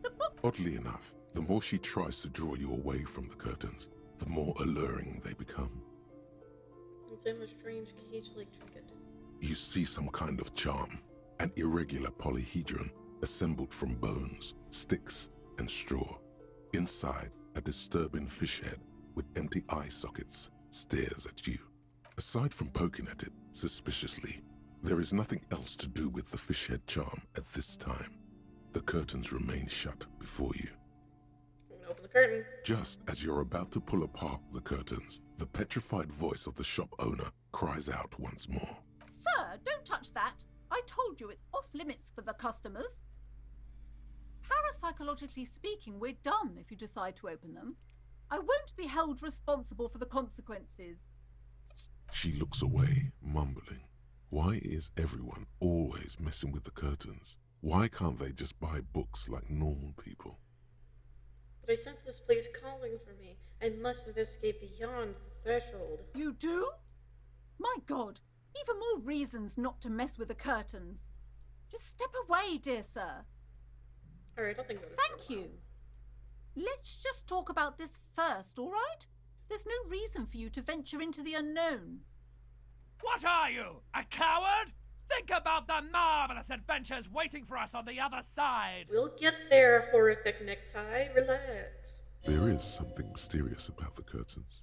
The book... Oddly enough, the more she tries to draw you away from the curtains, the more alluring they become. It's a strange cage-like trinket. You see some kind of charm, an irregular polyhedron assembled from bones, sticks, and straw. Inside, a disturbing fish head with empty eye sockets stares at you. Aside from poking at it suspiciously, there is nothing else to do with the fish head charm at this time. The curtains remain shut before you. I'm gonna open the curtain. Just as you're about to pull apart the curtains, the petrified voice of the shop owner cries out once more. Sir, don't touch that. I told you it's off limits for the customers. Parapsychologically speaking, we're done if you decide to open them. I won't be held responsible for the consequences. She looks away, mumbling. Why is everyone always messing with the curtains? Why can't they just buy books like normal people? But I sense this place calling for me. I must investigate beyond the threshold. You do? My God, even more reasons not to mess with the curtains. Just step away, dear sir. Alright, I'll think about it. Thank you. Let's just talk about this first, all right? There's no reason for you to venture into the unknown. What are you, a coward? Think about the marvelous adventures waiting for us on the other side. We'll get there, horrific necktie. Relax. There is something mysterious about the curtains.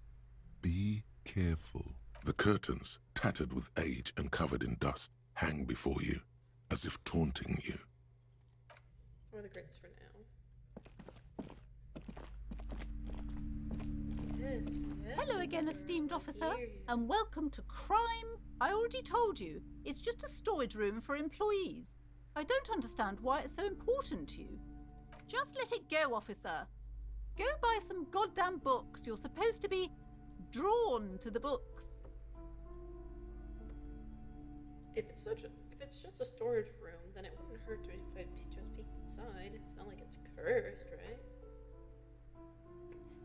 Be careful. The curtains, tattered with age and covered in dust, hang before you, as if taunting you. Or the curtains for now. Yes, yes. Hello again, esteemed officer, and welcome to Crime. I already told you, it's just a storage room for employees. I don't understand why it's so important to you. Just let it go, officer. Go buy some goddamn books. You're supposed to be drawn to the books. If it's just a storage room, then it wouldn't hurt to if I just peek inside. It's not like it's cursed, right?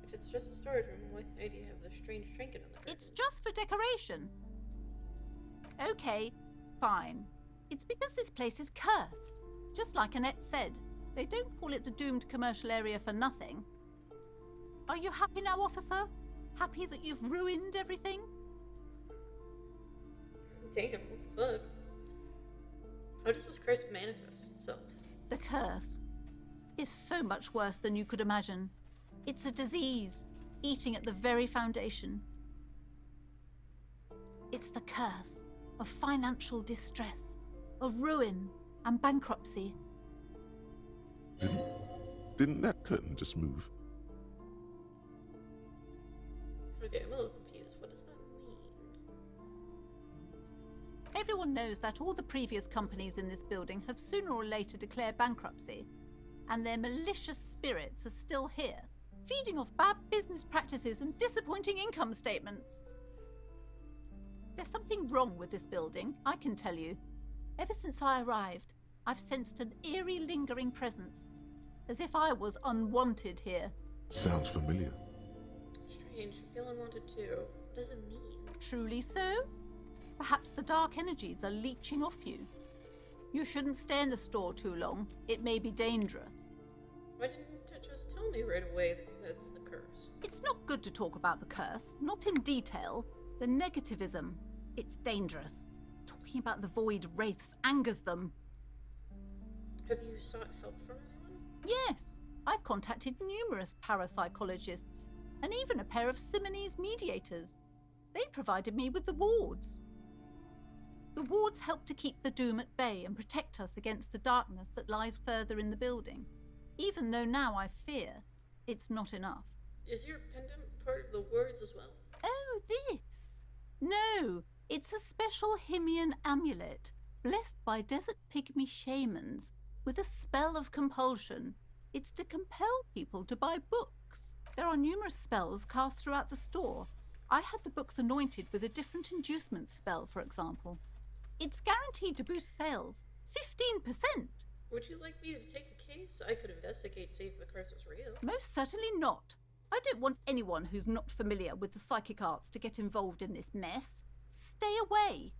If it's just a storage room, why do you have the strange trinket in there? It's just for decoration. Okay, fine. It's because this place is cursed. Just like Annette said, they don't call it the doomed commercial area for nothing. Are you happy now, officer? Happy that you've ruined everything? Damn, what the fuck? How does this curse manifest itself? The curse is so much worse than you could imagine. It's a disease, eating at the very foundation. It's the curse of financial distress, of ruin and bankruptcy. Didn't that curtain just move? Okay, I'm a little confused. What does that mean? Everyone knows that all the previous companies in this building have sooner or later declared bankruptcy, and their malicious spirits are still here, feeding off bad business practices and disappointing income statements. There's something wrong with this building, I can tell you. Ever since I arrived, I've sensed an eerie lingering presence, as if I was unwanted here. Sounds familiar. Strange, I feel unwanted too. What does it mean? Truly so? Perhaps the dark energies are leeching off you. You shouldn't stay in the store too long. It may be dangerous. Why didn't you just tell me right away that that's the curse? It's not good to talk about the curse, not in detail. The negativism, it's dangerous. Talking about the void wraiths angers them. Have you sought help from anyone? Yes, I've contacted numerous parapsychologists, and even a pair of Simonese mediators. They provided me with the wards. The wards help to keep the doom at bay and protect us against the darkness that lies further in the building, even though now I fear it's not enough. Is your pendant part of the wards as well? Oh, this? No, it's a special Himian amulet, blessed by desert pygmy shamans, with a spell of compulsion. It's to compel people to buy books. There are numerous spells cast throughout the store. I had the books anointed with a different inducement spell, for example. It's guaranteed to boost sales 15%. Would you like me to take the case? I could investigate, see if the curse is real. Most certainly not. I don't want anyone who's not familiar with the psychic arts to get involved in this mess. Stay away.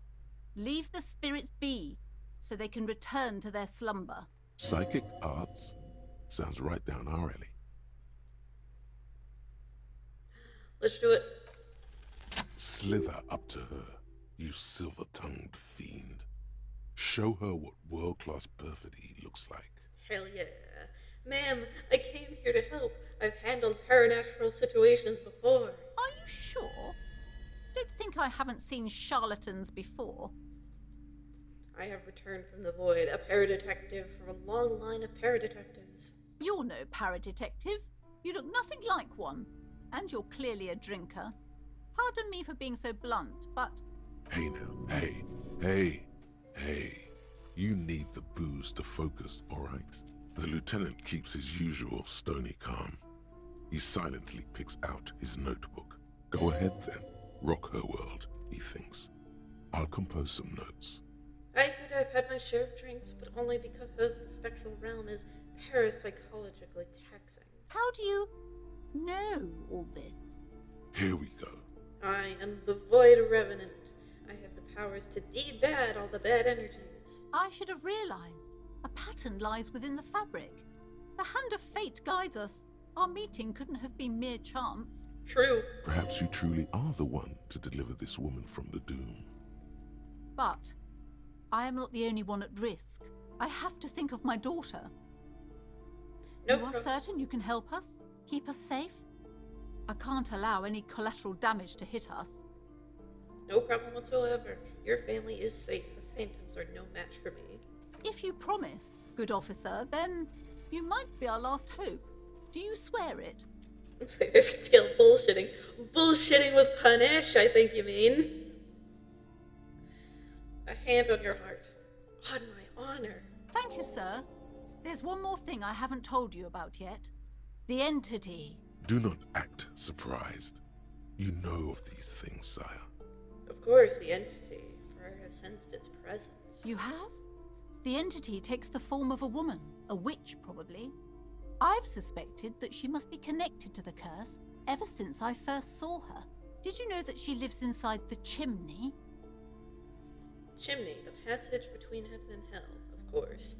Leave the spirits be, so they can return to their slumber. Psychic arts? Sounds right down our alley. Let's do it. Slither up to her, you silver-tongued fiend. Show her what world-class perfidy looks like. Hell yeah. Ma'am, I came here to help. I've handled paranatural situations before. Are you sure? Don't think I haven't seen charlatans before. I have returned from the void, a paradetective from a long line of paradetectives. You're no paradetective. You look nothing like one. And you're clearly a drinker. Pardon me for being so blunt, but... Hey now, hey. You need the booze to focus, alright? The lieutenant keeps his usual stony calm. He silently picks out his notebook. Go ahead then, rock her world, he thinks. I'll compose some notes. I admit I've had my share of drinks, but only because the spectral realm is parapsychologically taxing. How do you know all this? Here we go. I am the Void Revenant. I have the powers to de-bad all the bad energies. I should have realized. A pattern lies within the fabric. The hand of fate guides us. Our meeting couldn't have been mere chance. True. Perhaps you truly are the one to deliver this woman from the doom. But I am not the only one at risk. I have to think of my daughter. No you are certain you can help us? Keep us safe? I can't allow any collateral damage to hit us. No problem whatsoever. Your family is safe. The phantoms are no match for me. If you promise, good officer, then you might be our last hope. Do you swear it? Favorite skill, bullshitting. Bullshitting with panache, I think you mean. A hand on your heart. On my honor. Thank you, sir. There's one more thing I haven't told you about yet. The entity. Do not act surprised. You know of these things, sire. Of course, the entity, for I have sensed its presence. You have? The entity takes the form of a woman, a witch probably. I've suspected that she must be connected to the curse ever since I first saw her. Did you know that she lives inside the chimney? Chimney, the passage between heaven and hell, of course.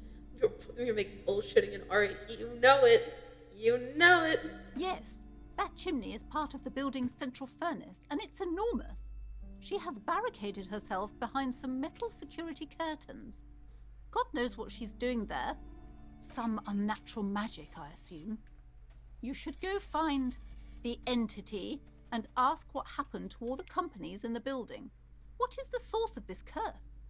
You're making bullshitting an art. You know it. You know it. Yes, that chimney is part of the building's central furnace, and it's enormous. She has barricaded herself behind some metal security curtains. God knows what she's doing there. Some unnatural magic, I assume. You should go find the entity and ask what happened to all the companies in the building. What is the source of this curse?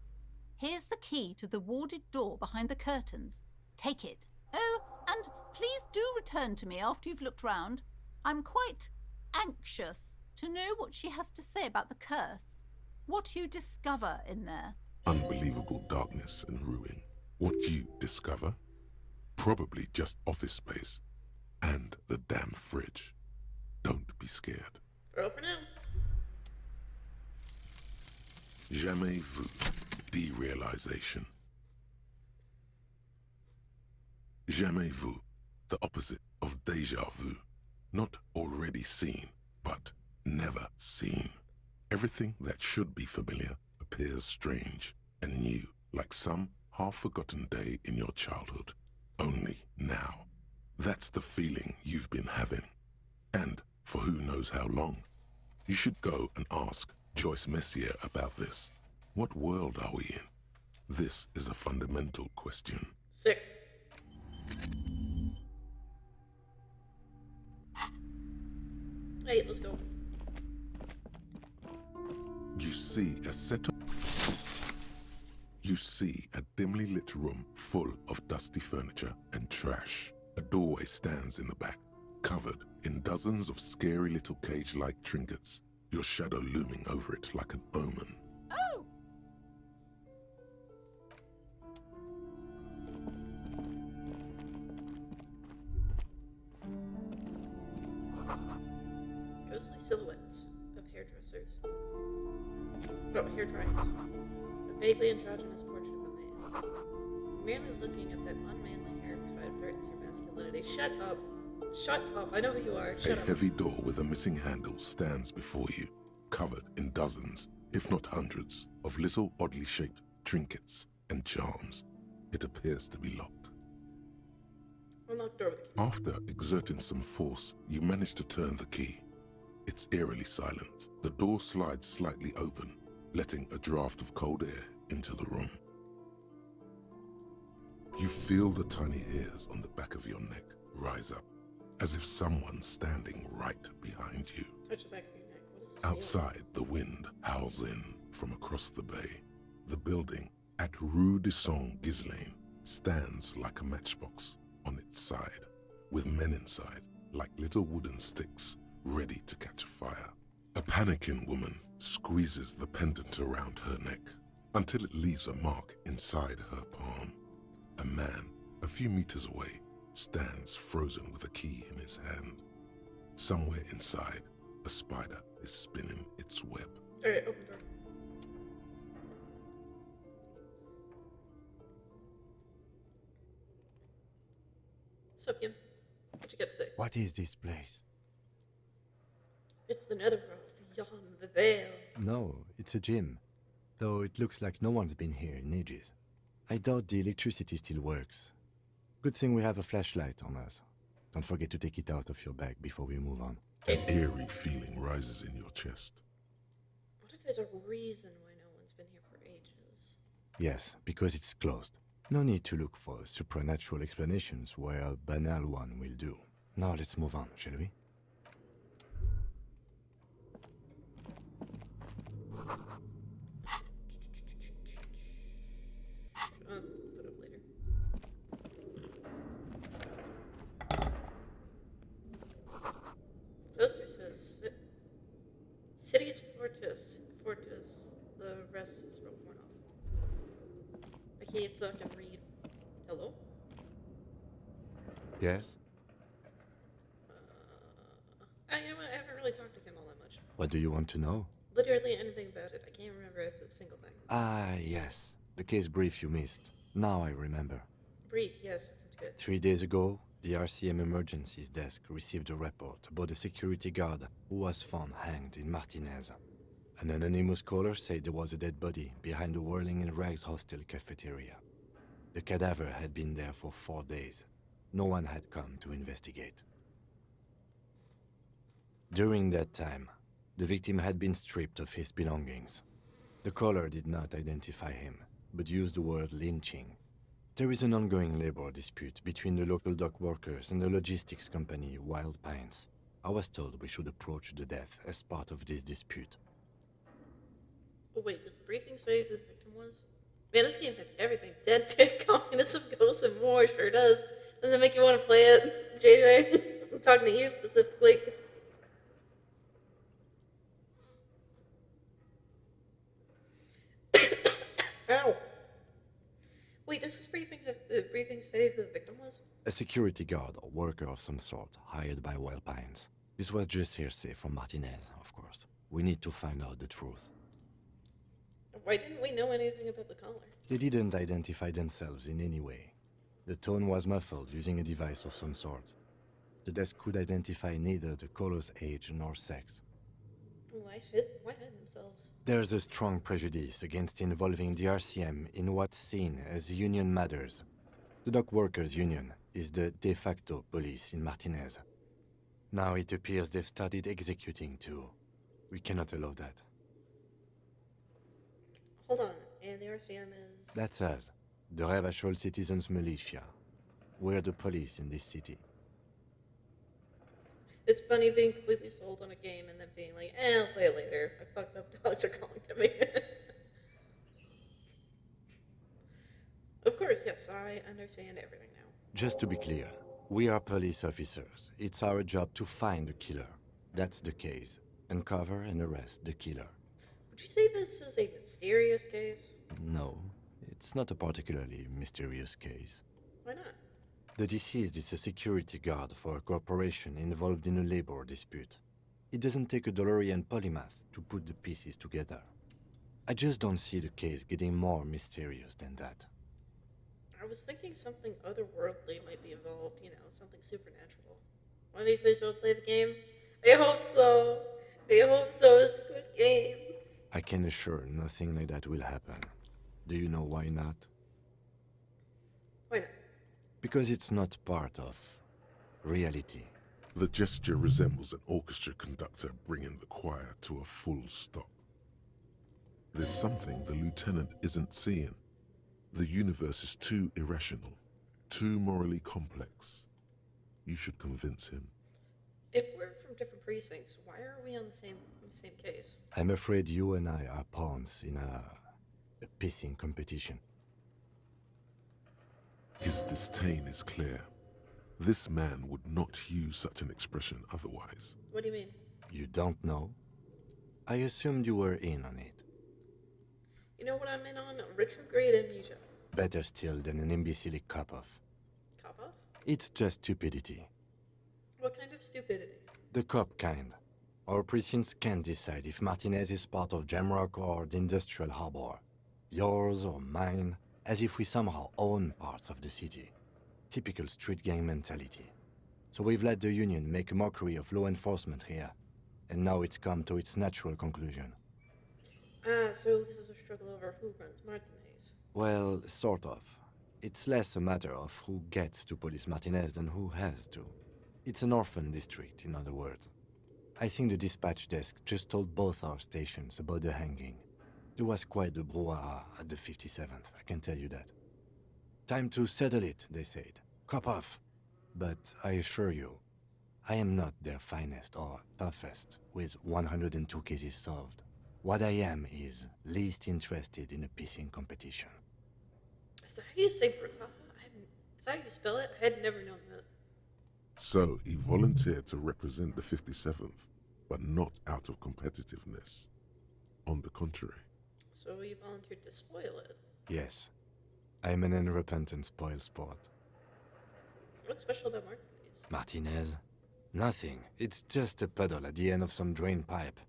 Here's the key to the warded door behind the curtains. Take it. Oh, and please do return to me after you've looked round. I'm quite anxious to know what she has to say about the curse. What you discover in there. Unbelievable darkness and ruin. What you discover? Probably just office space. And the damn fridge. Don't be scared. Roll for now. Jamais vu. Derealization. Jamais vu. The opposite of déjà vu. Not already seen, but never seen. Everything that should be familiar appears strange and new, like some half-forgotten day in your childhood. Only now. That's the feeling you've been having. And for who knows how long. You should go and ask Joyce Messier about this. What world are we in? This is a fundamental question. Sick. Hey, let's go. You see a dimly lit room full of dusty furniture and trash. A doorway stands in the back, covered in dozens of scary little cage-like trinkets, your shadow looming over it like an omen. Oh! Ghostly silhouettes of hairdressers. Oh, hair dryers. A vaguely androgynous portrait of a man. Merely looking at that unmanly haircut threatens your masculinity. Shut up. Shut up. I know who you are. Shut A up. heavy door with a missing handle stands before you, covered in dozens, if not hundreds, of little oddly shaped trinkets and charms. It appears to be locked. Unlock door with a key. After exerting some force, you manage to turn the key. It's eerily silent. The door slides slightly open, letting a draft of cold air into the room. You feel the tiny hairs on the back of your neck rise up, as if someone's standing right behind you. Touch the back of your neck. What is this? Outside, the wind howls in from across the bay. The building at Rue de Saint-Ghislain stands like a matchbox on its side, with men inside like little wooden sticks ready to catch fire. A panicking woman squeezes the pendant around her neck until it leaves a mark inside her palm. A man, a few meters away, stands frozen with a key in his hand. Somewhere inside, a spider is spinning its web. Alright, open door. What's up, Kim? What you got to say? What is this place? It's the netherworld, beyond the veil. No, it's a gym. Though it looks like no one's been here in ages. I doubt the electricity still works. Good thing we have a flashlight on us. Don't forget to take it out of your bag before we move on. An eerie feeling rises in your chest. What if there's a reason why no one's been here for ages? Yes, because it's closed. No need to look for supernatural explanations where a banal one will do. Now let's move on, shall we? Put up later. Poster says City's Fortress. The rest is real torn off. I can't fucking read. Hello? Yes? You know what? I haven't really talked to him all that much. What do you want to know? Literally anything about it. I can't remember a single thing. Ah, yes. The case brief you missed. Now I remember. Brief, yes, that sounds good. 3 days ago, the RCM Emergencies Desk received a report about a security guard who was found hanged in Martinez. An anonymous caller said there was a dead body behind the Whirling in Rags hostel cafeteria. The cadaver had been there for 4 days. No one had come to investigate. During that time, the victim had been stripped of his belongings. The caller did not identify him, but used the word lynching. There is an ongoing labor dispute between the local dock workers and the logistics company Wild Pines. I was told we should approach the death as part of this dispute. Oh wait, does the briefing say who the victim was? Man, this game has everything. Dead dick, communism, ghosts, and more. Sure does. Does it make you want to play it, JJ? I'm talking to you specifically. Ow. Wait, does this briefing say who the victim was? A security guard or worker of some sort, hired by Wild Pines. This was just hearsay from Martinez, of course. We need to find out the truth. Why didn't we know anything about the caller? They didn't identify themselves in any way. The tone was muffled using a device of some sort. The desk could identify neither the caller's age nor sex. Why hide themselves? themselves. There's a strong prejudice against involving the RCM in what's seen as union matters. The dock workers' union is the de facto police in Martinez. Now it appears they've started executing too. We cannot allow that. Hold on, and the RCM is... That's us, the Revachol Citizens Militia. We're the police in this city. It's funny being completely sold on a game and then being like, I'll play it later. My fucked up dogs are calling to me. Of course, yes, I understand everything now. Just to be clear, we are police officers. It's our job to find the killer. That's the case. Uncover and arrest the killer. Would you say this is a mysterious case? No, it's not a particularly mysterious case. Why not? The deceased is a security guard for a corporation involved in a labor dispute. It doesn't take a DeLorean polymath to put the pieces together. I just don't see the case getting more mysterious than that. I was thinking something otherworldly might be involved, you know, something supernatural. One of these days we'll play the game. I hope so. I hope so. It's a good game. I can assure nothing like that will happen. Do you know why not? Why not? Because it's not part of reality. The gesture resembles an orchestra conductor bringing the choir to a full stop. There's something the lieutenant isn't seeing. The universe is too irrational, too morally complex. You should convince him. If we're from different precincts, why are we on the same case? I'm afraid you and I are pawns in a pissing competition. His disdain is clear. This man would not use such an expression otherwise. What do you mean? You don't know? I assumed you were in on it. You know what I'm in on? Retrograde amnesia. Better still than an imbecilic cop-off. Cop-off? It's just stupidity. What kind of stupidity? The cop kind. Our precincts can't decide if Martinez is part of Jamrock or the Industrial Harbor. Yours or mine, as if we somehow own parts of the city. Typical street gang mentality. So we've let the Union make a mockery of law enforcement here. And now it's come to its natural conclusion. So this is a struggle over who runs Martinez. Well, sort of. It's less a matter of who gets to police Martinez than who has to. It's an orphan district, in other words. I think the dispatch desk just told both our stations about the hanging. There was quite the brouhaha at the 57th, I can tell you that. Time to settle it, they said. Cop off. But I assure you, I am not their finest or toughest, with 102 cases solved. What I am is least interested in a pissing competition. Is that how you say brouhaha? Is that how you spell it? I had never known that. So he volunteered to represent the 57th, but not out of competitiveness. On the contrary. So you volunteered to spoil it? Yes. I'm an unrepentant spoilsport. What's special about Martinez? Martinez? Nothing. It's just a puddle at the end of some drain pipe.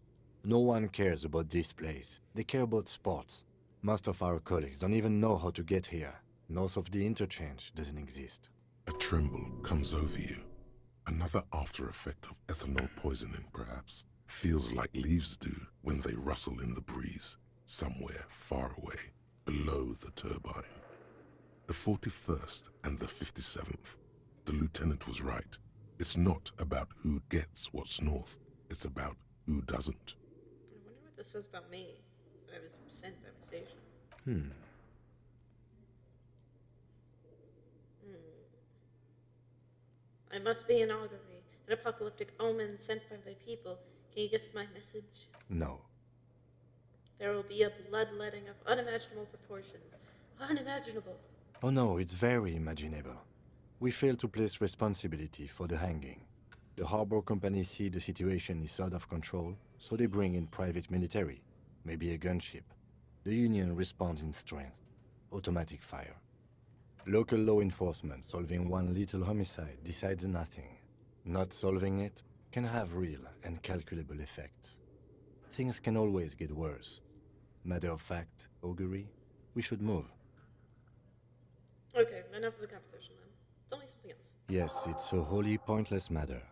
No one cares about this place. They care about sports. Most of our colleagues don't even know how to get here. North of the interchange doesn't exist. A tremble comes over you. Another after effect of ethanol poisoning, perhaps. Feels like leaves do when they rustle in the breeze, somewhere far away, below the turbine. The 41st and the 57th. The lieutenant was right. It's not about who gets what's north. It's about who doesn't. I wonder what this says about me. That I was sent by my station. I must be an augury, an apocalyptic omen sent by my people. Can you guess my message? No. There will be a bloodletting of unimaginable proportions. Unimaginable. Oh no, it's very imaginable. We fail to place responsibility for the hanging. The harbor company see the situation is out of control, so they bring in private military, maybe a gunship. The Union responds in strength. Automatic fire. Local law enforcement solving one little homicide decides nothing. Not solving it can have real and calculable effects. Things can always get worse. Matter of fact, augury, we should move. Okay, enough of the competition then. Tell me something else. Yes, it's a wholly pointless matter.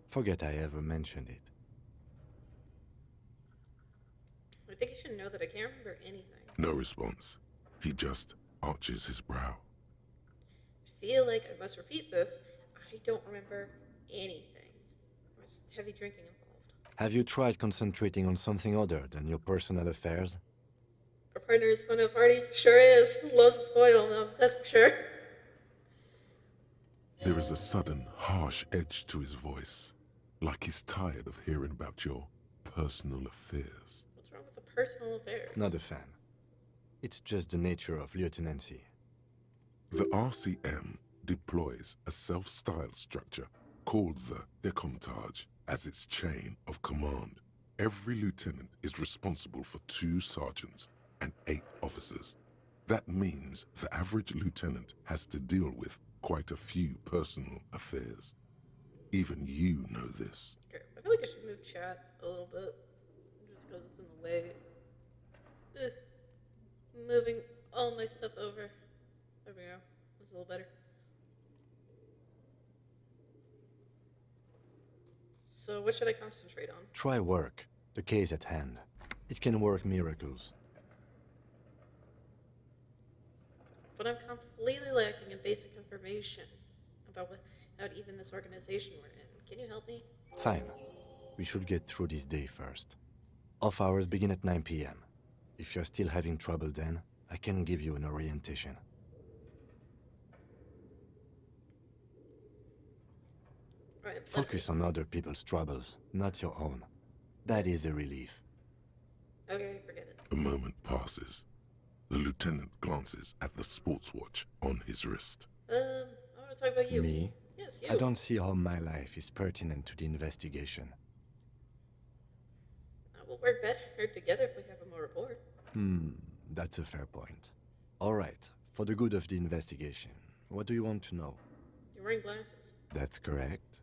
Forget I ever mentioned it. should know that I can't remember anything. No response. He just arches his brow. I feel like I must repeat this. I don't remember anything. There's heavy drinking involved. Have you tried concentrating on something other than your personal affairs? Our partner is fun of parties. Sure is. Loves to spoil them, that's for sure. There is a sudden, harsh edge to his voice, like he's tired of hearing about your personal affairs. What's wrong with the personal affairs? Not a fan. It's just the nature of lieutenancy. The RCM deploys a self-styled structure called the Decomptage as its chain of command. Every lieutenant is responsible for 2 sergeants and 8 officers. That means the average lieutenant has to deal with quite a few personal affairs. Even you know this. Okay, I feel like I should move chat a little bit. Just because it's in the way. Ugh. Moving all my stuff over. There we go. That's a little better. So what should I concentrate on? Try work. The case at hand. It can work miracles. But I'm completely lacking in basic information about even this organization we're in. Can you help me? Fine. We should get through this day first. Off hours begin at 9 p.m. If you're still having trouble then, I can give you an orientation. Right, Focus on other people's troubles, not your own. That is a relief. Okay, forget it. A moment passes. The lieutenant glances at the sports watch on his wrist. I want to talk about you. Me? Yes, you. I don't see how my life is pertinent to the investigation. We'll work better together if we have a more rapport. That's a fair point. All right, for the good of the investigation, what do you want to know? You're wearing glasses. That's correct.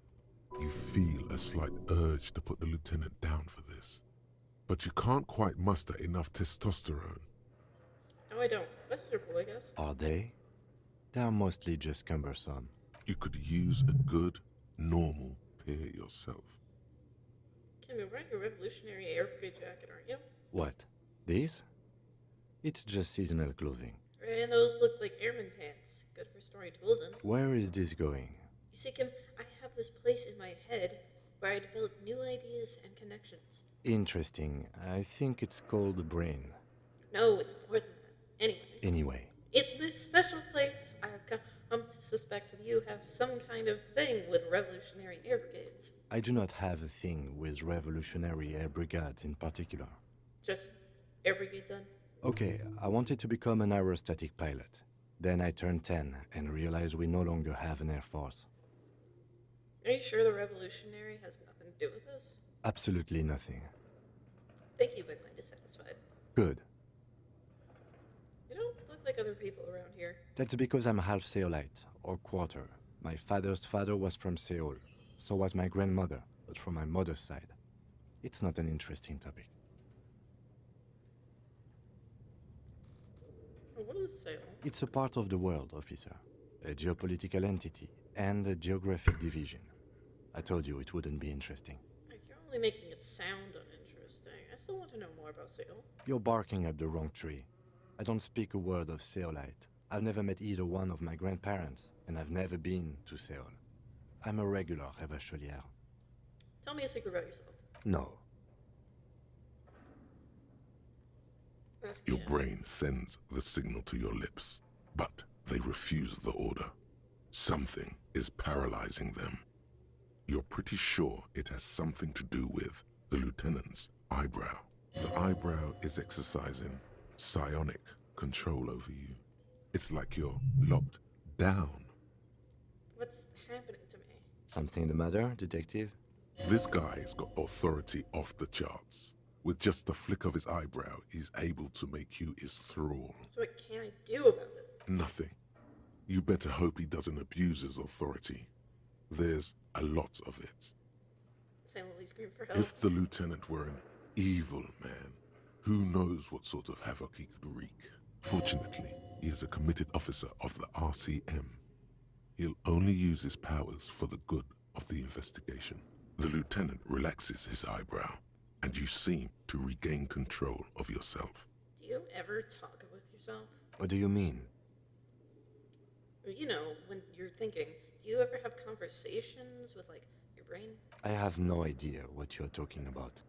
You feel a slight urge to put the lieutenant down for this, but you can't quite muster enough testosterone. No, I don't. Glasses are cool, I guess. Are they? They're mostly just cumbersome. You could use a good, normal pair yourself. Kim, you're wearing a Revolutionary Air Brigade jacket, aren't you? What? These? It's just seasonal clothing. And those look like airman pants. Good for storing tools in. Where is this going? You see, Kim, I have this place in my head where I develop new ideas and connections. Interesting. I think it's called the brain. No, it's more than that. Anyway. In this special place, I have come to suspect that you have some kind of thing with Revolutionary Air Brigades. I do not have a thing with Revolutionary Air Brigades in particular. Just Air Brigades then? Okay, I wanted to become an aerostatic pilot. Then I turned 10 and realized we no longer have an air force. Are you sure the Revolutionary has nothing to do with this? Absolutely nothing. Thank you, but I'm dissatisfied. Good. You don't look like other people around here. That's because I'm half Seolite, or quarter. My father's father was from Seoul. So was my grandmother, but from my mother's side. It's not an interesting topic. What is Seoul? It's a part of the world, officer. A geopolitical entity and a geographic division. I told you it wouldn't be interesting. You're only making it sound uninteresting. I still want to know more about Seoul. You're barking up the wrong tree. I don't speak a word of Seolite. I've never met either one of my grandparents, and I've never been to Seoul. I'm a regular Revacholière. Tell me a secret about yourself. No. Your brain sends the signal to your lips, but they refuse the order. Something is paralyzing them. You're pretty sure it has something to do with the lieutenant's eyebrow. The eyebrow is exercising psionic control over you. It's like you're locked down. What's happening to me? Something the matter, detective? This guy's got authority off the charts. With just the flick of his eyebrow, he's able to make you his thrall. So what can I do about it? Nothing. You better hope he doesn't abuse his authority. There's a lot of it. Silently scream for help. If the lieutenant were an evil man, who knows what sort of havoc he could wreak. Fortunately, he is a committed officer of the RCM. He'll only use his powers for the good of the investigation. The lieutenant relaxes his eyebrow and you seem to regain control of yourself. Do you ever talk with yourself? What do you mean? You know, when you're thinking, do you ever have conversations with, like, your brain? I have no idea what you're talking about.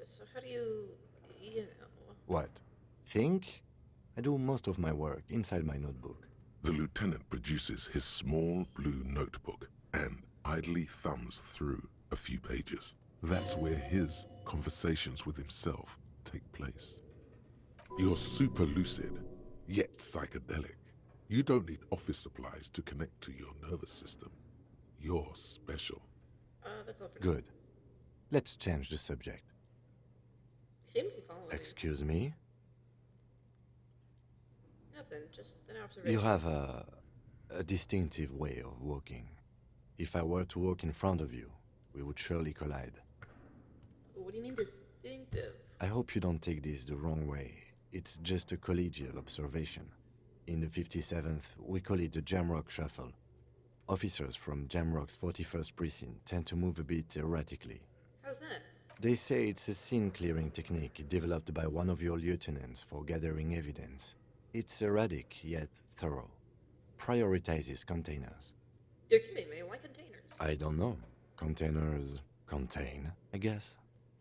So how do you know? What? Think? I do most of my work inside my notebook. The lieutenant produces his small blue notebook and idly thumbs through a few pages. That's where his conversations with himself take place. You're super lucid, yet psychedelic. You don't need office supplies to connect to your nervous system. You're special. That's all for now. Good. Let's change the subject. You seem to be following me. Excuse me? Nothing, just an observation. You have a distinctive way of walking. If I were to walk in front of you, we would surely collide. What do you mean distinctive? I hope you don't take this the wrong way. It's just a collegial observation. In the 57th, we call it the Jamrock Shuffle. Officers from Jamrock's 41st Precinct tend to move a bit erratically. How's that? They say it's a scene-clearing technique developed by one of your lieutenants for gathering evidence. It's erratic, yet thorough. Prioritizes containers. You're kidding me, why containers? I don't know. Containers contain, I guess.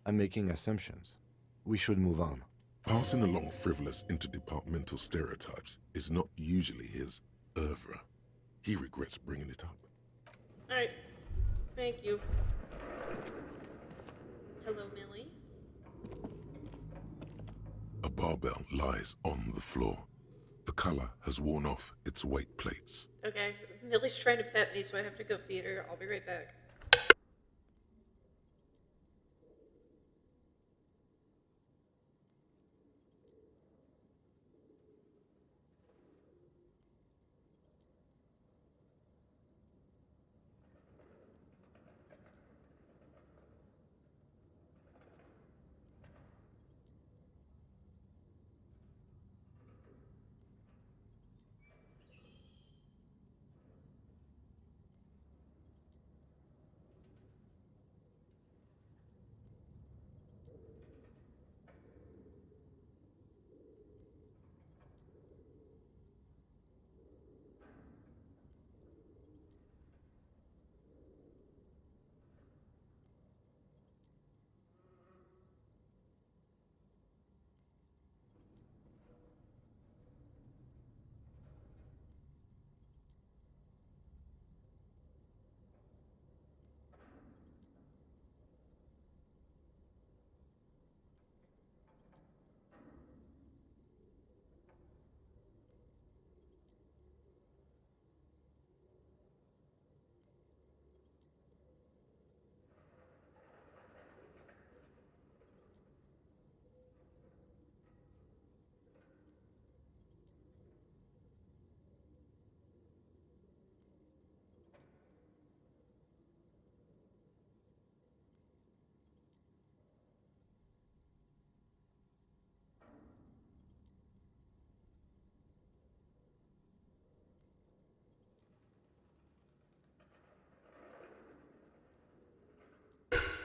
I'm making assumptions. We should move on. Passing along frivolous interdepartmental stereotypes is not usually his oeuvre. He regrets bringing it up. Alright, thank you. Hello, Millie. A barbell lies on the floor. The color has worn off its weight plates. Okay, Millie's trying to pet me, so I have to go feed her. I'll be right back.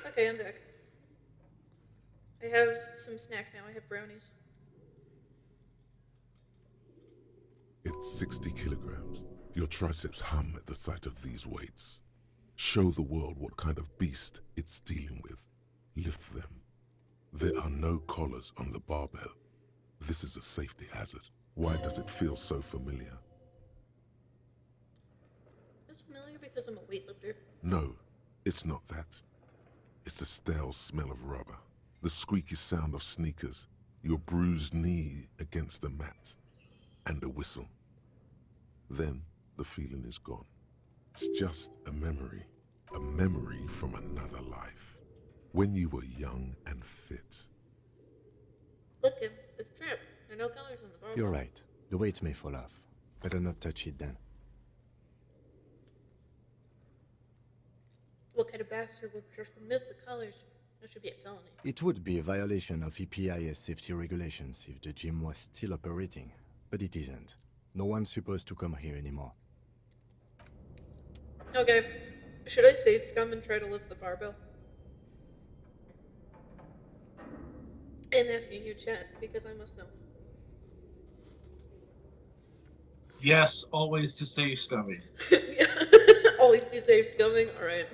Okay, I'm back. I have some snack now. I have brownies. It's 60 kilograms. Your triceps hum at the sight of these weights. Show the world what kind of beast it's dealing with. Lift them. There are no collars on the barbell. This is a safety hazard. Why does it feel so familiar? It's familiar because I'm a weightlifter. No, it's not that. It's the stale smell of rubber, the squeaky sound of sneakers, your bruised knee against the mat, and a whistle. Then the feeling is gone. It's just a memory from another life, when you were young and fit. Look, Kim, it's a trip. There are no colors on the barbell. You're right. The weight may fall off. Better not touch it then. What kind of bastard would just remove the colors? That should be a felony. It would be a violation of EPIS safety regulations if the gym was still operating, but it isn't. No one's supposed to come here anymore. Okay. Should I save scum and try to lift the barbell? and asking you, chat, because I must know. Yes, always to save Scummy. Always do saves coming. All right.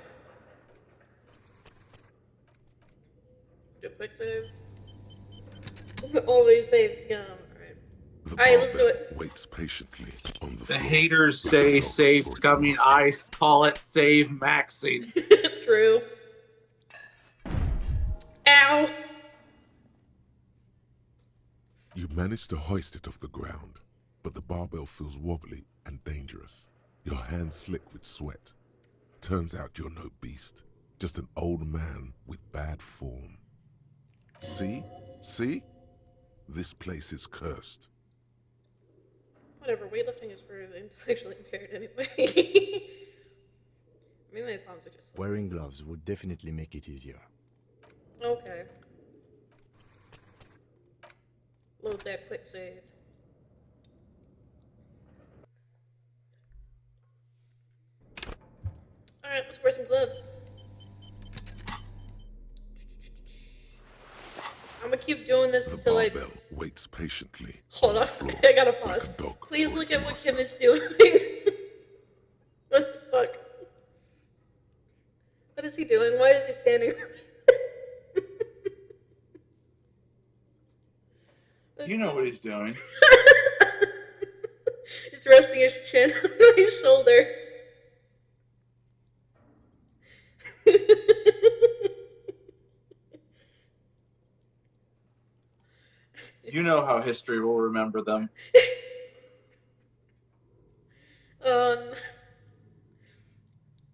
Do a quick save. Always saves scum. All right. The All right, let's do barbell it. waits patiently on the The floor. haters like a say dog save for its Scummy. master. I call it save Maxing. True. Ow. You manage to hoist it off the ground, but the barbell feels wobbly and dangerous. Your hands slick with sweat. Turns out you're no beast, just an old man with bad form. See? See? This place is cursed. Whatever. Weightlifting is for the intellectually impaired anyway. Maybe my palms are just. Wearing gloves would definitely make it easier. Okay. Load that quick save. Alright, let's wear some gloves. I'm gonna keep doing this The until barbell waits patiently. Hold on. Floor, I gotta pause. like a dog Please for look its at what master. Kim is doing. What the fuck? What is he doing? Why is he standing? You know what he's doing. He's resting his chin on his shoulder. You know how history will remember them.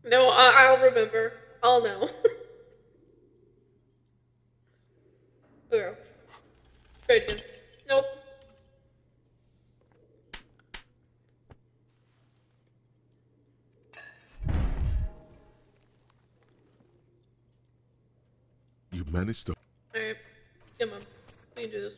No, I'll remember. I'll know. Okay. Great, Jim. Nope. You managed to. Alright. Come on. We can do this.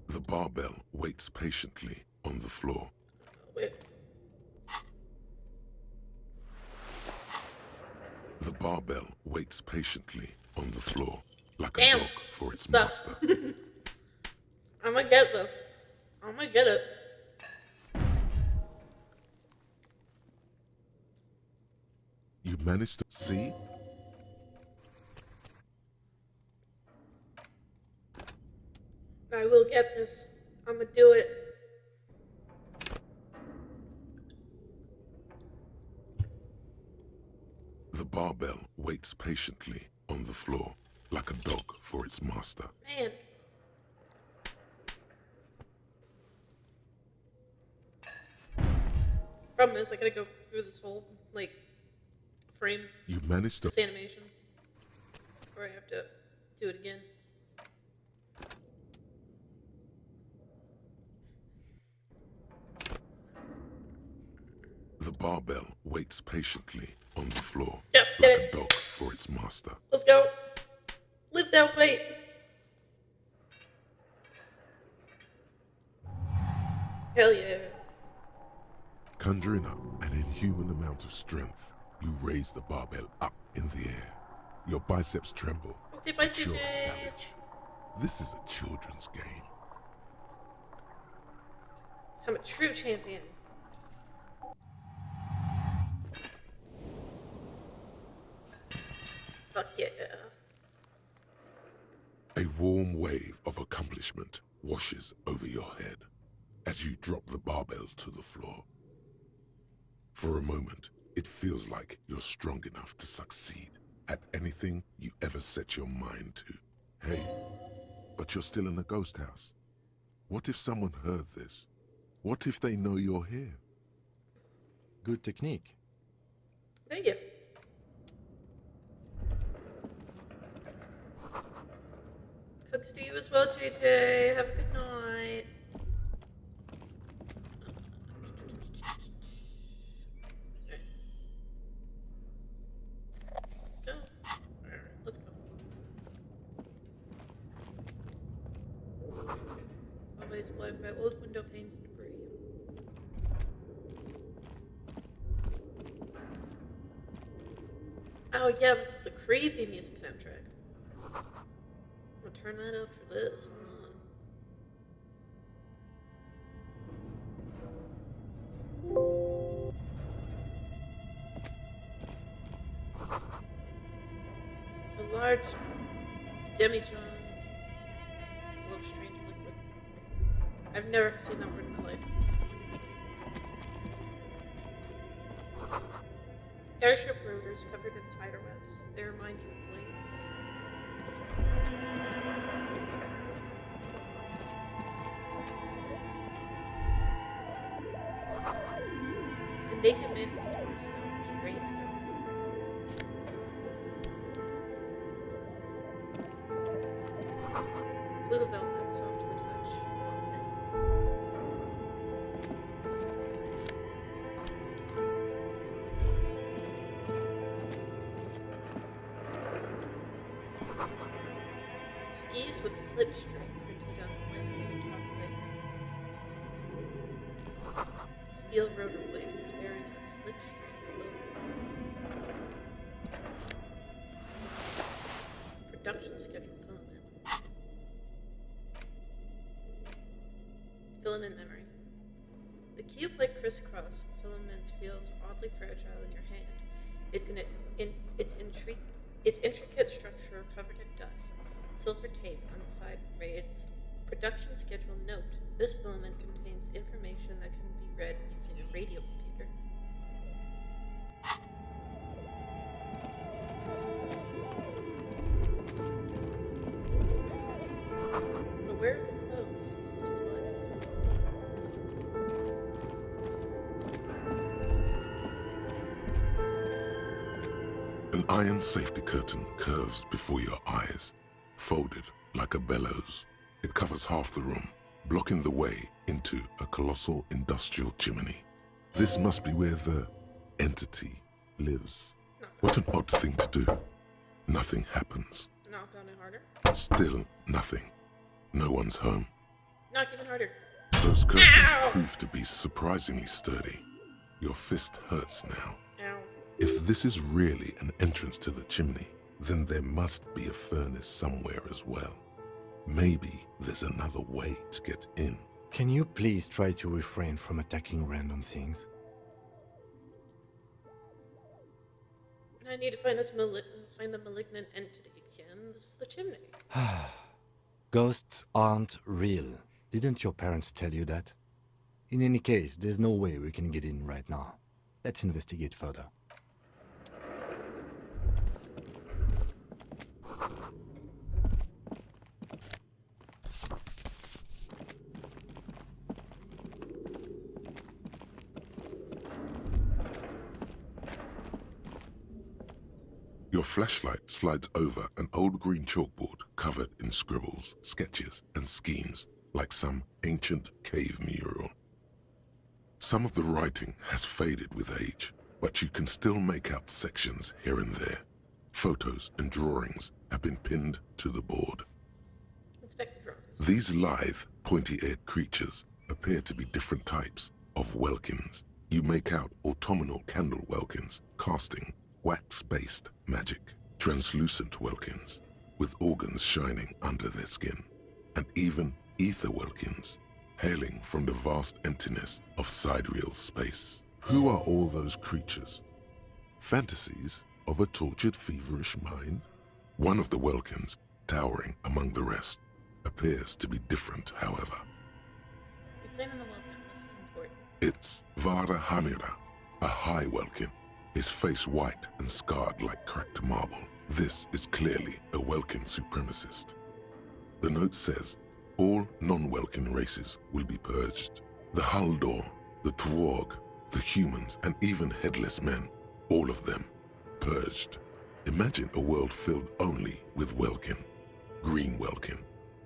The barbell waits patiently on the floor. Wait. The barbell waits patiently on the floor, like Damn. a dog for its Stop. master. I'm gonna get this. I'm gonna get it. You managed to see? I will get this. I'm gonna do it. The barbell waits patiently on the floor, like a dog for its master. Man. Problem is, I gotta go through this whole, like, frame. You managed to. This animation. Or I have to do it again. The barbell waits patiently on the floor, Yes, like did a it. dog for its master. Let's go. Lift that weight. Hell yeah. Conjuring up an inhuman amount of strength, you raise the barbell up in the air. Your biceps tremble. Okay, bye, but you're a JJ. savage. This is a children's game. I'm a true champion. Fuck yeah. A warm wave of accomplishment washes over your head as you drop the barbell to the floor. For a moment, it feels like you're strong enough to succeed at anything you ever set your mind to. Hey, but you're still in a ghost house. What if someone heard this? What if they know you're here? Good technique. Thank you. Hugs to you as well, JJ. Have a good night. Go. Alright, let's go. Always blocked by old window panes and debris. Oh yeah, this is the creepy music soundtrack. I'm gonna turn that up for this. Hold on. A large demijohn full of strange liquid. I've never seen that word in my life. Airship rotors covered in spider webs. They remind you of blades. A naked man from torso, strange blue velvet, soft to the touch, skis with slipstring printed on the laminated top layer. Steel rotor blades bearing a slipstring slogan. Production schedule filament. Filament memory. The cube-like crisscross of filaments feels oddly fragile in your hand. Its intricate structure covered in dust. Silver tape on the side reads, Production schedule note. This filament contains information that can be read using a radio computer. But where are the clothes used to display? An iron safety curtain curves before your eyes, folded like a bellows. It covers half the room, blocking the way into a colossal industrial chimney. This must be where the entity lives. What an odd thing to do. Nothing happens. Knock on it harder. Still nothing. No one's home. Knock even harder. Those curtains Ow! prove to be surprisingly sturdy. Your fist hurts now. Ow. If this is really an entrance to the chimney, then there must be a furnace somewhere as well. Maybe there's another way to get in. Can you please try to refrain from attacking random things? I need to find find the malignant entity again. This is the chimney. Ghosts aren't real. Didn't your parents tell you that? In any case, there's no way we can get in right now. Let's investigate further. Your flashlight slides over an old green chalkboard covered in scribbles, sketches, and schemes like some ancient cave mural. Some of the writing has faded with age, but you can still make out sections here and there. Photos and drawings have been pinned to the board. Inspect the drawings. These lithe, pointy-eared creatures appear to be different types of welkins. You make out autumnal candle welkins casting wax-based magic, translucent welkins with organs shining under their skin, and even ether welkins hailing from the vast emptiness of sidereal space. Who are all those creatures? Fantasies of a tortured, feverish mind? One of the welkins, towering among the rest, appears to be different, however. Examine the welkin. This is important. It's Vara Hamira, a high welkin, his face white and scarred like cracked marble. This is clearly a Welkin supremacist. The note says, all non-Welkin races will be purged. The Haldor, the Twarg, the humans, and even headless men, all of them, purged. Imagine a world filled only with Welkin, Green Welkin,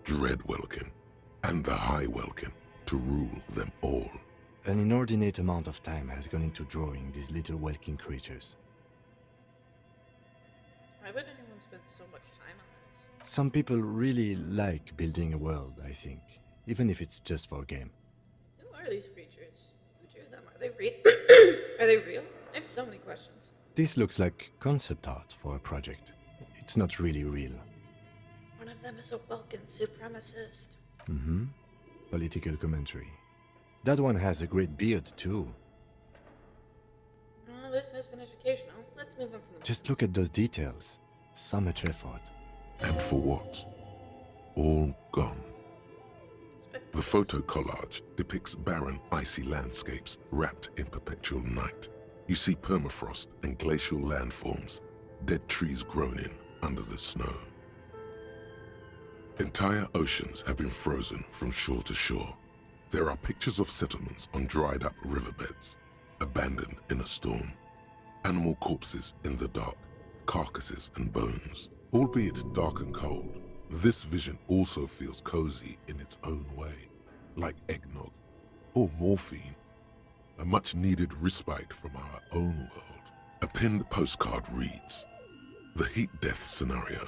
Dread Welkin, and the High Welkin to rule them all. An inordinate amount of time has gone into drawing these little Welkin creatures. Why would anyone spend so much time on this? Some people really like building a world, I think. even if it's just for a game. Who are these creatures? Who drew them? Are they real? Are they real? I have so many questions. This looks like concept art for a project. It's not really real. One of them is a Welkin supremacist. Mm-hmm. Political commentary. That one has a great beard, too. Oh, this has been educational. Let's move on from the Just look at those details. So much effort. And for what? All gone. The photo collage depicts barren, icy landscapes wrapped in perpetual night. You see permafrost and glacial landforms, dead trees grown in under the snow. Entire oceans have been frozen from shore to shore. There are pictures of settlements on dried-up riverbeds, abandoned in a storm. Animal corpses in the dark, carcasses and bones. Albeit dark and cold, this vision also feels cozy in its own way, like eggnog or morphine, a much-needed respite from our own world. A pinned postcard reads, "The heat death scenario.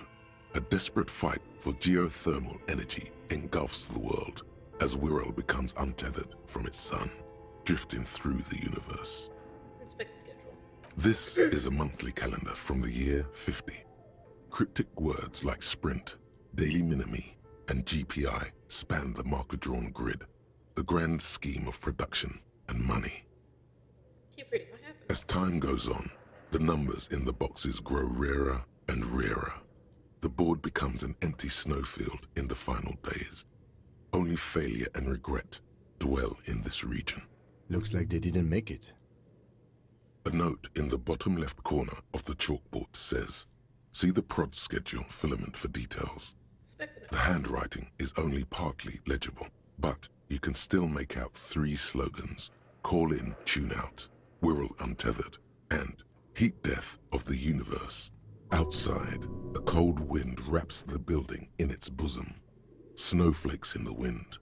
A desperate fight for geothermal energy engulfs the world as Wirral becomes untethered from its sun, drifting through the universe." Inspect the schedule. This is a monthly calendar from the year 50. Cryptic words like sprint, daily minimi, and GPI span the marker-drawn grid, the grand scheme of production and money. Keep reading, what happened? As time goes on, the numbers in the boxes grow rarer and rarer. The board becomes an empty snowfield in the final days. Only failure and regret dwell in this region. Looks like they didn't make it. A note in the bottom left corner of the chalkboard says, "See the prod schedule filament for details." The handwriting is only partly legible, but you can still make out 3 slogans: "Call in, tune out," "Wirral untethered," and "Heat death of the universe." Outside, a cold wind wraps the building in its bosom. Snowflakes in the wind.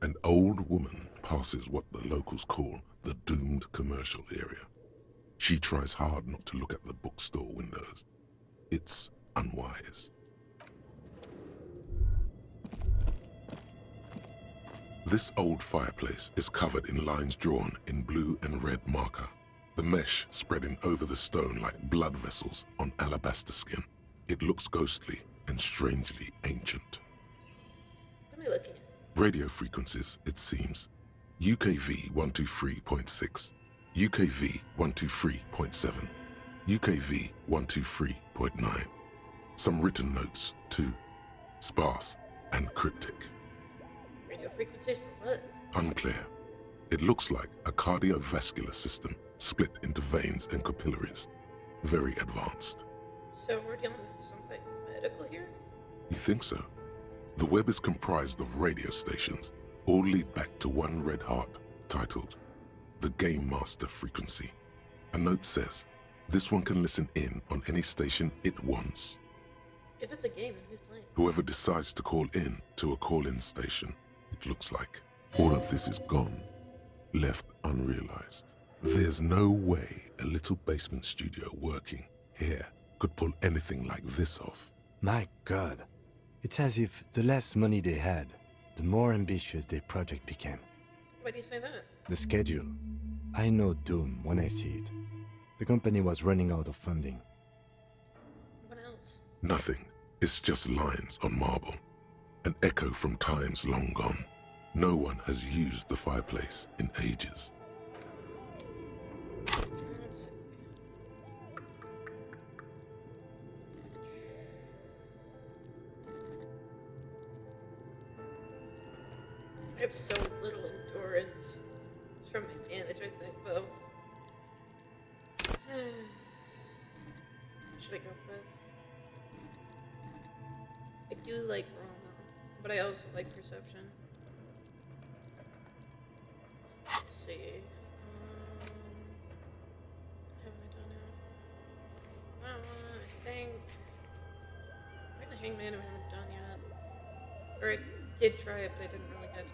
An old woman passes what the locals call the doomed commercial area. She tries hard not to look at the bookstore windows. It's unwise. This old fireplace is covered in lines drawn in blue and red marker, the mesh spreading over the stone like blood vessels on alabaster skin. It looks ghostly and strangely ancient. What am I looking at? Radio frequencies, it seems. UKV 123.6, UKV 123.7, UKV 123.9. Some written notes, too. Sparse and cryptic. Radio frequencies for what? Unclear. It looks like a cardiovascular system split into veins and capillaries. Very advanced. So we're dealing with something medical here? You think so? The web is comprised of radio stations, all lead back to one red heart, titled the Game Master Frequency. A note says, this one can listen in on any station it wants. If it's a game, then who's playing? Whoever decides to call in to a call-in station, it looks like. All of this is gone, left unrealized. There's no way a little basement studio working here could pull anything like this off. My God. It's as if the less money they had, the more ambitious their project became. Why do you say that? The schedule. I know doom when I see it. The company was running out of funding. What else? Nothing. It's just lines on marble. An echo from times long gone. No one has used the fireplace in ages. Let's see. I have so little endurance. It's from my damage, I think, though. Should I go for this? I do like drama, but I also like perception. Let's see. What haven't I done yet? I think. Where's the hangman who I haven't done yet? Or I did try it, but I didn't really get to it.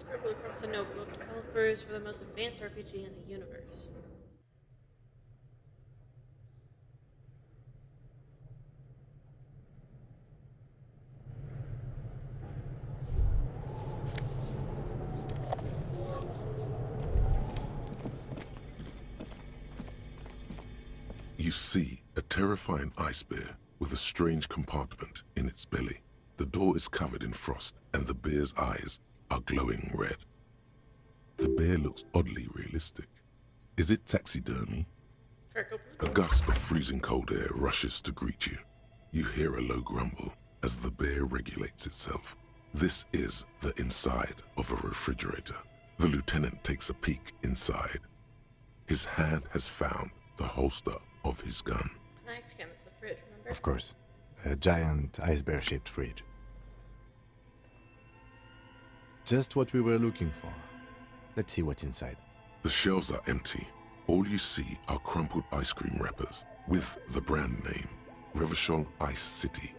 scribbled across a notebook. Developers for the most advanced RPG in the universe. You see a terrifying ice bear with a strange compartment in its belly. The door is covered in frost, and the bear's eyes are glowing red. The bear looks oddly realistic. Is it taxidermy? A gust of freezing cold air rushes to greet you. You hear a low grumble as the bear regulates itself. This is the inside of a refrigerator. The lieutenant takes a peek inside. His hand has found the holster of his gun. Thanks, Kim. It's the fridge, remember? Of course. A giant ice bear-shaped fridge. Just what we were looking for. Let's see what's inside. The shelves are empty. All you see are crumpled ice cream wrappers with the brand name, Revachol Ice City.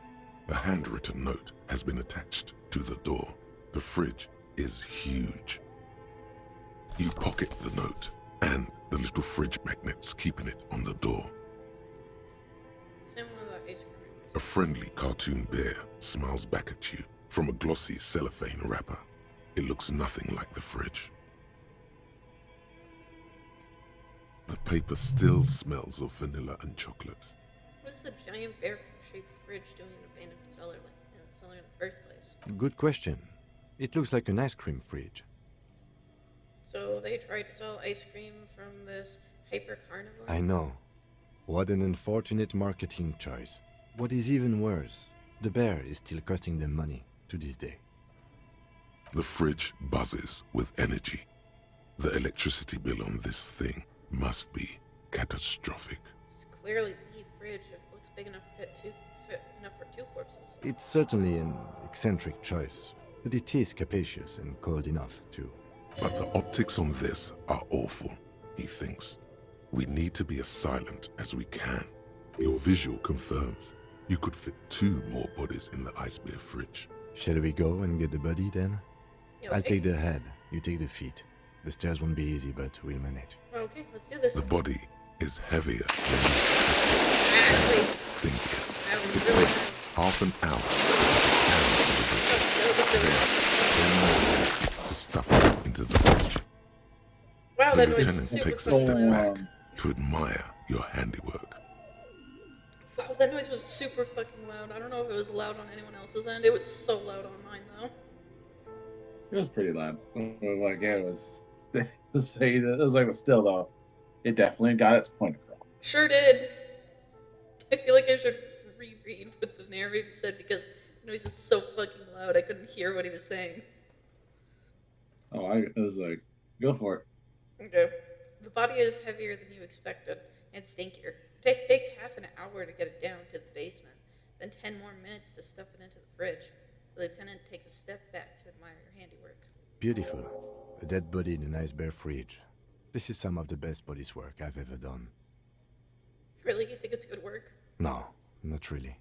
A handwritten note has been attached to the door. The fridge is huge. You pocket the note and the little fridge magnets keeping it on the door. Same one with the ice cream. A friendly cartoon bear smiles back at you from a glossy cellophane wrapper. It looks nothing like the fridge. The paper still smells of vanilla and chocolate. What is the giant bear-shaped fridge doing in an abandoned cellar, in the first place? Good question. It looks like an ice cream fridge. So they tried to sell ice cream from this hyper carnivore? I know. What an unfortunate marketing choice. What is even worse, the bear is still costing them money to this day. The fridge buzzes with energy. The electricity bill on this thing must be catastrophic. It's clearly the fridge. It looks big enough to fit enough for 2 corpses. It's certainly an eccentric choice, but it is capacious and cold enough, too. But the optics on this are awful, he thinks. We need to be as silent as we can. Your visual confirms you could fit 2 more bodies in the ice bear fridge. Shall we go and get the body then? Yeah, I'll okay. take the head, you take the feet. The stairs won't be easy, but we'll manage. Okay, let's do this. The body is heavier than Actually, stinkier. that was It really takes half an hour to stuff it into the fridge. Wow, The that noise lieutenant is super takes a fucking step loud. back to admire your handiwork. Wow, that noise was super fucking loud. I don't know if it was loud on anyone else's end. It was so loud on mine, though. It was pretty loud. Like it was. But still though, it definitely got its point across. Sure did. I feel like I should reread what the narrator said because the noise was so fucking loud I couldn't hear what he was saying. Oh, I was like, go for it. Okay. The body is heavier than you expected and stinkier. It takes half an hour to get it down to the basement, then 10 more minutes to stuff it into the fridge. The lieutenant takes a step back to admire your handiwork. Beautiful. A dead body in an ice bear fridge. This is some of the best police work I've ever done. Really? You think it's good work? No, not really.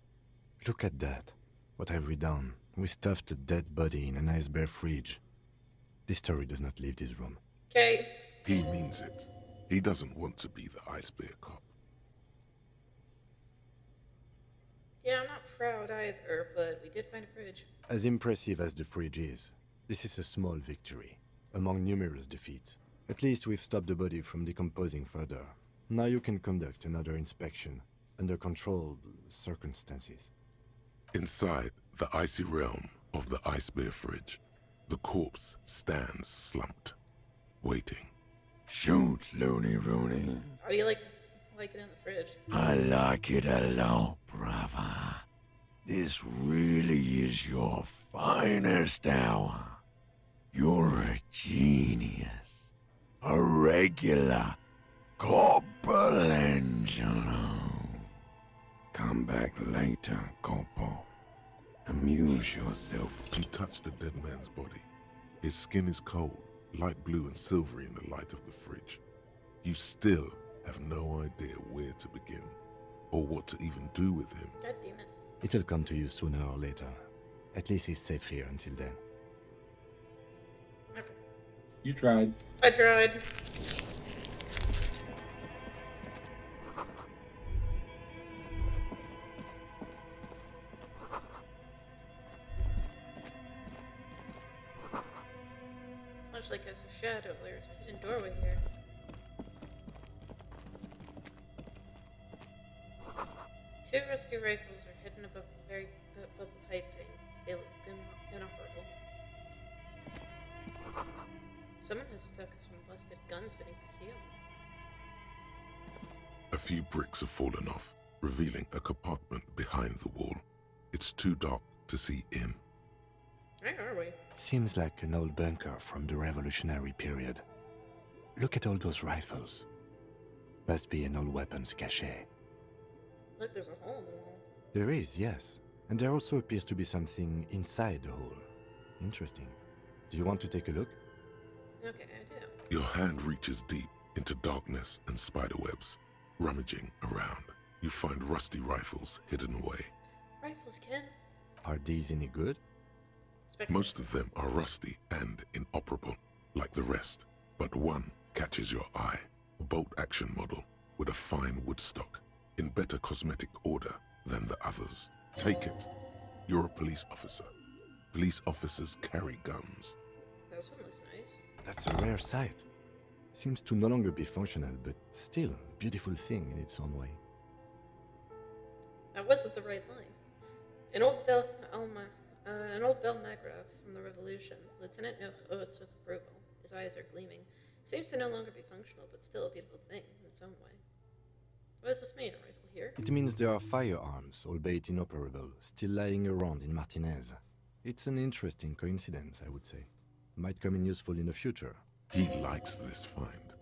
Look at that. What have we done? We stuffed a dead body in an ice bear fridge. This story does not leave this room. Okay. He means it. He doesn't want to be the ice bear cop. Yeah, I'm not proud either, but we did find a fridge. As impressive as the fridge is, this is a small victory, among numerous defeats. At least we've stopped the body from decomposing further. Now you can conduct another inspection, under controlled circumstances. Inside the icy realm of the ice bear fridge, the corpse stands slumped, waiting. Shoot, Looney Rooney. How do you like it in the fridge? I like it a lot, brother. This really is your finest hour. You're a genius. A regular Corporangelo. Come back later, Corpo. Amuse yourself. You touch the dead man's body. His skin is cold, light blue and silvery in the light of the fridge. You still have no idea where to begin, or what to even do with him. God damn it. It'll come to you sooner or later. At least he's safe here until then. You tried. I tried. Flashlight casts a shadow. There's a hidden doorway here. Two rusty rifles are hidden above the piping. They look inoperable. Someone has stuck some busted guns beneath the ceiling. A few bricks have fallen off, revealing a compartment behind the wall. It's too dark to see in. Where are we? Seems like an old bunker from the revolutionary period. Look at all those rifles. Must be an old weapons cache. Look, there's a hole in the wall. There is, yes. And there also appears to be something inside the hole. Interesting. Do you want to take a look? Okay, I do. Your hand reaches deep into darkness and spiderwebs. Rummaging around, you find rusty rifles hidden away. Rifles, Ken. Are these any good? Most of them are rusty and inoperable, like the rest. But one catches your eye. A bolt-action model with a fine wood stock, in better cosmetic order than the others. Take it. You're a police officer. Police officers carry guns. This one looks nice. That's a rare sight. Seems to no longer be functional, but still, beautiful thing in its own way. That wasn't the right line. An old bell Magraf from the Revolution. Lieutenant oaths with approval. His eyes are gleaming. Seems to no longer be functional, but still a beautiful thing in its own way. What does this mean, a rifle here? It means there are firearms, albeit inoperable, still lying around in Martinez. It's an interesting coincidence, I would say. Might come in useful in the future. He likes this find.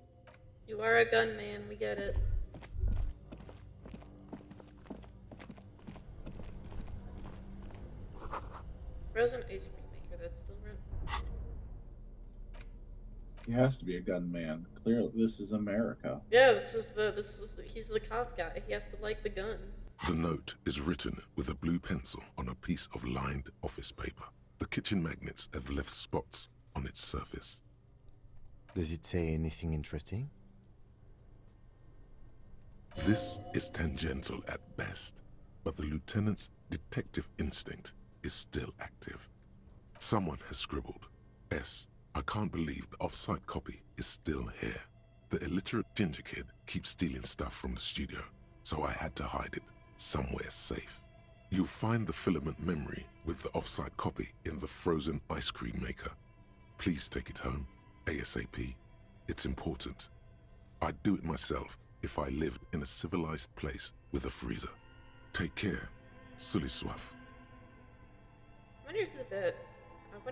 You are a gunman, we get it. Frozen ice cream maker, that's still run. He has to be a gunman. Clearly, this is America. Yeah, he's the cop guy. He has to like the gun. The note is written with a blue pencil on a piece of lined office paper. The kitchen magnets have left spots on its surface. Does it say anything interesting? This is tangential at best, but the lieutenant's detective instinct is still active. Someone has scribbled, S. I can't believe the off-site copy is still here. The illiterate ginger kid keeps stealing stuff from the studio, so I had to hide it somewhere safe. You'll find the filament memory with the off-site copy in the frozen ice cream maker. Please take it home, ASAP. It's important. I'd do it myself if I lived in a civilized place with a freezer. Take care, Sully Swaff. I wonder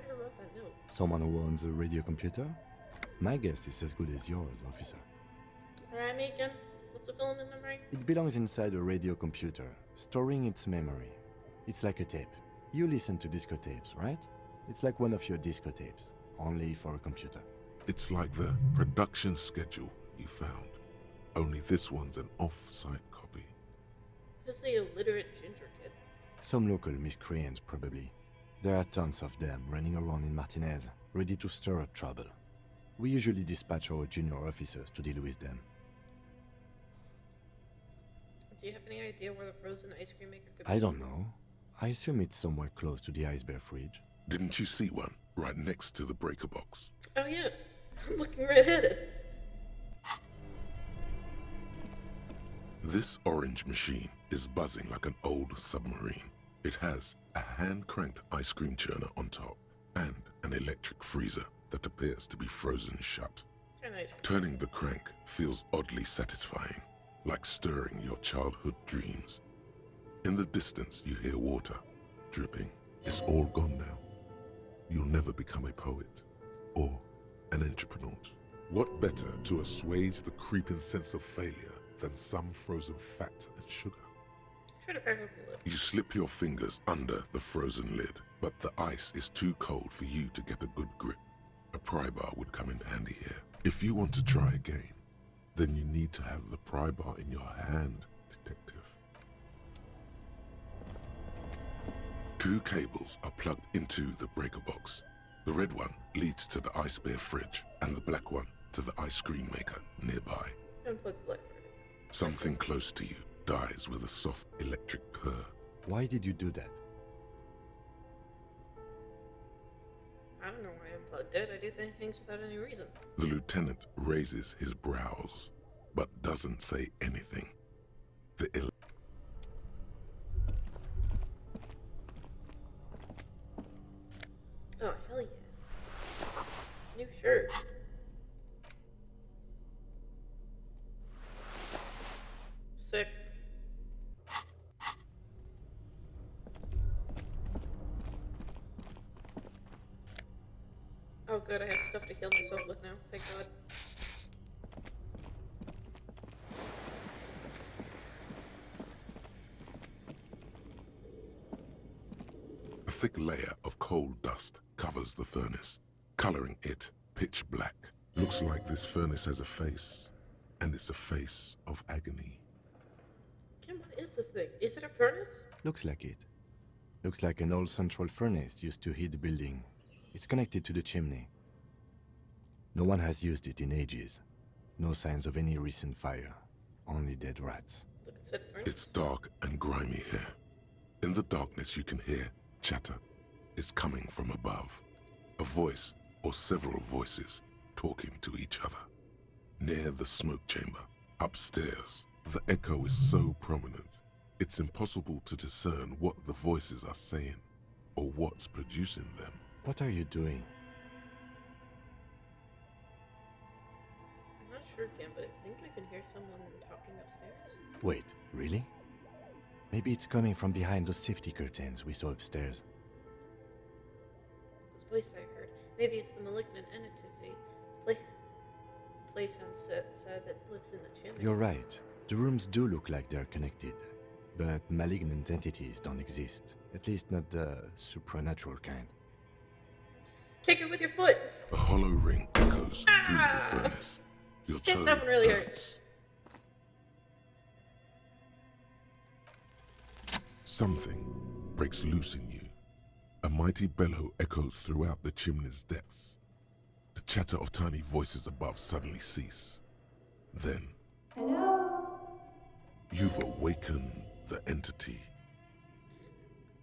who wrote that note. Someone who owns a radio computer? My guess is as good as yours, officer. Alright, Megan. What's the filament memory? It belongs inside a radio computer, storing its memory. It's like a tape. You listen to disco tapes, right? It's like one of your disco tapes, only for a computer. It's like the production schedule you found. Only this one's an off-site copy. Who's the illiterate ginger kid? Some local miscreant, probably. There are tons of them running around in Martinez, ready to stir up trouble. We usually dispatch our junior officers to deal with them. Do you have any idea where the frozen ice cream maker could be? I don't know. I assume it's somewhere close to the ice bear fridge. Didn't you see one right next to the breaker box? Oh yeah, I'm looking right at it. This orange machine is buzzing like an old submarine. It has a hand-cranked ice cream churner on top and an electric freezer that appears to be frozen shut. Turning the crank feels oddly satisfying, like stirring your childhood dreams. In the distance, you hear water dripping. It's all gone now. You'll never become a poet or an entrepreneur. What better to assuage the creeping sense of failure than some frozen fat and sugar? Try to crack open the lid. You slip your fingers under the frozen lid, but the ice is too cold for you to get a good grip. A pry bar would come in handy here. If you want to try again, then you need to have the pry bar in your hand, detective. 2 cables are plugged into the breaker box. The red one leads to the ice bear fridge, and the black one to the ice cream maker nearby. Unplug black. Something close to you dies with a soft electric purr. Why did you do that? I don't know why I unplugged it. I do things without any reason. The lieutenant raises his brows, but doesn't say anything. Oh, hell yeah. New shirt. Sick. Oh good, I have stuff to heal myself with now, thank god. A thick layer of coal dust covers the furnace, coloring it pitch black. Looks like this furnace has a face, and it's a face of agony. Kim, what is this thing? Is it a furnace? Looks like it. Looks like an old central furnace used to heat the building. It's connected to the chimney. No one has used it in ages. No signs of any recent fire. Only dead rats. It's dark and grimy here. In the darkness you can hear chatter. It's coming from above. A voice, or several voices, talking to each other. Near the smoke chamber, upstairs, the echo is so prominent, it's impossible to discern what the voices are saying, or what's producing them. What are you doing? I'm not sure, Kim, but I think I can hear someone talking upstairs. Wait, really? Maybe it's coming from behind those safety curtains we saw upstairs. This voice I heard. Maybe it's the malignant entity. Place on set that lives in the chimney. You're right. The rooms do look like they're connected. But malignant entities don't exist. At least not the supernatural kind. Kick it with your foot! A hollow ring echoes through the furnace. Your toe Shit, that one really hurts. Something breaks loose in you. A mighty bellow echoes throughout the chimney's depths. The chatter of tiny voices above suddenly cease. Then, Hello? you've awakened the entity.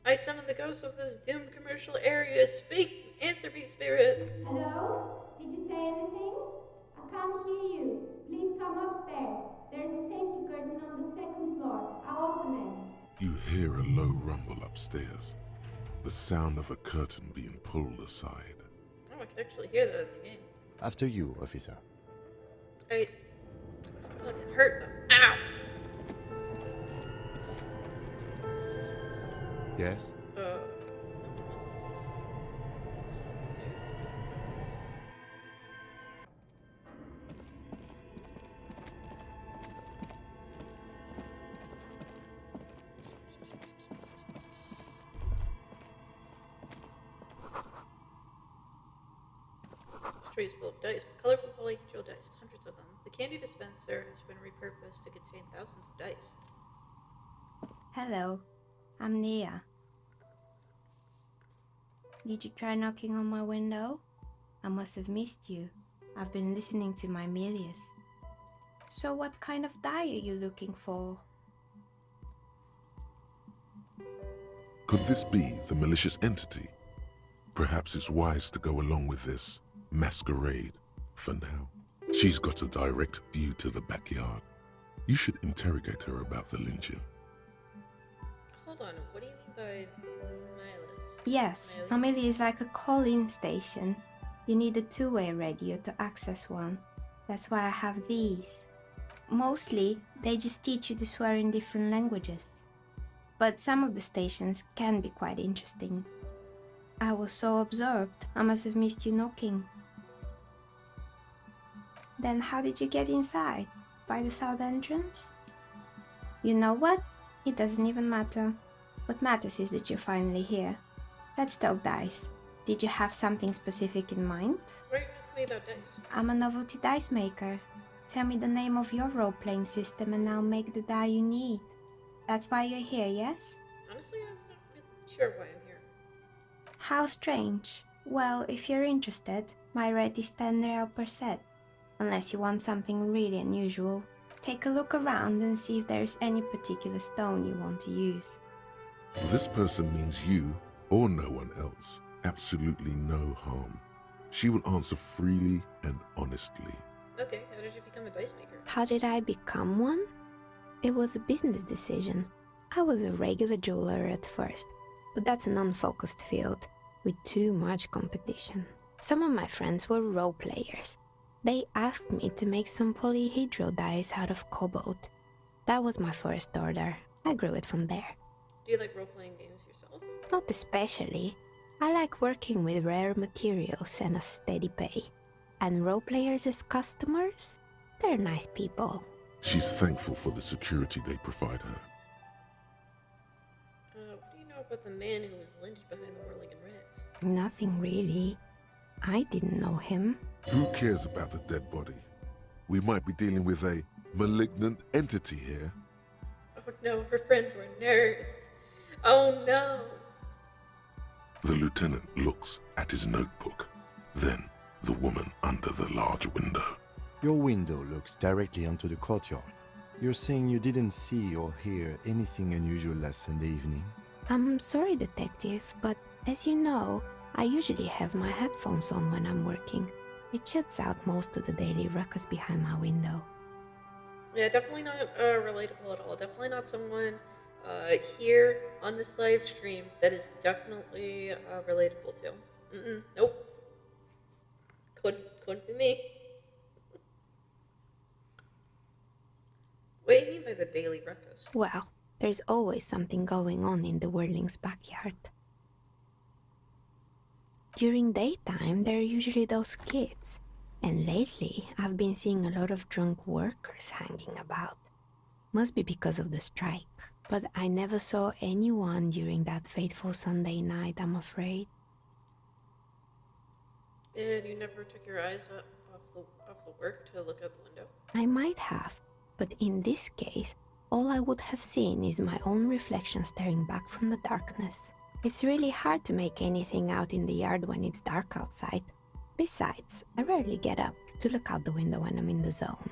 I summon the ghost of this doomed commercial area. Speak! Answer me, spirit! Hello? Did you say anything? I can't hear you. Please come upstairs. There's a safety curtain on the second floor. I'll open it. You hear a low rumble upstairs. The sound of a curtain being pulled aside. Oh, I can actually hear that in the game. After you, officer. I fucking hurt them. Ow! Yes? Tray is full of dice, colorful polyhedral dice, hundreds of them. The candy dispenser has been repurposed to contain thousands of dice. Hello, I'm Nia. Did you try knocking on my window? I must have missed you. I've been listening to my Melius. So what kind of die are you looking for? Could this be the malicious entity? Perhaps it's wise to go along with this masquerade for now. She's got a direct view to the backyard. You should interrogate her about the lynching. Hold on, what do you mean by Milus? Yes, Amelia is like a call-in station. You need a two-way radio to access one. That's why I have these. Mostly, they just teach you to swear in different languages. But some of the stations can be quite interesting. I was so absorbed, I must have missed you knocking. Then how did you get inside? By the south entrance? You know what? It doesn't even matter. What matters is that you're finally here. Let's talk dice. Did you have something specific in mind? Why are you asking me about dice? I'm a novelty dice maker. Tell me the name of your role-playing system and I'll make the die you need. That's why you're here, yes? Honestly, I'm not really sure why I'm here. How strange. Well, if you're interested, my rate is 10 real per set. Unless you want something really unusual. Take a look around and see if there's any particular stone you want to use. This person means you, or no one else, absolutely no harm. She will answer freely and honestly. Okay, how did you become a dice maker? How did I become one? It was a business decision. I was a regular jeweler at first, but that's an unfocused field with too much competition. Some of my friends were role players. They asked me to make some polyhedral dice out of cobalt. That was my first order. I grew it from there. Do you like role-playing games yourself? Not especially. I like working with rare materials and a steady pay. And role players as customers? They're nice people. She's thankful for the security they provide her. What do you know about the man who was lynched behind the whirling and rats? Nothing really. I didn't know him. Who cares about the dead body? We might be dealing with a malignant entity here. Oh no, her friends were nerds. Oh no. The lieutenant looks at his notebook, then the woman under the large window. Your window looks directly onto the courtyard. You're saying you didn't see or hear anything unusual last Sunday evening? I'm sorry, detective, but as you know, I usually have my headphones on when I'm working. It shuts out most of the daily ruckus behind my window. Yeah, definitely not relatable at all. Definitely not someone here on this live stream that is definitely relatable to. Nope. Couldn't be me. What do you mean by the daily ruckus? Well, there's always something going on in the Whirling's backyard. During daytime, there are usually those kids. And lately, I've been seeing a lot of drunk workers hanging about. Must be because of the strike. But I never saw anyone during that fateful Sunday night, I'm afraid. And you never took your eyes off the work to look out the window? I might have, but in this case, all I would have seen is my own reflection staring back from the darkness. It's really hard to make anything out in the yard when it's dark outside. Besides, I rarely get up to look out the window when I'm in the zone.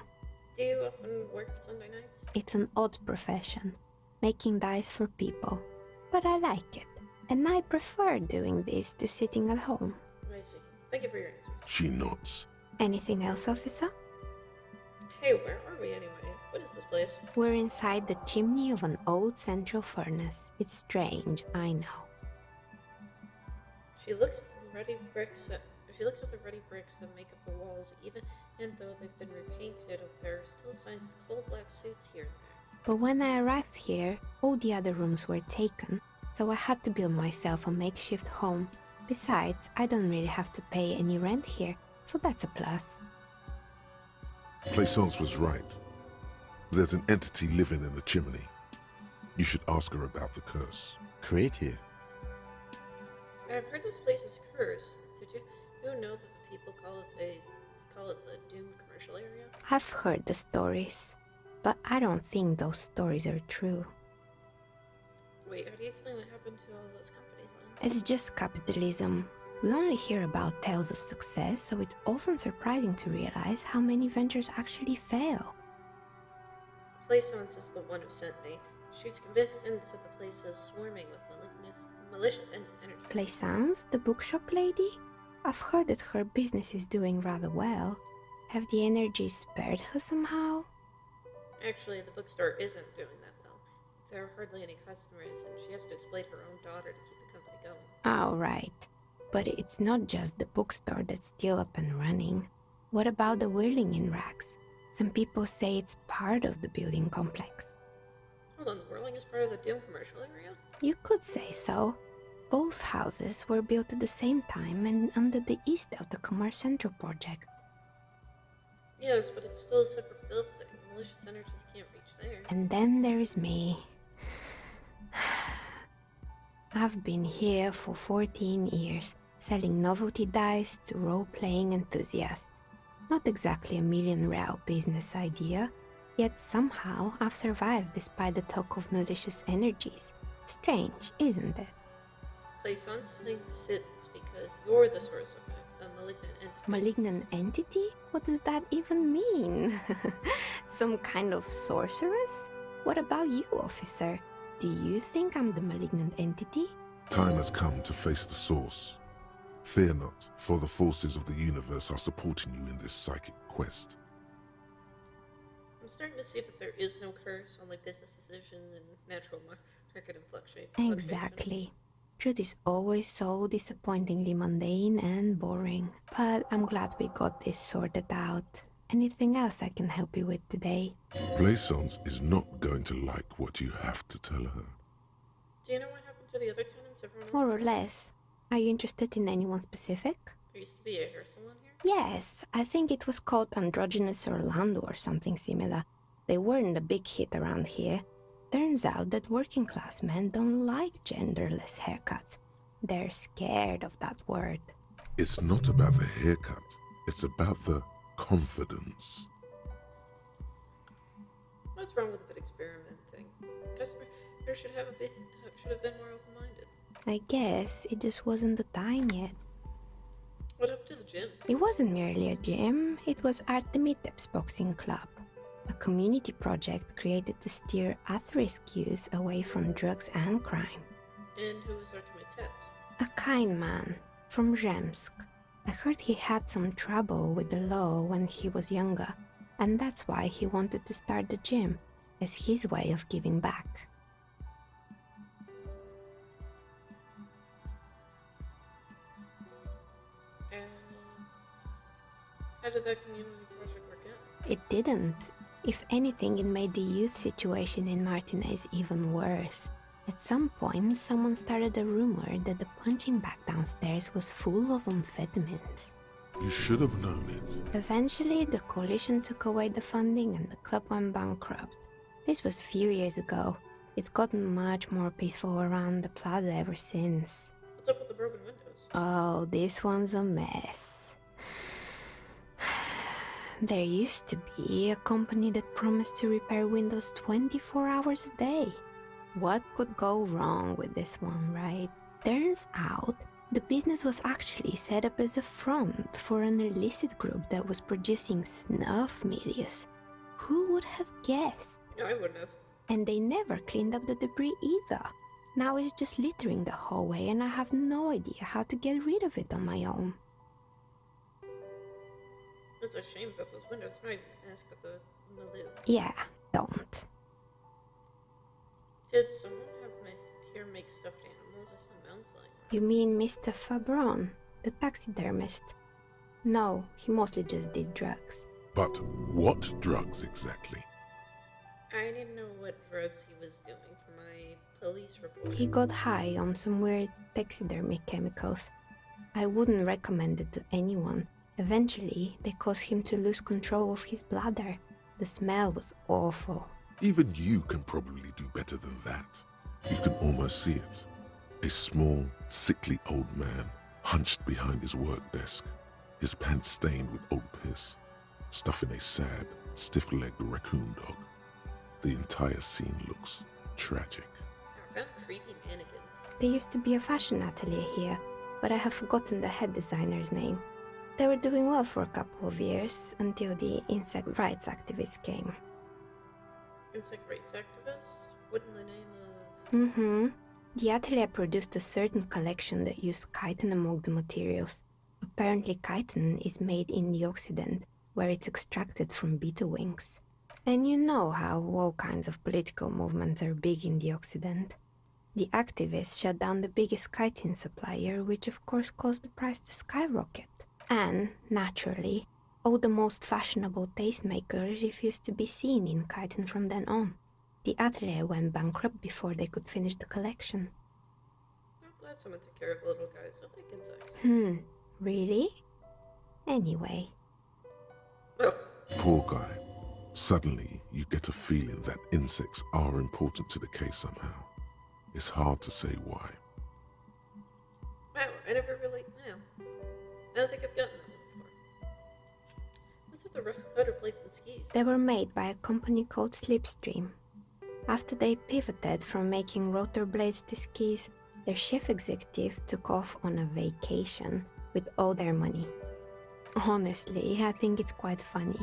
Do you often work Sunday nights? It's an odd profession, making dice for people. But I like it, and I prefer doing this to sitting at home. I see. Thank you for your answers. She nods. Anything else, officer? Hey, where are we anyway? What is this place? We're inside the chimney of an old central furnace. It's strange, I know. She looks at the ruddy bricks that make up the walls, even though they've been repainted, there are still signs of coal black suits here and there. But when I arrived here, all the other rooms were taken, so I had to build myself a makeshift home. Besides, I don't really have to pay any rent here, so that's a plus. Plaisance was right. There's an entity living in the chimney. You should ask her about the curse. Creative. I've heard this place is cursed. Did you know that the people call it the doomed commercial area? I've heard the stories, but I don't think those stories are true. Wait, how do you explain what happened to all those companies then? It's just capitalism. We only hear about tales of success, so it's often surprising to realize how many ventures actually fail. Plaisance is the one who sent me. She's convinced that the place is swarming with malicious energy. Plaisance, the bookshop lady? I've heard that her business is doing rather well. Have the energies spared her somehow? Actually, the bookstore isn't doing that well. There are hardly any customers, and she has to exploit her own daughter to keep the company going. Oh, right. But it's not just the bookstore that's still up and running. What about the whirling in rags? Some people say it's part of the building complex. Hold on, the whirling is part of the Doom commercial area? You could say so. Both houses were built at the same time and under the east of the Commerce Central project. Yes, but it's still a separate building. Malicious energies can't reach there. And then there is me. I've been here for 14 years, selling novelty dice to role-playing enthusiasts. Not exactly a million-real business idea, yet somehow I've survived despite the talk of malicious energies. Strange, isn't it? Plaisance thinks it's because you're the source of it, a malignant entity. Malignant entity? What does that even mean? Some kind of sorceress? What about you, officer? Do you think I'm the malignant entity? Time has come to face the source. Fear not, for the forces of the universe are supporting you in this psychic quest. I'm starting to see that there is no curse, only business decisions and natural market fluctuations. Exactly. Truth is always so disappointingly mundane and boring. But I'm glad we got this sorted out. Anything else I can help you with today? Plaisance is not going to like what you have to tell her. Do you know what happened to the other tenants? Everyone else More or is less. Are you interested in anyone specific? There used to be a hair salon here? Yes, I think it was called Androgynous Orlando or something similar. They weren't a big hit around here. Turns out that working class men don't like genderless haircuts. They're scared of that word. It's not about the haircut, it's about the confidence. What's wrong with a bit experimenting? Customer here should have been more open-minded. I guess it just wasn't the time yet. What happened to the gym? It wasn't merely a gym, it was Artemitep's boxing club. A community project created to steer at-risk youth away from drugs and crime. And who was Artemitep? A kind man from Zemsk. I heard he had some trouble with the law when he was younger, and that's why he wanted to start the gym, as his way of giving back. How did that community project work out? It didn't. If anything, it made the youth situation in Martinez even worse. At some point, someone started a rumor that the punching bag downstairs was full of amphetamines. You should have known it. Eventually, the coalition took away the funding and the club went bankrupt. This was a few years ago. It's gotten much more peaceful around the plaza ever since. What's up with the broken windows? Oh, this one's a mess. There used to be a company that promised to repair windows 24 hours a day. What could go wrong with this one, right? Turns out, the business was actually set up as a front for an illicit group that was producing snuff medias. Who would have guessed? I wouldn't have. And they never cleaned up the debris either. Now it's just littering the hallway and I have no idea how to get rid of it on my own. It's a shame about those windows. I might even ask about the milieu. Yeah, don't. Did someone here make stuffed animals? I saw mounds lying around. You mean Mr. Fabron, the taxidermist? No, he mostly just did drugs. But what drugs exactly? I didn't know what drugs he was doing for my police report. He got high on some weird taxidermy chemicals. I wouldn't recommend it to anyone. Eventually, they caused him to lose control of his bladder. The smell was awful. Even you can probably do better than that. You can almost see it. A small, sickly old man, hunched behind his work desk, his pants stained with old piss, stuffing a sad, stiff-legged raccoon dog. The entire scene looks tragic. I found creepy mannequins. There used to be a fashion atelier here, but I have forgotten the head designer's name. They were doing well for a couple of years, until the insect rights activists came. Insect rights activists? What in the name of... The atelier produced a certain collection that used chitin among the materials. Apparently chitin is made in the Occident, where it's extracted from beetle wings. And you know how all kinds of political movements are big in the Occident. The activists shut down the biggest chitin supplier, which of course caused the price to skyrocket. And, naturally, all the most fashionable tastemakers refused to be seen in chitin from then on. The atelier went bankrupt before they could finish the collection. I'm glad someone took care of the little guys. I like insects. Really? Anyway. Oh. Poor guy. Suddenly, you get a feeling that insects are important to the case somehow. It's hard to say why. Wow, I never really... Yeah. I don't think I've gotten that one before. What's with the rudder plates and skis? They were made by a company called Slipstream. After they pivoted from making rotor blades to skis, Their chief executive took off on a vacation with all their money. Honestly, I think it's quite funny.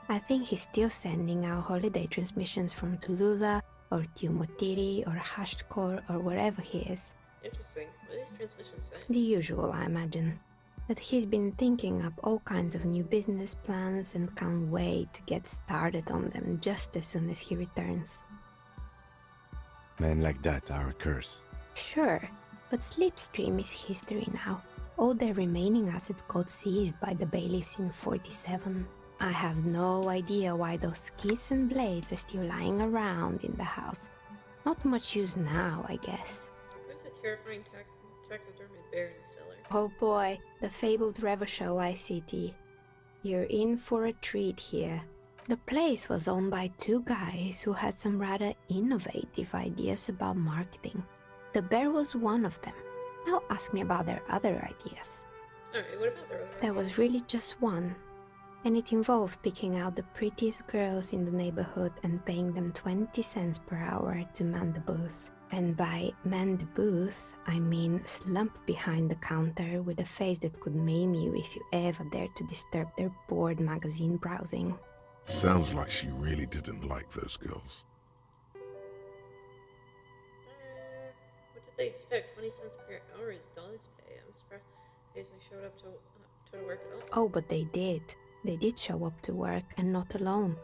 I think he's still sending out holiday transmissions from Tulula or Tiumotiri or Hashtkor or wherever he is. Interesting. What are these transmissions saying? The usual, I imagine. That he's been thinking up all kinds of new business plans and can't wait to get started on them just as soon as he returns. Men like that are a curse. Sure, but Slipstream is history now. All their remaining assets got seized by the bailiffs in 47. I have no idea why those keys and blades are still lying around in the house. Not much use now, I guess. Where's the terrifying taxidermy bear in the cellar? Oh boy, the fabled Revachol ICT. You're in for a treat here. The place was owned by two guys who had some rather innovative ideas about marketing. The bear was one of them. Now ask me about their other ideas. Alright, what about their other There was really just one. And it involved picking out the prettiest girls in the neighborhood and paying them 20 cents per hour to man the booth. And by man the booth, I mean slump behind the counter with a face that could maim you if you ever dared to disturb their bored magazine browsing. Sounds like she really didn't like those girls. What did they expect? 20 cents per hour is dog's pay. I'm surprised they showed up to work at all. Oh, but they did. They did show up to work, and not alone.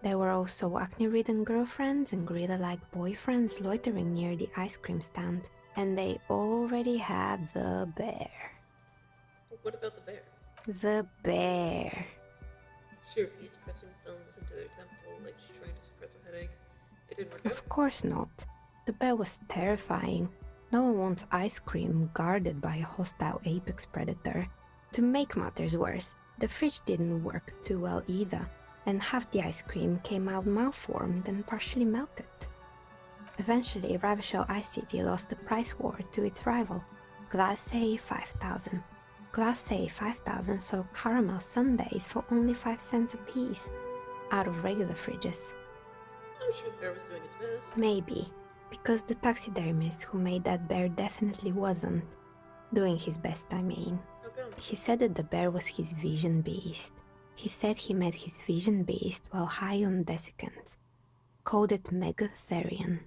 There were also acne-ridden girlfriends and gorilla-like boyfriends loitering near the ice cream stand. And they already had the bear. What about the bear? The bear. Sure, he's pressing films into their temple, like she's trying to suppress a headache. It didn't work out. Of course not. The bear was terrifying. No one wants ice cream guarded by a hostile apex predator. To make matters worse, the fridge didn't work too well either, and half the ice cream came out malformed and partially melted. Eventually, Ravachol ICT lost the price war to its rival, Glace 5000. Glace 5000 sold caramel sundaes for only 5 cents a piece, out of regular fridges. I'm sure the bear was doing its best. Maybe, because the taxidermist who made that bear definitely wasn't. Doing his best, I mean. How come? He said that the bear was his vision beast. He said he met his vision beast while high on desiccants. Called it Megatherion.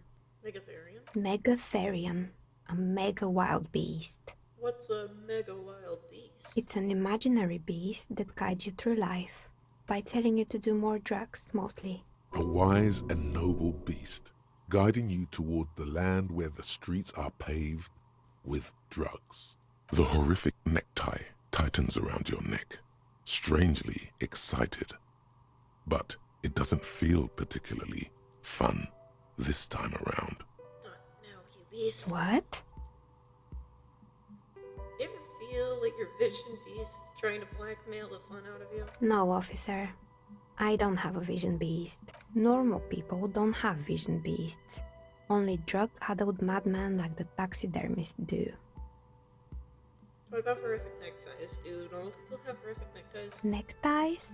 Megatherion? Megatherion, a mega wild beast. What's a mega wild beast? It's an imaginary beast that guides you through life by telling you to do more drugs, mostly. A wise and noble beast, guiding you toward the land where the streets are paved with drugs. The horrific necktie tightens around your neck, strangely excited. But it doesn't feel particularly fun this time around. Not now, you beast. What? You ever feel like your vision beast is trying to blackmail the fun out of you? No, officer. I don't have a vision beast. Normal people don't have vision beasts. Only drug-addled madmen like the taxidermist do. What about horrific neckties? Do normal people have horrific neckties? Neckties?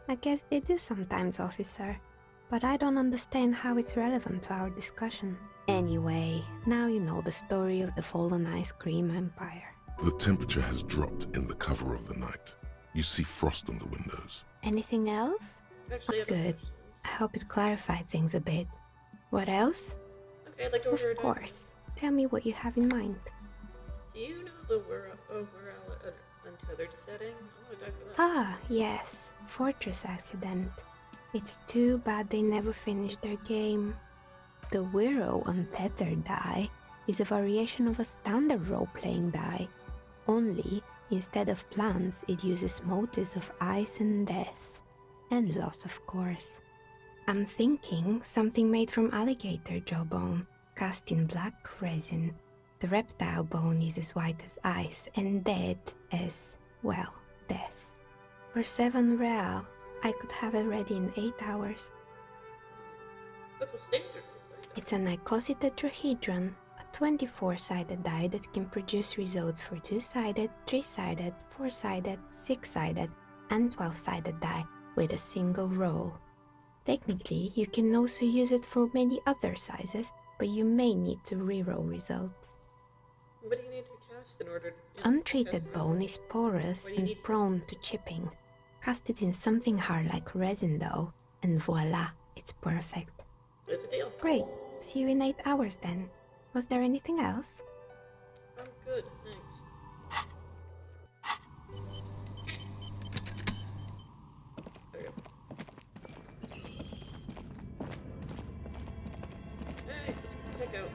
I guess they do sometimes, officer. But I don't understand how it's relevant to our discussion. Anyway, now you know the story of the fallen ice cream empire. The temperature has dropped in the cover of the night. You see frost on the windows. Anything else? Actually, I have Good. questions. I hope it clarified things a bit. What else? Okay, I'd like to order Of course. Tell me what you have in mind. Do you know the Whirl Untethered setting? I want to talk about that. Ah, yes. Fortress accident. It's too bad they never finished their game. The Whirl Untethered die is a variation of a standard role-playing die. Only, instead of plants, it uses motifs of ice and death. And loss, of course. I'm thinking something made from alligator jawbone, cast in black resin. The reptile bone is as white as ice and dead as, well, death. For 7 real, I could have it ready in 8 hours. What's a standard role-playing die? It's an icositetrahedron, a 24-sided die that can produce results for 2-sided, 3-sided, 4-sided, 6-sided, and 12-sided die with a single roll. Technically, you can also use it for many other sizes, but you may need to reroll results. What do you need to cast in order to... Untreated cast bone is porous What do you and need prone to chipping. Cast it in something hard like resin though, and voila, it's perfect. It's a deal. Great. See you in 8 hours then. Was there anything else? I'm good, thanks. There we go. Alright, let's check out.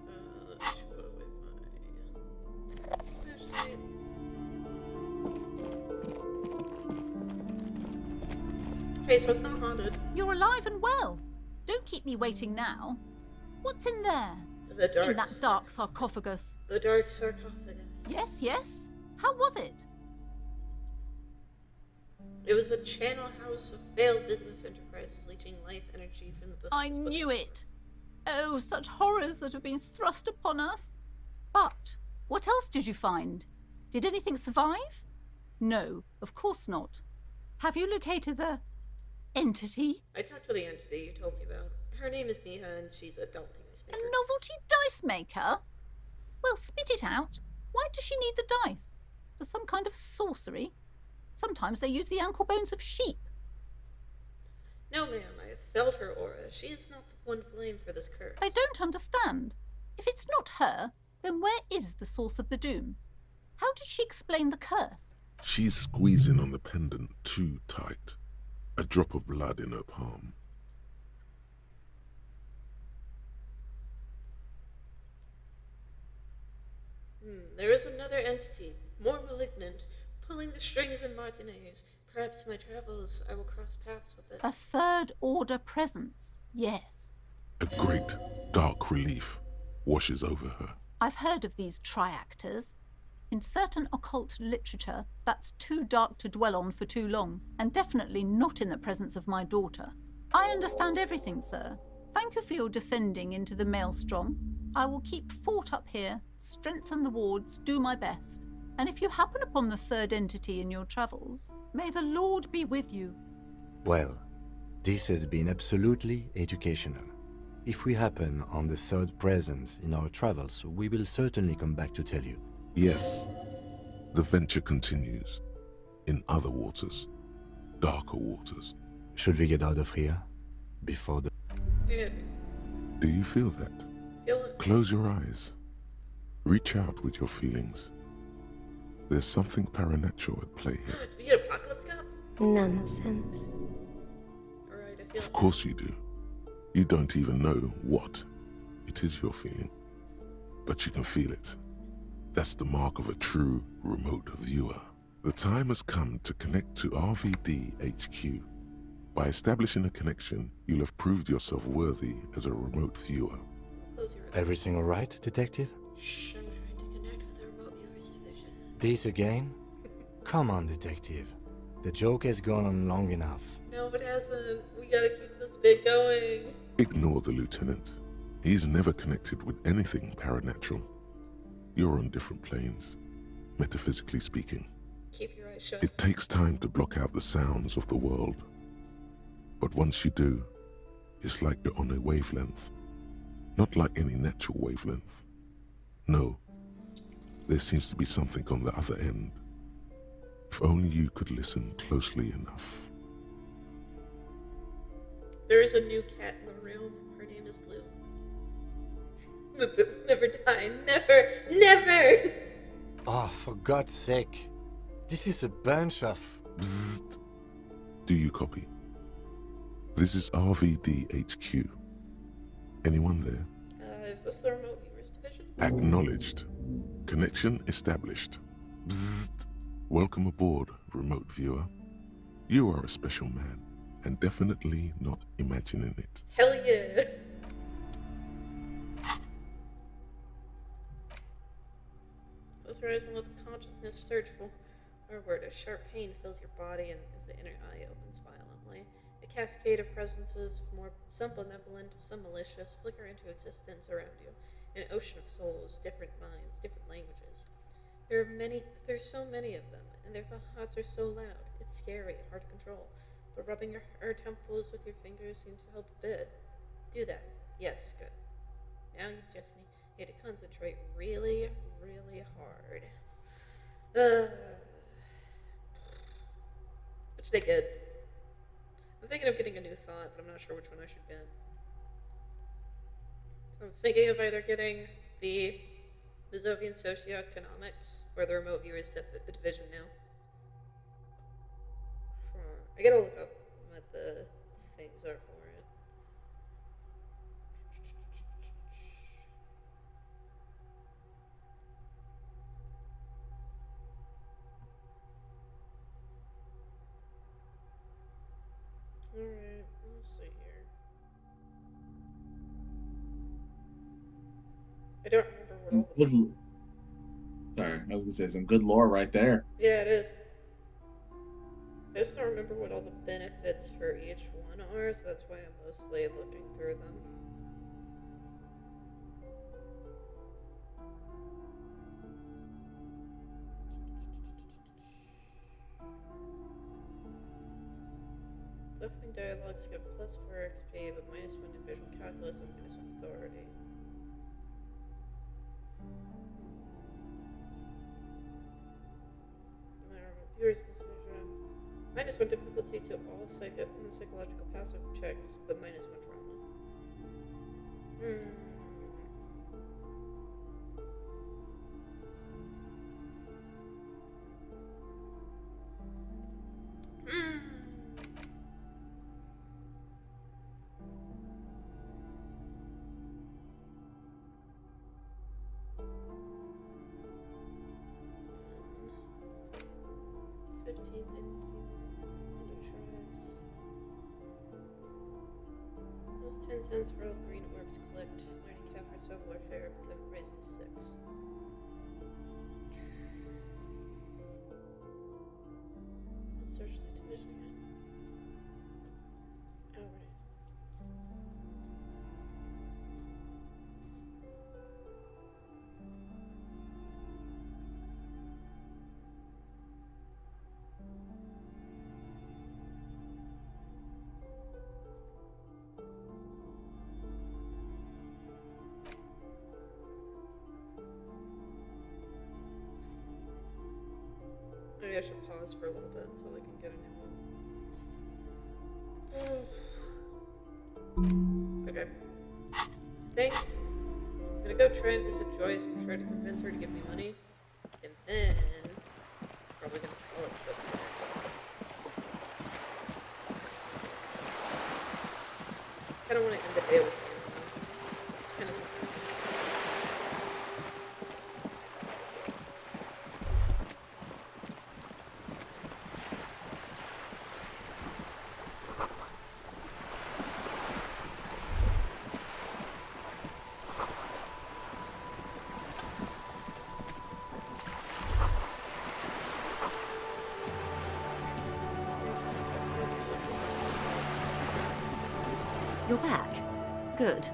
Let's go with my flashlight. Hey, so it's not haunted. You're alive and well. Don't keep me waiting now. What's in there? The dark... In that dark sarcophagus. The dark sarcophagus. Yes, yes. How was it? It was a channel house of failed business enterprises leeching life energy from the book. I knew it. Oh, such horrors that have been thrust upon us. But what else did you find? Did anything survive? No, of course not. Have you located the entity? I talked to the entity you told me about. Her name is Neha, and she's a novelty dice A maker. novelty dice maker? Well, spit it out. Why does she need the dice? For some kind of sorcery? Sometimes they use the ankle bones of sheep. No, ma'am, I have felt her aura. She is not the one to blame for this curse. I don't understand. If it's not her, then where is the source of the doom? How did she explain the curse? She's squeezing on the pendant too tight. A drop of blood in her palm. There is another entity, more malignant, pulling the strings in Martinez. Perhaps in my travels I will cross paths with it. A third order presence, yes. A great, dark relief washes over her. I've heard of these triactors. In certain occult literature, that's too dark to dwell on for too long, and definitely not in the presence of my daughter. I understand everything, sir. Thank you for your descending into the maelstrom. I will keep fort up here, strengthen the wards, do my best. And if you happen upon the third entity in your travels, may the Lord be with you. Well, this has been absolutely educational. If we happen on the third presence in our travels, we will certainly come back to tell you. Yes, the venture continues. In other waters. Darker waters. Should we get out of here? Before the... Yeah. Do you feel that? Feel it. Close your eyes. Reach out with your feelings. There's something paranatural at play here. Do we get apocalypse cop? Nonsense. Alright, I feel Of course you do. You don't even know what it is you're feeling. But you can feel it. That's the mark of a true remote viewer. The time has come to connect to RVD HQ. By establishing a connection, you'll have proved yourself worthy as a remote viewer. Close your eyes. Everything all right, detective? Shh, I'm trying to connect with the remote viewers division. This again? Come on, detective. The joke has gone on long enough. No, it hasn't. We gotta keep this bit going. Ignore the lieutenant. He's never connected with anything paranatural. You're on different planes, metaphysically speaking. Keep your eyes shut. It takes time to block out the sounds of the world. But once you do, it's like you're on a wavelength. Not like any natural wavelength. No, there seems to be something on the other end. If only you could listen closely enough. There is a new cat in the room. Her name is Blue. The Blue will never die. Never! Never! Oh, for God's sake. This is a bunch of... Bzzzt. Do you copy? This is RVD HQ. Anyone there? Is this the remote viewers division? Acknowledged. Connection established. Bzzzt. Welcome aboard, remote viewer. You are a special man, and definitely not imagining it. Hell yeah! Close your eyes and let the consciousness surge forward. A sharp pain fills your body and as the inner eye opens violently. A cascade of presences, some benevolent, some malicious, flicker into existence around you. An ocean of souls, different minds, different languages. There's so many of them, and their thoughts are so loud. It's scary and hard to control. But rubbing her temples with your fingers seems to help a bit. Do that. Yes, good. Now you just need to concentrate really, really hard. Which they get. I'm thinking of getting a new thought, but I'm not sure which one I should get. So I'm thinking of either getting the Mazovian Socioeconomics, where the remote view is the division now. I gotta look up what the things are for it. Alright, let's see here. I don't remember what all the... Sorry, I was gonna say some good lore right there. Yeah, it is. I just don't remember what all the benefits for each one are, so that's why I'm mostly looking through them. Buffing dialogues give +4 XP, but -1 in visual calculus and -1 authority. Viewers -1 difficulty to all psychological passive checks, but -1 trauma. Plus 10 cents for all green orbs clicked. Learning cap for civil warfare become raised to 6. Let's search the division again. Alright. Maybe I should pause for a little bit until I can get a new one. Okay. I think I'm gonna go try and visit Joyce and try to convince her to give me money. And then probably gonna call it quits there. I kinda wanna end the day with her. It's kinda something. You're back. Good.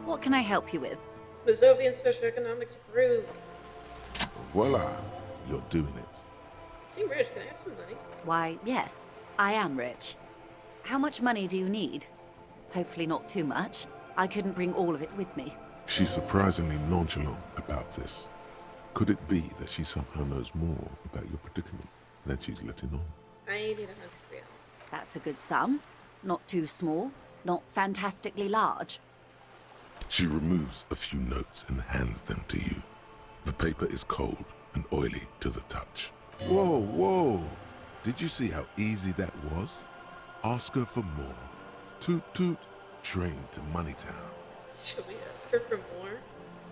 What can I help you with? Mazovian socioeconomics approved. Voila, you're doing it. Seem rich, can I have some money? Why, yes, I am rich. How much money do you need? Hopefully not too much. I couldn't bring all of it with me. She's surprisingly nonchalant about this. Could it be that she somehow knows more about your predicament than she's letting on? I need 100 real. That's a good sum. Not too small, not fantastically large. She removes a few notes and hands them to you. The paper is cold and oily to the touch. Whoa, whoa! Did you see how easy that was? Ask her for more. Toot toot, train to Moneytown. Should we ask her for more?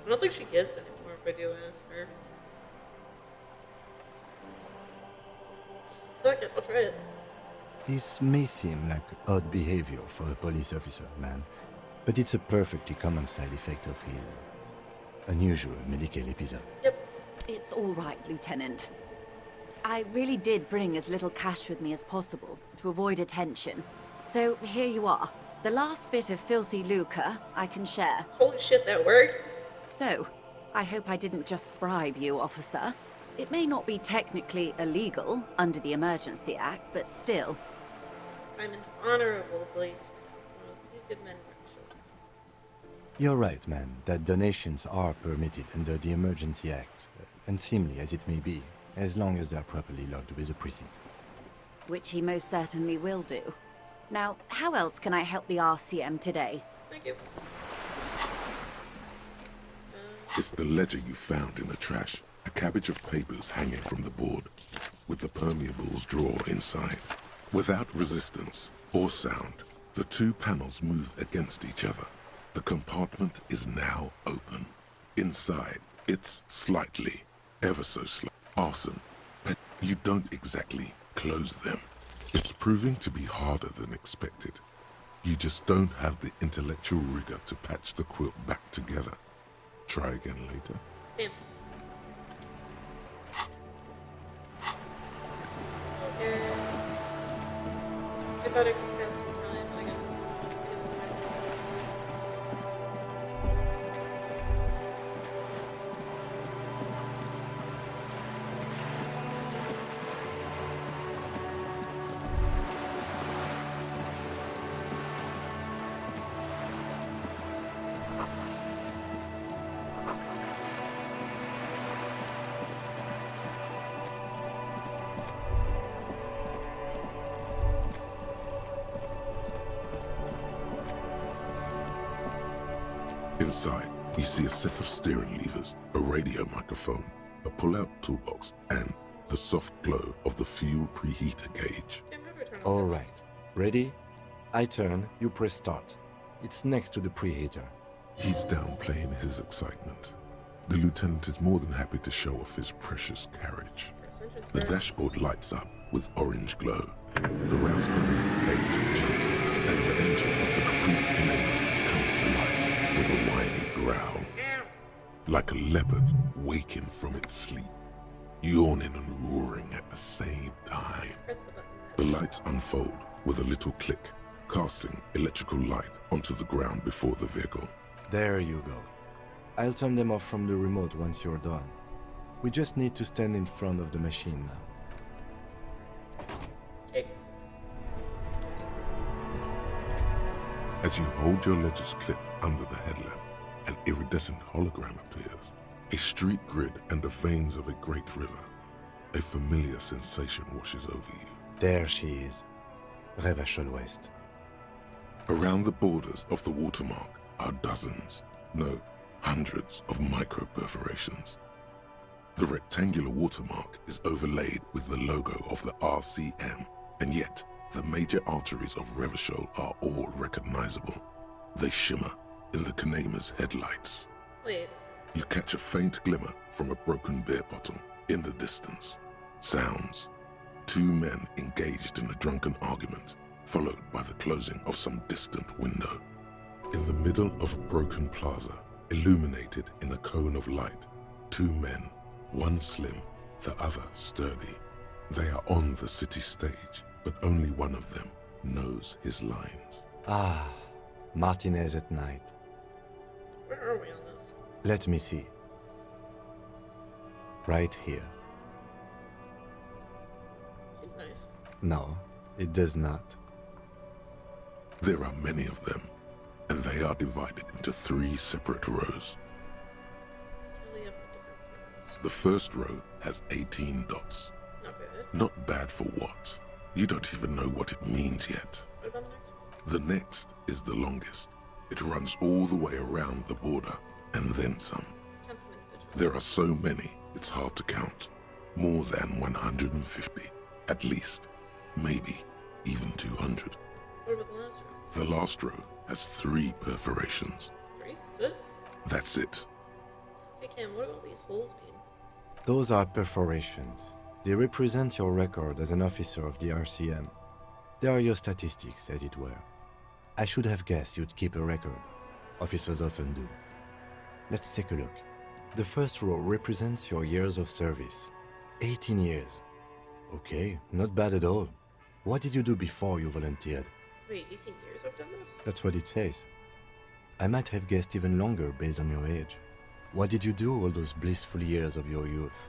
I don't think she gives anymore if I do ask her. Fuck it, I'll try it. This may seem like odd behavior for a police officer, man, but it's a perfectly common side effect of his unusual medical episode. Yep. It's all right, Lieutenant. I really did bring as little cash with me as possible to avoid attention. So here you are. The last bit of filthy lucre I can share. Holy shit, that worked? So, I hope I didn't just bribe you, officer. It may not be technically illegal under the Emergency Act, but still. I'm an honorable policeman. One of the good men around. You're right, ma'am, that donations are permitted under the Emergency Act, unseemly as it may be, as long as they are properly logged with the precinct. Which he most certainly will do. Now, how else can I help the RCM today? Thank you. It's the ledger you found in the trash. A cabbage of papers hanging from the board, with the permeables drawer inside. Without resistance or sound, the two panels move against each other. The compartment is now open. Inside, it's slightly, ever so slight, arson, but you don't exactly close them. It's proving to be harder than expected. You just don't have the intellectual rigor to patch the quilt back together. Try again later. Damn. Okay. I thought I could pass some time, but I guess Inside, you see a set of steering levers, a radio microphone, a pull-out toolbox, and the soft glow of the fuel preheater gauge. All right. Ready? I turn, you press start. It's next to the preheater. He's downplaying his excitement. The lieutenant is more than happy to show off his precious carriage. The dashboard lights up with orange glow. The rounds per minute gauge jumps, and the engine of the Caprice Canadian comes to life with a whiny growl. Like a leopard waking from its sleep, yawning and roaring at the same time. The lights unfold with a little click, casting electrical light onto the ground before the vehicle. There you go. I'll turn them off from the remote once you're done. We just need to stand in front of the machine now. As you hold your ledger's clip under the headlamp, an iridescent hologram appears. A street grid and the veins of a great river. A familiar sensation washes over you. There she is. Revachol West. Around the borders of the watermark are dozens, no, hundreds of micro-perforations. The rectangular watermark is overlaid with the logo of the RCM, and yet the major arteries of Revachol are all recognizable. They shimmer in the Kanema's headlights. Wait. You catch a faint glimmer from a broken beer bottle in the distance. Sounds. Two men engaged in a drunken argument, followed by the closing of some distant window. In the middle of a broken plaza, illuminated in a cone of light, two men, one slim, the other sturdy. They are on the city stage, but only one of them knows his lines. Ah, Martinez at night. Where are we on this? Let me see. Right here. Seems nice. No, it does not. There are many of them, and they are divided into 3 separate rows. The first row has 18 dots. Not bad. Not bad for what? You don't even know what it means yet. What about the next one? The next is the longest. It runs all the way around the border, and then some. There are so many, it's hard to count. More than 150, at least. Maybe even 200. What about the last row? The last row has 3 perforations. 3? That's it? That's it. Hey Cam, what do all these holes mean? Those are perforations. They represent your record as an officer of the RCM. They are your statistics, as it were. I should have guessed you'd keep a record. Officers often do. Let's take a look. The first row represents your years of service. 18 years. Okay, not bad at all. What did you do before you volunteered? Wait, 18 years I've done this? That's what it says. I might have guessed even longer based on your age. What did you do all those blissful years of your youth?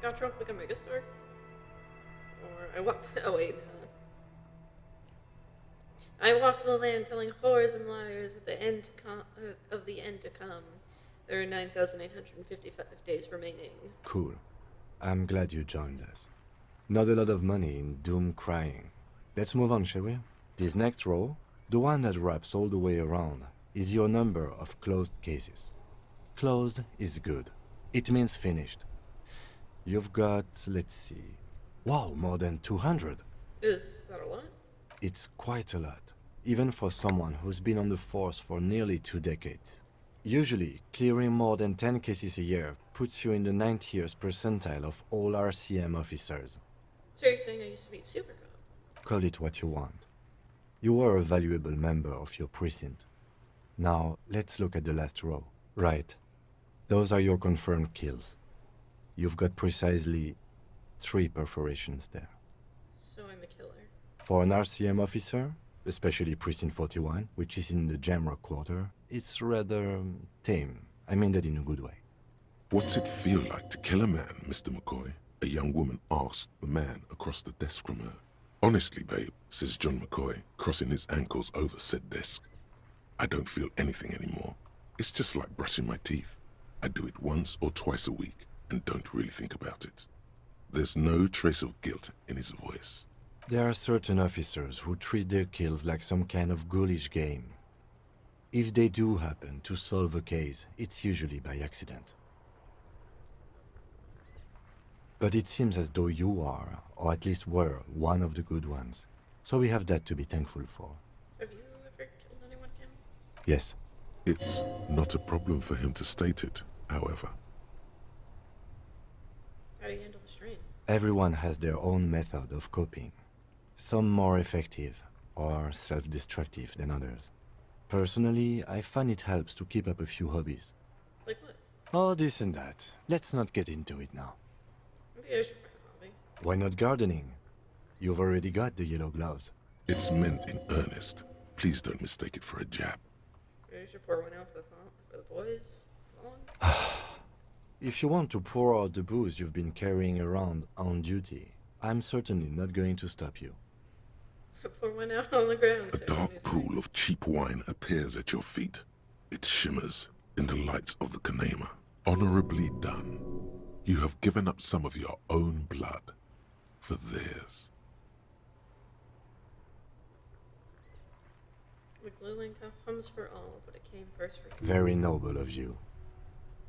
got drunk like a megastar? Or I walked. Oh wait. I walk the land telling whores and liars at the end of the end to come. There are 9,855 days remaining. Cool. I'm glad you joined us. Not a lot of money in doom crying. Let's move on, shall we? This next row, the one that wraps all the way around, is your number of closed cases. Closed is good. It means finished. You've got, let's see... Wow, more than 200. Is that a lot? It's quite a lot, even for someone who's been on the force for nearly 2 decades. Usually, clearing more than 10 cases a year puts you in the 90th percentile of all RCM officers. So you're saying I used to be a super cop? Call it what you want. You were a valuable member of your precinct. Now, let's look at the last row. Right. Those are your confirmed kills. You've got precisely 3 perforations there. So I'm a killer. For an RCM officer, especially Precinct 41, which is in the Jamrock Quarter, it's rather tame. I mean that in a good way. What's it feel like to kill a man, Mr. McCoy? A young woman asked the man across the desk from her. Honestly, babe, says John McCoy, crossing his ankles over said desk. I don't feel anything anymore. It's just like brushing my teeth. I do it once or twice a week and don't really think about it. There's no trace of guilt in his voice. There are certain officers who treat their kills like some kind of ghoulish game. If they do happen to solve a case, it's usually by accident. But it seems as though you are, or at least were, one of the good ones. So we have that to be thankful for. Have you ever killed anyone, Kim? Yes. It's not a problem for him to state it, however. How do you handle the strain? Everyone has their own method of coping. Some more effective or self-destructive than others. Personally, I find it helps to keep up a few hobbies. Like what? Oh, this and that. Let's not get into it now. Maybe I should find a hobby. Why not gardening? You've already got the yellow gloves. It's meant in earnest. Please don't mistake it for a jab. Maybe I should pour one out for the boys. Fallen? If you want to pour out the booze you've been carrying around on duty, I'm certainly not going to stop you. Pour one out on the ground. A dark pool of cheap wine appears at your feet. It shimmers in the lights of the Kanema. Honorably done. You have given up some of your own blood for theirs. The glue link comes for all, but it came first for you. Very noble of you.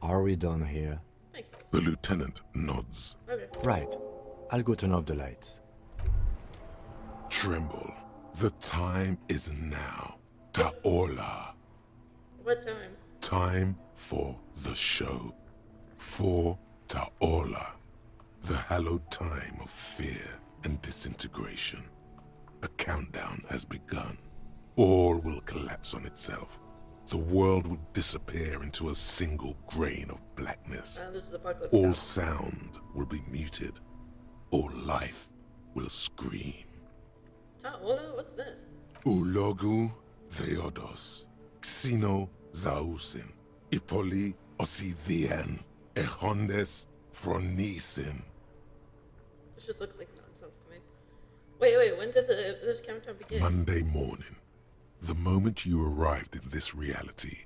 Are we done here? Thanks, boss. The lieutenant nods. Okay. Right. I'll go turn off the lights. Tremble. The time is now. Ta'ola. What time? Time for the show. For Ta'ola. The hallowed time of fear and disintegration. A countdown has begun. All will collapse on itself. The world will disappear into a single grain of blackness. This is Apocalypse All Now. sound will be muted. All life will scream. Ta'ola? What's this? Ulogu Theodos, Xeno Zausin, Ipoli Osithian, Echondes Fronisin. This just looks like nonsense to me. Wait, when did this countdown begin? Monday morning. The moment you arrived in this reality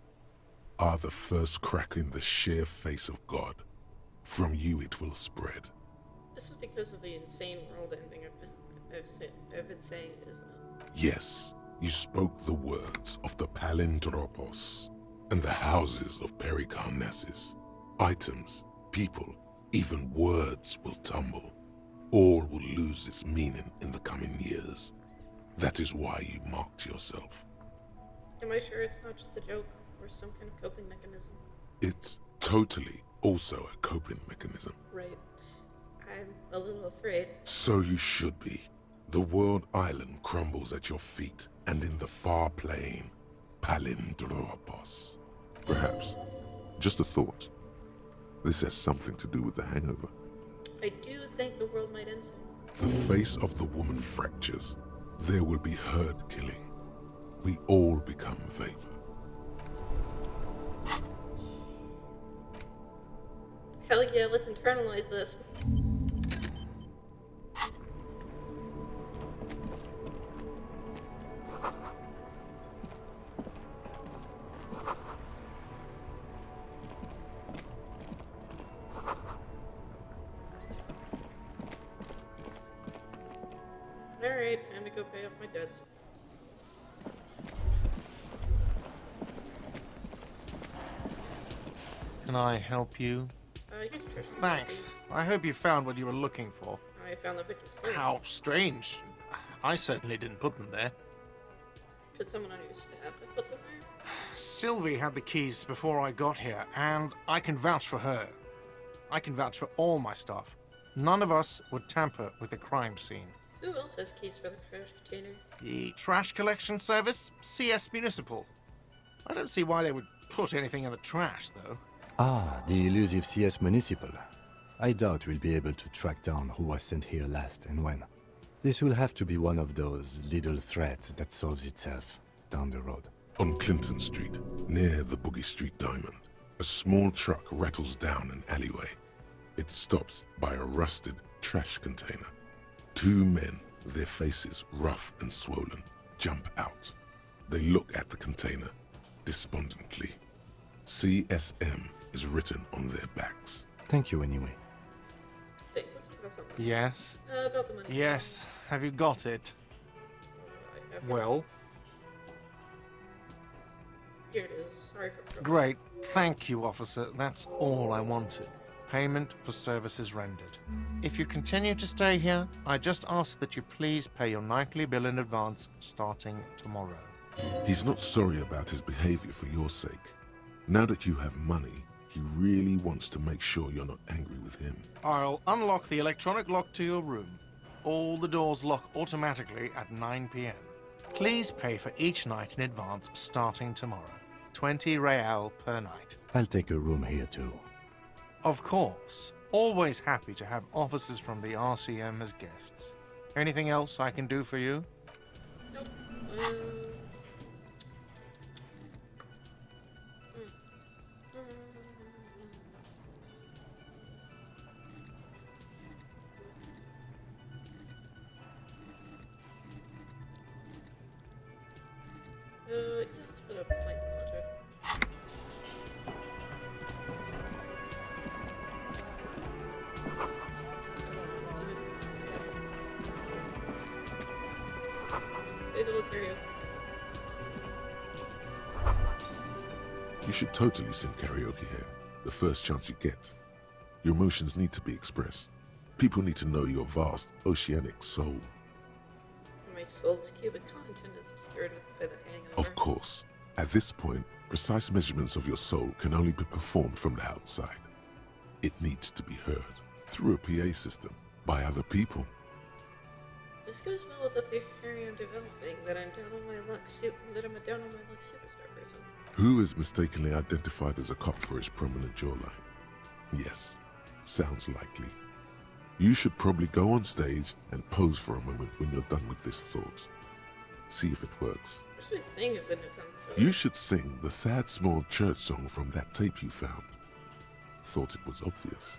are the first crack in the sheer face of God. From you it will spread. This is because of the insane world ending I've been saying, isn't it? Yes, you spoke the words of the Palindropos and the houses of Pericarnassus. Items, people, even words will tumble. All will lose its meaning in the coming years. That is why you marked yourself. Am I sure it's not just a joke or some kind of coping mechanism? It's totally also a coping mechanism. Right. I'm a little afraid. So you should be. The world island crumbles at your feet, and in the far plain, Palindropos. Perhaps. Just a thought. This has something to do with the hangover. I do think the world might end soon. The face of the woman fractures. There will be herd killing. We all become vapor. Hell yeah, let's internalize this. Alright, time to go pay off my debts. Can I help you? Here's a treasure. Thanks. I hope you found what you were looking for. I found the victim's clothes. How strange. I certainly didn't put them there. Could someone on your staff have put them there? Sylvie had the keys before I got here, and I can vouch for her. I can vouch for all my staff. None of us would tamper with the crime scene. Who else has keys for the trash container? The trash collection service? CS Municipal. I don't see why they would put anything in the trash, though. Ah, the elusive CS Municipal. I doubt we'll be able to track down who was sent here last and when. This will have to be one of those little threats that solves itself down the road. On Clinton Street, near the Boogie Street Diamond, a small truck rattles down an alleyway. It stops by a rusted trash container. Two men, their faces rough and swollen, jump out. They look at the container despondently. CSM is written on their backs. Thank you anyway. Thanks, let's talk about something. Yes? About the money. Yes. Have you got it? I have it. Well? Here it is. Sorry for Great. Thank you, officer. That's all I wanted. Payment for services rendered. If you continue to stay here, I just ask that you please pay your nightly bill in advance starting tomorrow. He's not sorry about his behavior for your sake. Now that you have money, he really wants to make sure you're not angry with him. I'll unlock the electronic lock to your room. All the doors lock automatically at 9 p.m. Please pay for each night in advance starting tomorrow. 20 real per night. I'll take a room here too. Of course. Always happy to have officers from the RCM as guests. Anything else I can do for you? Nope. Yeah, let's put a plate monitor. Big old karaoke. You should totally sing karaoke here, the first chance you get. Your emotions need to be expressed. People need to know your vast, oceanic soul. My soul's cubic content is obscured by the hangover. Of course, at this point, precise measurements of your soul can only be performed from the outside. It needs to be heard through a PA system by other people. This goes well with the theory I'm developing, that I'm down on my luck superstar person. Who is mistakenly identified as a cop for his prominent jawline? Yes, sounds likely. You should probably go on stage and pose for a moment when you're done with this thought. See if it works. What should I sing if it comes to You should sing the sad small church song from that tape you found. Thought it was obvious.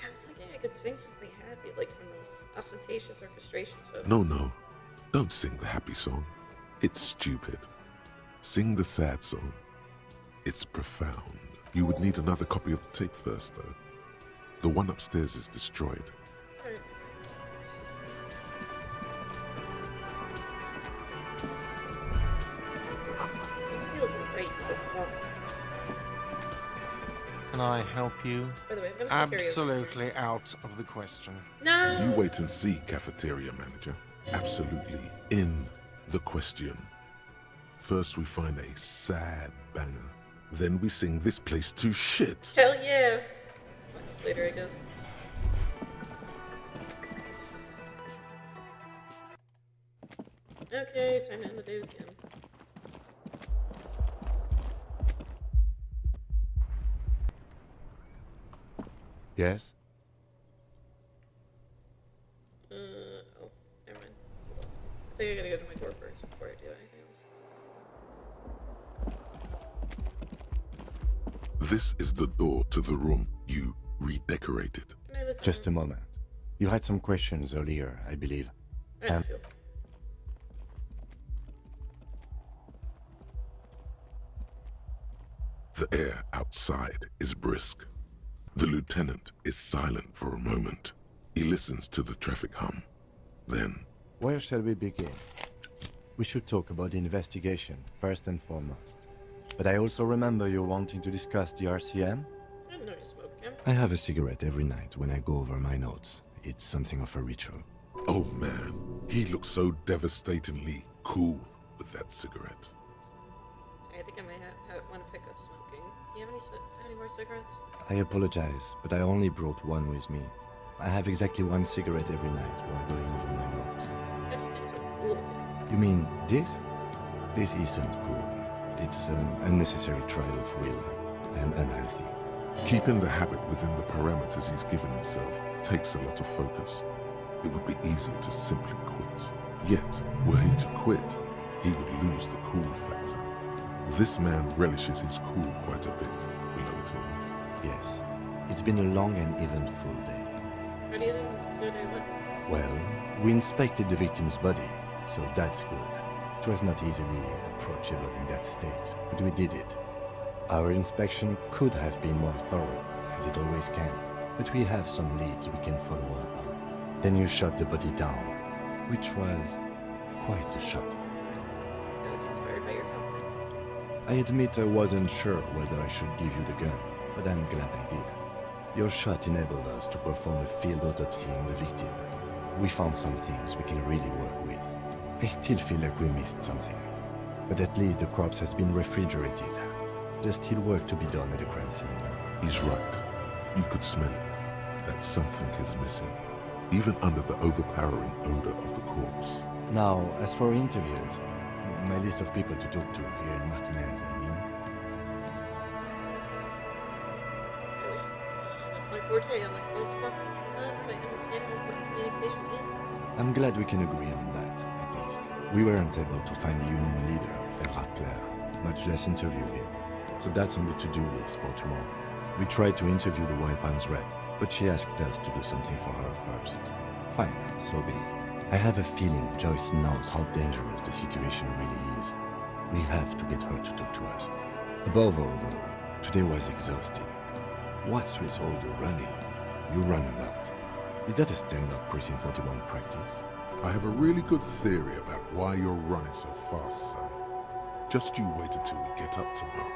I was thinking I could sing something happy, like from those ostentatious orchestrations folks. No. Don't sing the happy song. It's stupid. Sing the sad song. It's profound. You would need another copy of the tape first, though. The one upstairs is destroyed. Alright. This feels right. Can I help you? By the way, I'm gonna sing karaoke. Absolutely out of the question. No! You wait and see, cafeteria manager. Absolutely in the question. First we find a sad banger. Then we sing this place to shit. Hell yeah! Later, I guess. Okay, time to end the day with Kim. Yes? Oh, never mind. I think I gotta go to my door first before I do anything else. This is the door to the room you redecorated. Just a moment. You had some questions earlier, I believe. Let's go. The air outside is brisk. The lieutenant is silent for a moment. He listens to the traffic hum. Then, Where shall we begin? We should talk about the investigation, first and foremost. But I also remember you wanting to discuss the RCM? I didn't know you smoked, Cam. I have a cigarette every night when I go over my notes. It's something of a ritual. oh man, he looks so devastatingly cool with that cigarette. I think I may want to pick up smoking. Do you have any more cigarettes? I apologize, but I only brought one with me. I have exactly one cigarette every night while going over my notes. How'd you get so cool? You mean this? This isn't cool. It's an unnecessary trial of will and unhealthy. Keeping the habit within the parameters he's given himself takes a lot of focus. It would be easier to simply quit. Yet, were he to quit, he would lose the cool factor. This man relishes his cool quite a bit, below it all. Yes, it's been a long and eventful day. How do you think the day went? Well, we inspected the victim's body, so that's good. It was not easily approachable in that state, but we did it. Our inspection could have been more thorough, as it always can, but we have some leads we can follow up on. Then you shot the body down, which was quite a shot. I was inspired by your confidence. I admit I wasn't sure whether I should give you the gun, but I'm glad I did. Your shot enabled us to perform a field autopsy on the victim. We found some things we can really work with. I still feel like we missed something, but at least the corpse has been refrigerated. There's still work to be done at the crime scene. He's right. You could smell it. That something is missing, even under the overpowering odor of the corpse. Now, as for interviews, my list of people to talk to here in Martinez, I mean. That's my forte. I like close talk. I understand what communication is. I'm glad we can agree on that, at least. We weren't able to find the union leader, Evrat Claire, much less interview him. So that's on the to-do list for tomorrow. We tried to interview the Wild Pines rep, but she asked us to do something for her first. Fine, so be it. I have a feeling Joyce knows how dangerous the situation really is. We have to get her to talk to us. Above all, though, today was exhausting. What's with all the running? You run a lot. Is that a standard Precinct 41 practice? I have a really good theory about why you're running so fast, son. Just you wait until we get up tomorrow.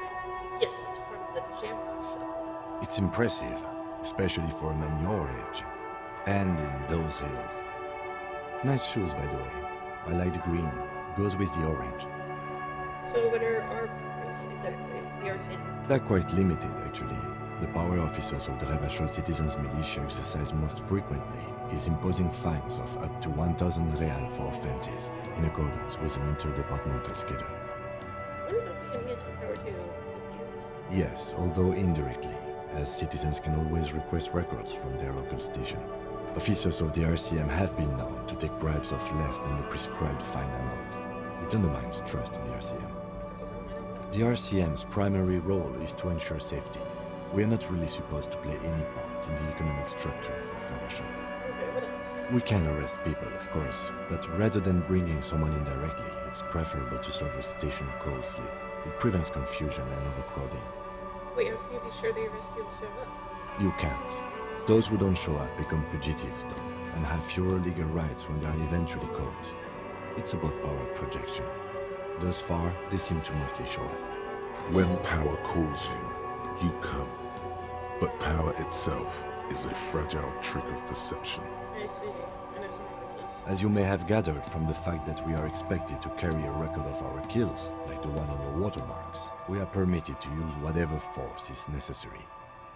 Yes, it's part of the Jamrock show. It's impressive, especially for a man your age. And in those hills. Nice shoes, by the way. I like the green. Goes with the orange. So what are our powers exactly? The RCM? They're quite limited, actually. The power officers of the Rebachol Citizens Militia exercise most frequently is imposing fines of up to 1,000 real for offenses, in accordance with an interdepartmental schedule. Wouldn't that be an easy power to abuse? Yes, although indirectly, as citizens can always request records from their local station. Officers of the RCM have been known to take bribes of less than the prescribed fine amount. It undermines trust in the RCM. The RCM's primary role is to ensure safety. We are not really supposed to play any part in the economic structure of Rebachol. Okay, what else? We can arrest people, of course, but rather than bringing someone in directly, it's preferable to serve a station call slip. It prevents confusion and overcrowding. Wait, how can you be sure the arrestee will show up? You can't. Those who don't show up become fugitives, though, and have fewer legal rights when they are eventually caught. It's about power projection. Thus far, they seem to mostly show up. When power calls you, you come. But power itself is a fragile trick of perception. I see. I know something about this. As you may have gathered from the fact that we are expected to carry a record of our kills, like the one in your watermarks, we are permitted to use whatever force is necessary,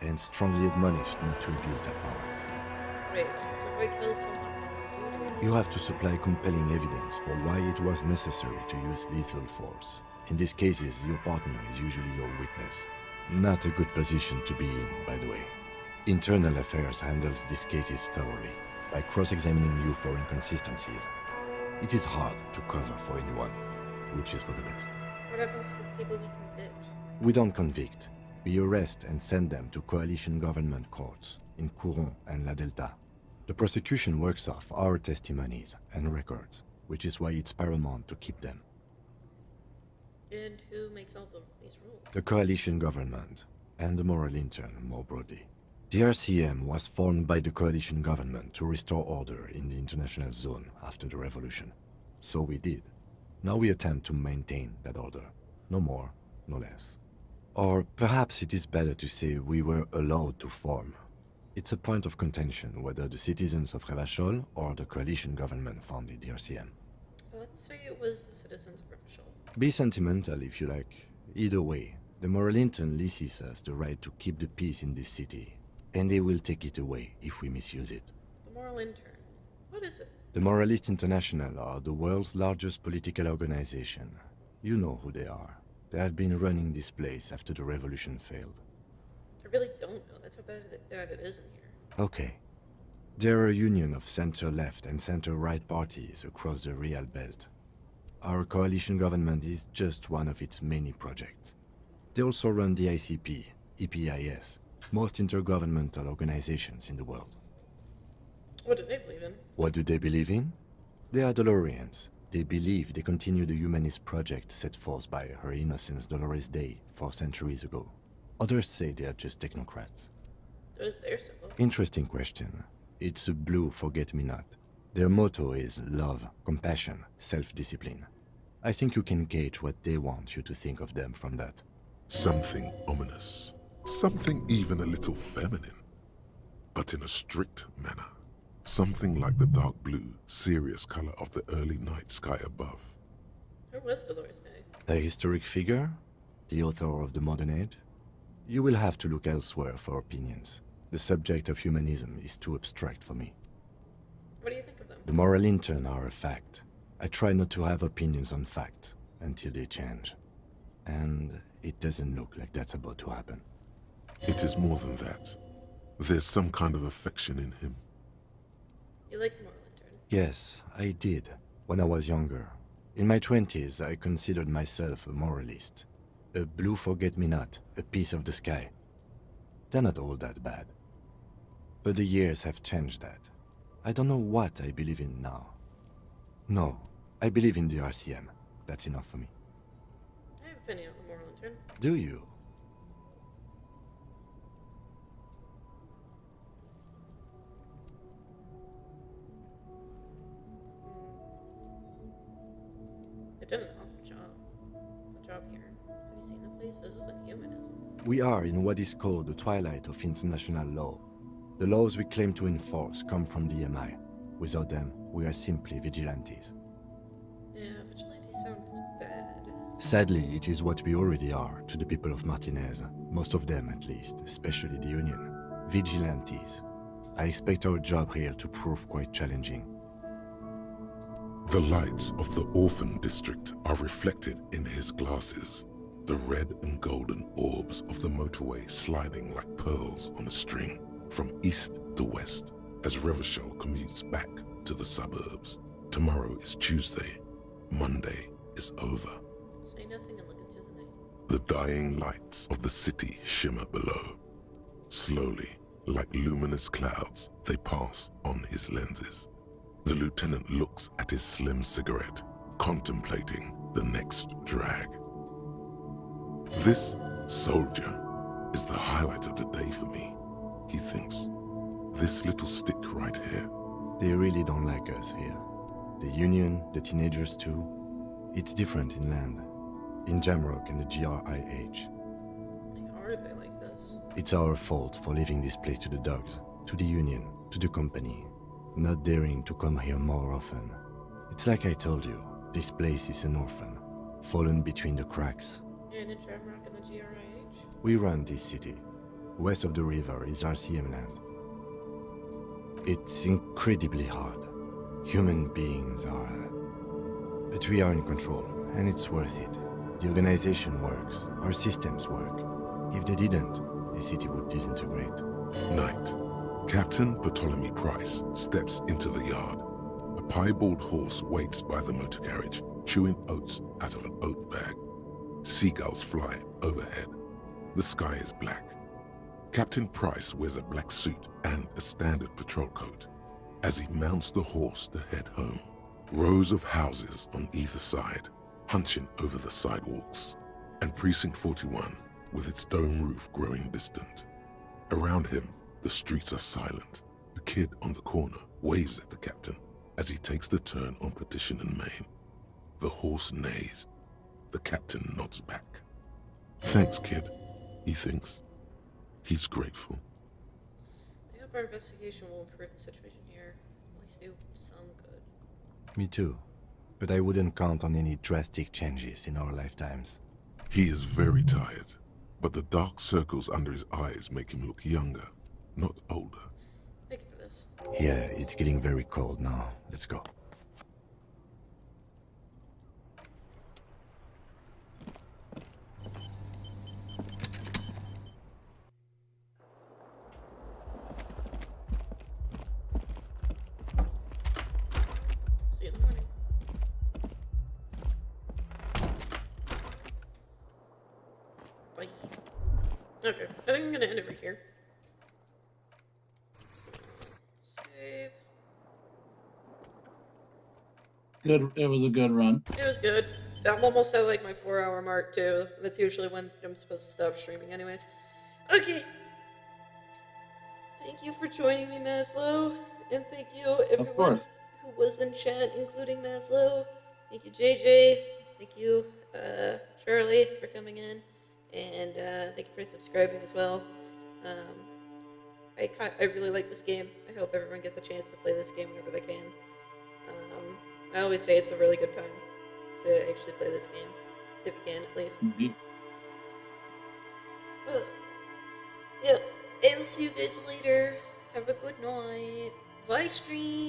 and strongly admonished not to abuse that power. Wait, so if I kill someone on duty... You have to supply compelling evidence for why it was necessary to use lethal force. In these cases, your partner is usually your witness. Not a good position to be in, by the way. Internal Affairs handles these cases thoroughly, by cross-examining you for inconsistencies. It is hard to cover for anyone, which is for the best. What happens to the people we convict? We don't convict. We arrest and send them to coalition government courts in Couron and La Delta. The prosecution works off our testimonies and records, which is why it's paramount to keep them. And who makes all these rules? The coalition government, and the moral intern more broadly. The RCM was formed by the coalition government to restore order in the international zone after the revolution. So we did. Now we attempt to maintain that order. No more, no less. Or perhaps it is better to say we were allowed to form. It's a point of contention whether the citizens of Revachol or the coalition government founded the RCM. Let's say it was the citizens of Revachol. Be sentimental if you like. Either way, the Moralintern leases us the right to keep the peace in this city, and they will take it away if we misuse it. The Moral Intern. What is it? The Moralists International are the world's largest political organization. You know who they are. They have been running this place after the revolution failed. I really don't know. That's how bad it is in here. Okay. They're a union of center-left and center-right parties across the Real Belt. Our coalition government is just one of its many projects. They also run the ICP, EPIS, most intergovernmental organizations in the world. What do they believe in? What do they believe in? They are Dolorians. They believe they continue the humanist project set forth by Her Innocence Dolores Day 4 centuries ago. Others say they are just technocrats. What is their symbol? Interesting question. It's a blue forget-me-not. Their motto is love, compassion, self-discipline. I think you can gauge what they want you to think of them from that. Something ominous. Something even a little feminine. But in a strict manner. Something like the dark blue, serious color of the early night sky above. Who was Dolores Day? A historic figure? The author of the modern age? You will have to look elsewhere for opinions. The subject of humanism is too abstract for me. What do you think of them? The Moralintern are a fact. I try not to have opinions on facts until they change. And it doesn't look like that's about to happen. It is more than that. There's some kind of affection in him. You like the Moral Intern? Yes, I did, when I was younger. In my 20s, I considered myself a moralist. A blue forget-me-not, a piece of the sky. They're not all that bad. But the years have changed that. I don't know what I believe in now. No, I believe in the RCM. That's enough for me. I have an opinion on the Moral Intern. Do you? They've done an awful job. The job here. Have you seen the place? This isn't humanism. We are in what is called the twilight of international law. The laws we claim to enforce come from the MI. Without them, we are simply vigilantes. Yeah, vigilantes sound bad. Sadly, it is what we already are to the people of Martinez. Most of them, at least, especially the Union. Vigilantes. I expect our job here to prove quite challenging. The lights of the orphan district are reflected in his glasses. The red and golden orbs of the motorway sliding like pearls on a string from east to west as Revachol commutes back to the suburbs. Tomorrow is Tuesday. Monday is over. Say nothing and look into the night. The dying lights of the city shimmer below. Slowly, like luminous clouds, they pass on his lenses. The lieutenant looks at his slim cigarette, contemplating the next drag. This soldier is the highlight of the day for me, he thinks. This little stick right here. They really don't like us here. The Union, the teenagers too. It's different in land. In Jamrock and the GRIH. Why are they like this? It's our fault for leaving this place to the dogs, to the Union, to the company. Not daring to come here more often. It's like I told you, this place is an orphan, fallen between the cracks. And in Jamrock and the GRIH? We run this city. West of the river is RCM land. It's incredibly hard. Human beings are... But we are in control, and it's worth it. The organization works, our systems work. If they didn't, the city would disintegrate. Night. Captain Bartholomew Price steps into the yard. A piebald horse waits by the motor carriage, chewing oats out of an oat bag. Seagulls fly overhead. The sky is black. Captain Price wears a black suit and a standard patrol coat. As he mounts the horse to head home, rows of houses on either side, hunching over the sidewalks, and Precinct 41 with its dome roof growing distant. Around him, The streets are silent. A kid on the corner waves at the captain as he takes the turn on Petition and Main. The horse neighs. The captain nods back. Thanks, kid, he thinks. He's grateful. I hope our investigation will improve the situation here. At least do some good. Me too. But I wouldn't count on any drastic changes in our lifetimes. He is very tired, but the dark circles under his eyes make him look younger, not older. Thank you for this. Yeah, it's getting very cold now. Let's go. See you in the morning. Bye. Okay, I think I'm gonna end it right here. Save. Good. It was a good run. It was good. I'm almost at like my 4-hour mark too. That's usually when I'm supposed to stop streaming anyways. Okay. Thank you for joining me, Maslow. And thank you everyone who was in chat, including Maslow. Thank you, JJ. Thank you, Charlie, for coming in. And thank you for subscribing as well. I really like this game. I hope everyone gets a chance to play this game whenever they can. I always say it's a really good time to actually play this game, if you can at least. Indeed. Yeah, and I'll see you guys later. Have a good night. Bye, stream.